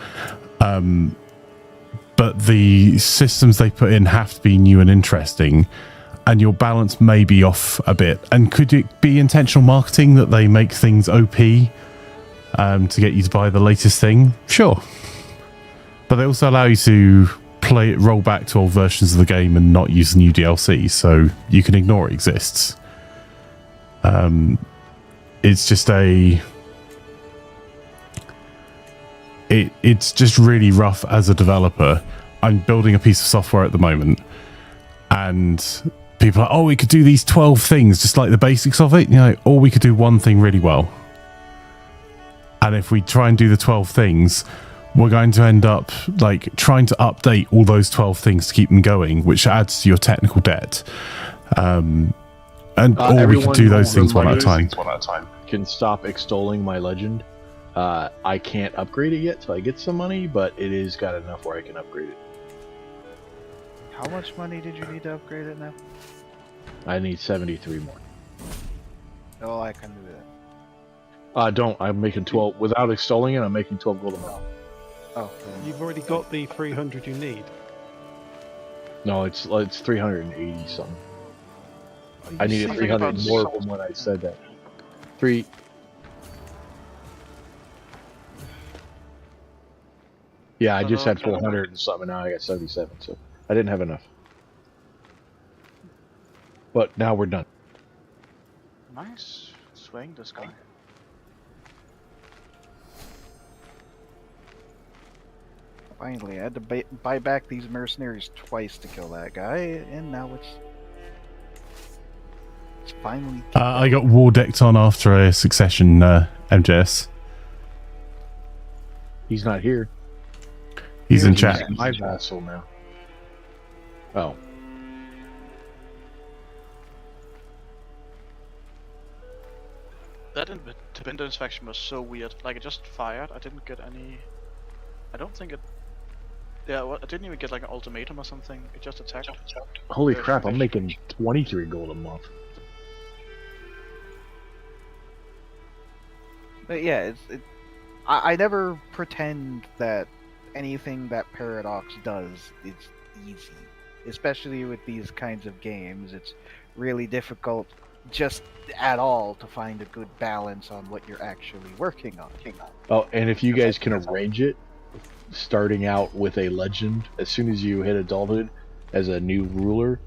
But the systems they put in have to be new and interesting, and your balance may be off a bit. And could it be intentional marketing that they make things OP to get you to buy the latest thing? Sure. But they also allow you to roll back to old versions of the game and not use the new DLC, so you can ignore it exists. It's just it's just really rough as a developer. I'm building a piece of software at the moment, and people are like, oh, we could do these 12 things, just like the basics of it, or we could do one thing really well. And if we try and do the 12 things, we're going to end up like trying to update all those 12 things to keep them going, which adds to your technical debt. Or we could do those things one at a time. Can stop extolling my legend. I can't upgrade it yet till I get some money, but it is got enough where I can upgrade it. How much money did you need to upgrade it now? I need 73 more. Oh, I can do that. I'm making 12 without extolling it. I'm making 12 gold a month. Oh, You've already got the 300 you need. No, it's 380 something. You I needed see 300 about more salt. from when I said that. 3. Yeah, I just had 400 and something, and now I got 77, so I didn't have enough. But now we're done. Nice. Swaying this guy. Finally, I had to buy back these mercenaries twice to kill that guy, and now it's finally... I got war decked on after a succession MJS. He's not here. He's in chat. He's my vassal now. Oh. That Independence faction was so weird. Like, it just fired. I didn't get any... I don't think it... Yeah, well, I didn't even get like an ultimatum or something. It just attacked. Holy crap, I'm making 23 gold a month. But yeah, I never pretend that anything that Paradox does is easy. Especially with these kinds of games, it's really difficult just at all to find a good balance on what you're actually working on. Oh, and if you guys can arrange it, starting out with a legend, as soon as you hit adulthood as a new ruler,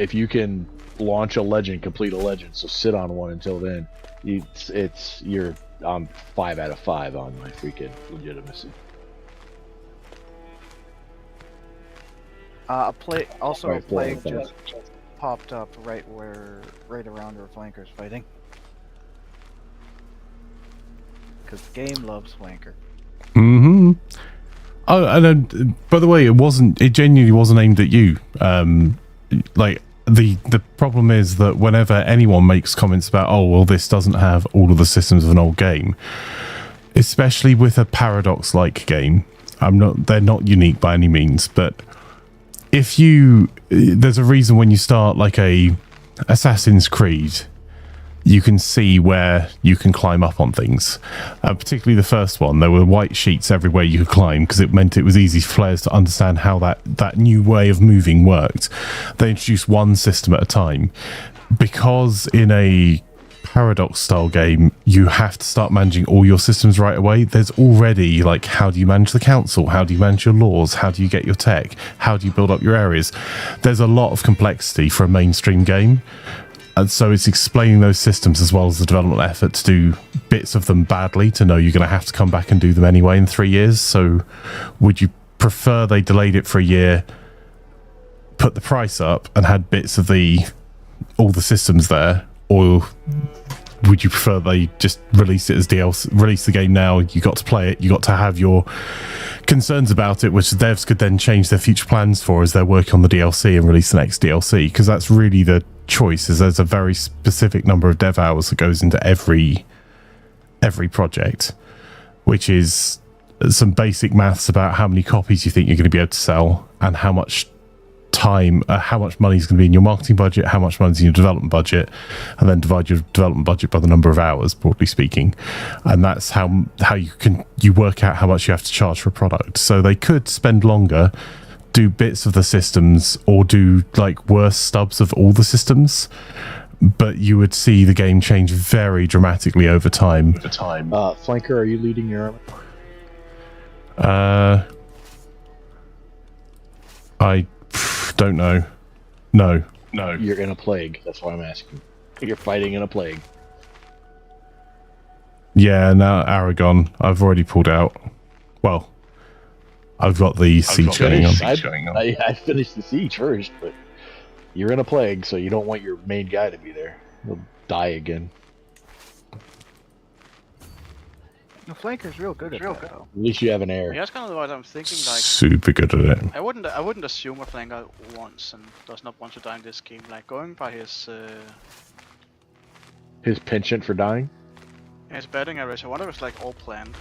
if you can launch a legend, complete a legend, so sit on one until then, you're 5 out of 5 on my freaking legitimacy. A plague Alright, just popped up right around where Flanker's fighting. Because the game loves Flanker. Mm-hmm. Oh, and by the way, it genuinely wasn't aimed at you. Like, the problem is that whenever anyone makes comments about, oh, well, this doesn't have all of the systems of an old game, especially with a Paradox-like game, they're not unique by any means, but there's a reason when you start like a Assassin's Creed, you can see where you can climb up on things. Particularly the first one, there were white sheets everywhere you could climb because it meant it was easy for players to understand how that new way of moving worked. They introduced one system at a time. Because in a Paradox style game, you have to start managing all your systems right away. There's already like, how do you manage the council? How do you manage your laws? How do you get your tech? How do you build up your areas? There's a lot of complexity for a mainstream game. And so it's explaining those systems as well as the development effort to do bits of them badly, to know you're going to have to come back and do them anyway in 3 years. So would you prefer they delayed it for a year, put the price up and had bits of all the systems there, or would you prefer they just release it as DLC, release the game now, you got to play it, you got to have your concerns about it, which the devs could then change their future plans for as they're working on the DLC and release the next DLC? Because that's really the choice, is there's a very specific number of dev hours that goes into every project, which is some basic maths about how many copies you think you're going to be able to sell and how much time, how much money is going to be in your marketing budget, how much money is in your development budget, and then divide your development budget by the number of hours, broadly speaking. And that's how you work out how much you have to charge for a product. So they could spend longer, do bits of the systems, or do like worse stubs of all the systems, but you would see the game change very dramatically over time. Flanker, are you leading your army? I don't know. No. You're in a plague. That's why I'm asking. You're fighting in a plague. Yeah, now Aragon. I've already pulled out. Well, I've got the siege going on. I finished the siege first, but you're in a plague, so you don't want your main guy to be there. He'll die again. The Flanker's real good at that, though. At least you have an heir. Yeah, that's kind of what I'm thinking. Like, Super good at it. I wouldn't assume a flanker wants and does not want to die in this game. Like going by his penchant for dying. his betting average, I wonder if it's like all planned.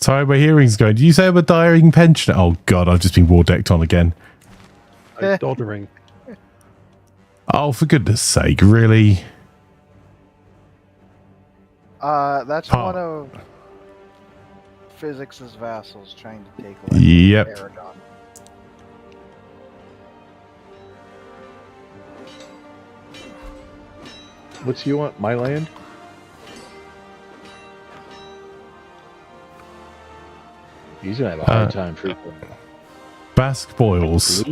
Sorry, my hearing's going. Did you say I'm a dying pensioner? Oh god, I've just been war decked on again. I'm doddering. Oh, for goodness sake, really? That's one of Fyzikz's vassals trying to take away Yep. Aragon. What do you want? My land? He's gonna have a hard time frequently. Basque boils.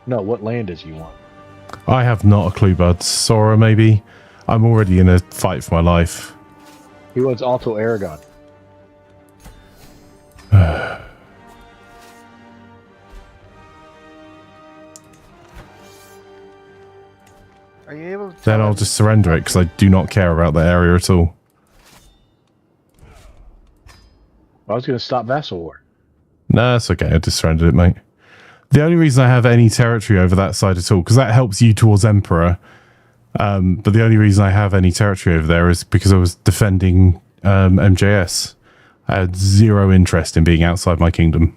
No, what land does he want? I have not a clue, bud. Sora, maybe? I'm already in a fight for my life. He wants Alto Aragon. Are you able to Then tell I'll him- just surrender it, because I do not care about that area at all. I was gonna stop Vassal War. No, it's okay. I just surrendered it, mate. The only reason I have any territory over that side at all, because that helps you towards Emperor, but the only reason I have any territory over there is because I was defending MJS. I had zero interest in being outside my kingdom.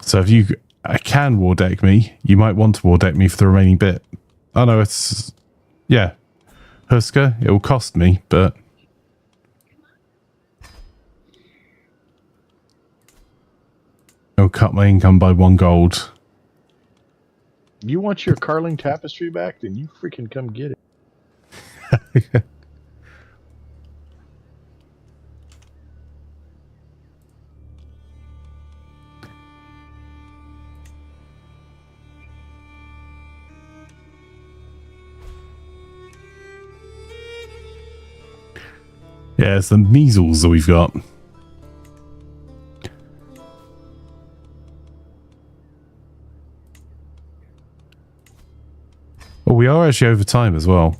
So if you can war deck me, you might want to war deck me for the remaining bit. Oh no, it's... yeah. Husker, it will cost me, but... it'll cut my income by 1 gold. You want your Carling Tapestry back? Then you freaking come get it. Yeah, it's the measles that we've got. Well, we are actually over time as well.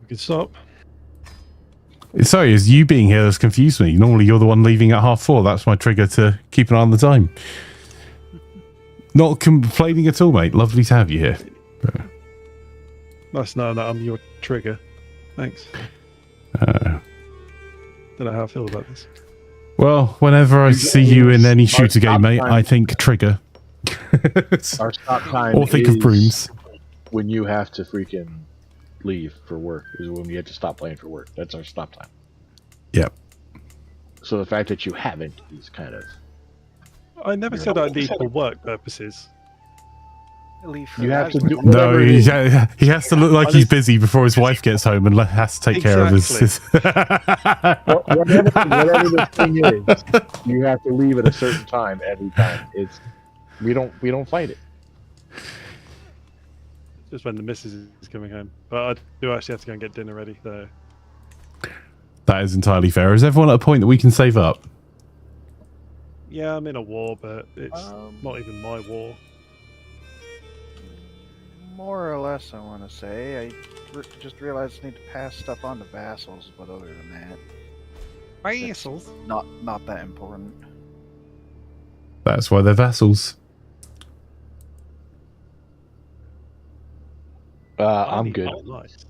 We can stop. Sorry, it's you being here that's confused me. Normally you're the one leaving at 4:30. That's my trigger to keep an eye on the time. Not complaining at all, mate. Lovely to have you here. Nice to know that I'm your trigger. Thanks. Don't know how I feel about this. Well, whenever I see you in any shooter game, mate, I think trigger. Our stop time or think of brooms. When you have to freaking leave for work is when you have to stop playing for work. That's our stop time. Yep. So the fact that you haven't is kind of... I never said I leave for work purposes. Leave You have to do No, whatever it he is. has to look like he's busy before his wife gets home and has to take care of his... Whatever the thing is, you have to leave at a certain time every time. It's we don't fight it. Just when the missus is coming home. But I do actually have to go and get dinner ready, so... That is entirely fair. Is everyone at a point that we can save up? Yeah, I'm in a war, but it's not even my war. More or less, I want to say. I just realized I need to pass stuff on to vassals, but other than that, Vassals? not that important. That's why they're vassals. I'm good. Oh, nice.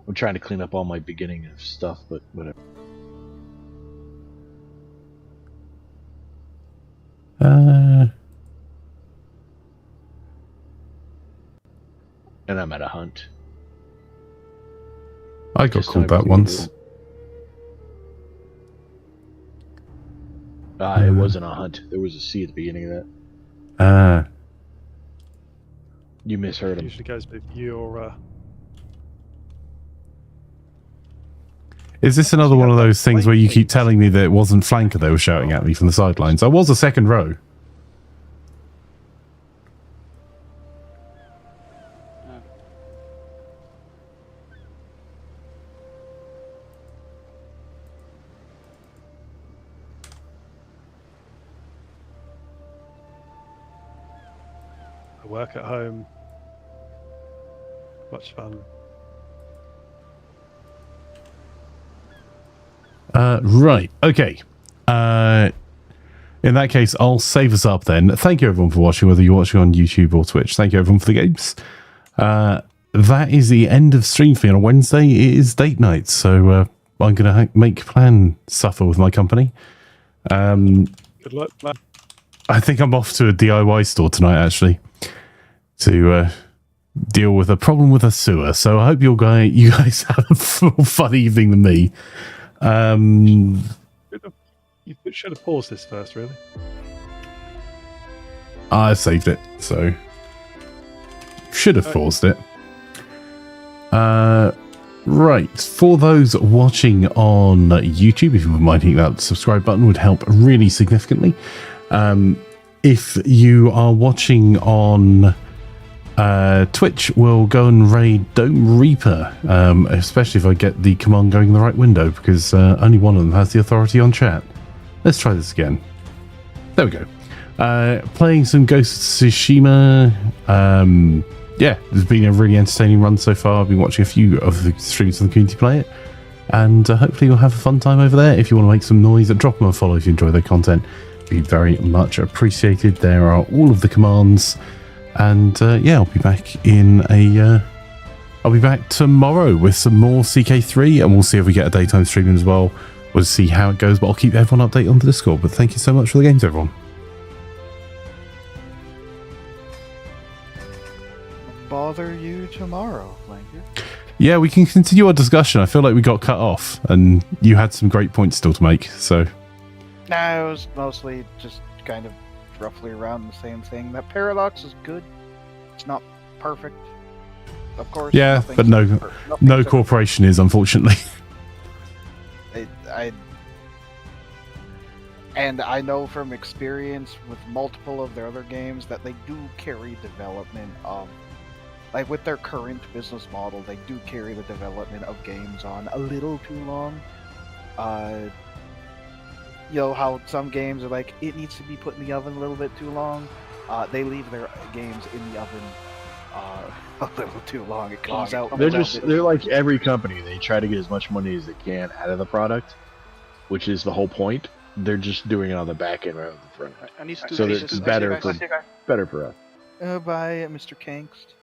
I'm trying to clean up all my beginning of stuff, but whatever. And I'm at a hunt. I got Just called time back to- once. It wasn't a hunt. There was a C at the beginning of that. You misheard him. Usually goes with your... Is this another one of those things where you keep telling me that it wasn't flanker they were shouting at me from the sidelines? I was a second row. I work at home. Much fun. Right. Okay. In that case, I'll save us up then. Thank you everyone for watching, whether you're watching on YouTube or Twitch. Thank you everyone for the games. That is the end of stream for me on a Wednesday. It is date night, so I'm going to make plan suffer with my company. Good luck, man. I think I'm off to a DIY store tonight, actually, to deal with a problem with a sewer. So I hope you guys have a fun evening than me. You should have paused this first, really. I saved it, so should have paused it. Right, for those watching on YouTube, if you wouldn't mind hitting that subscribe button, would help really significantly. If you are watching on Twitch, we'll go and raid Dome Reaper, especially if I get the command going in the right window, because only one of them has the authority on chat. Let's try this again. There we go. Playing some Ghost of Tsushima. Yeah, it's been a really entertaining run so far. I've been watching a few of the streams of the community play it, and hopefully you'll have a fun time over there. If you want to make some noise, drop them a follow if you enjoy their content. It'd be very much appreciated. There are all of the commands. And yeah, I'll be back in I'll be back tomorrow with some more CK3, and we'll see if we get a daytime streaming as well. We'll see how it goes, but I'll keep everyone updated on the Discord. But thank you so much for the games, everyone. Bother you tomorrow, Flanker. Yeah, we can continue our discussion. I feel like we got cut off, and you had some great points still to make. So, Nah, it was mostly just kind of roughly around the same thing. That paradox is good. It's not perfect, of course. yeah, but no corporation is, unfortunately. And I know from experience with multiple of their other games that they do carry development of like with their current business model, they do carry the development of games on a little too long. You know how some games are like, it needs to be put in the oven a little bit too long. They leave their games in the oven a little too long. It comes out. They're like every company. They try to get as much money as they can out of the product, which is the whole point. They're just doing it on the back end rather than the front end. I need to do So this. it's better for us. Bye, Mr. Kankst.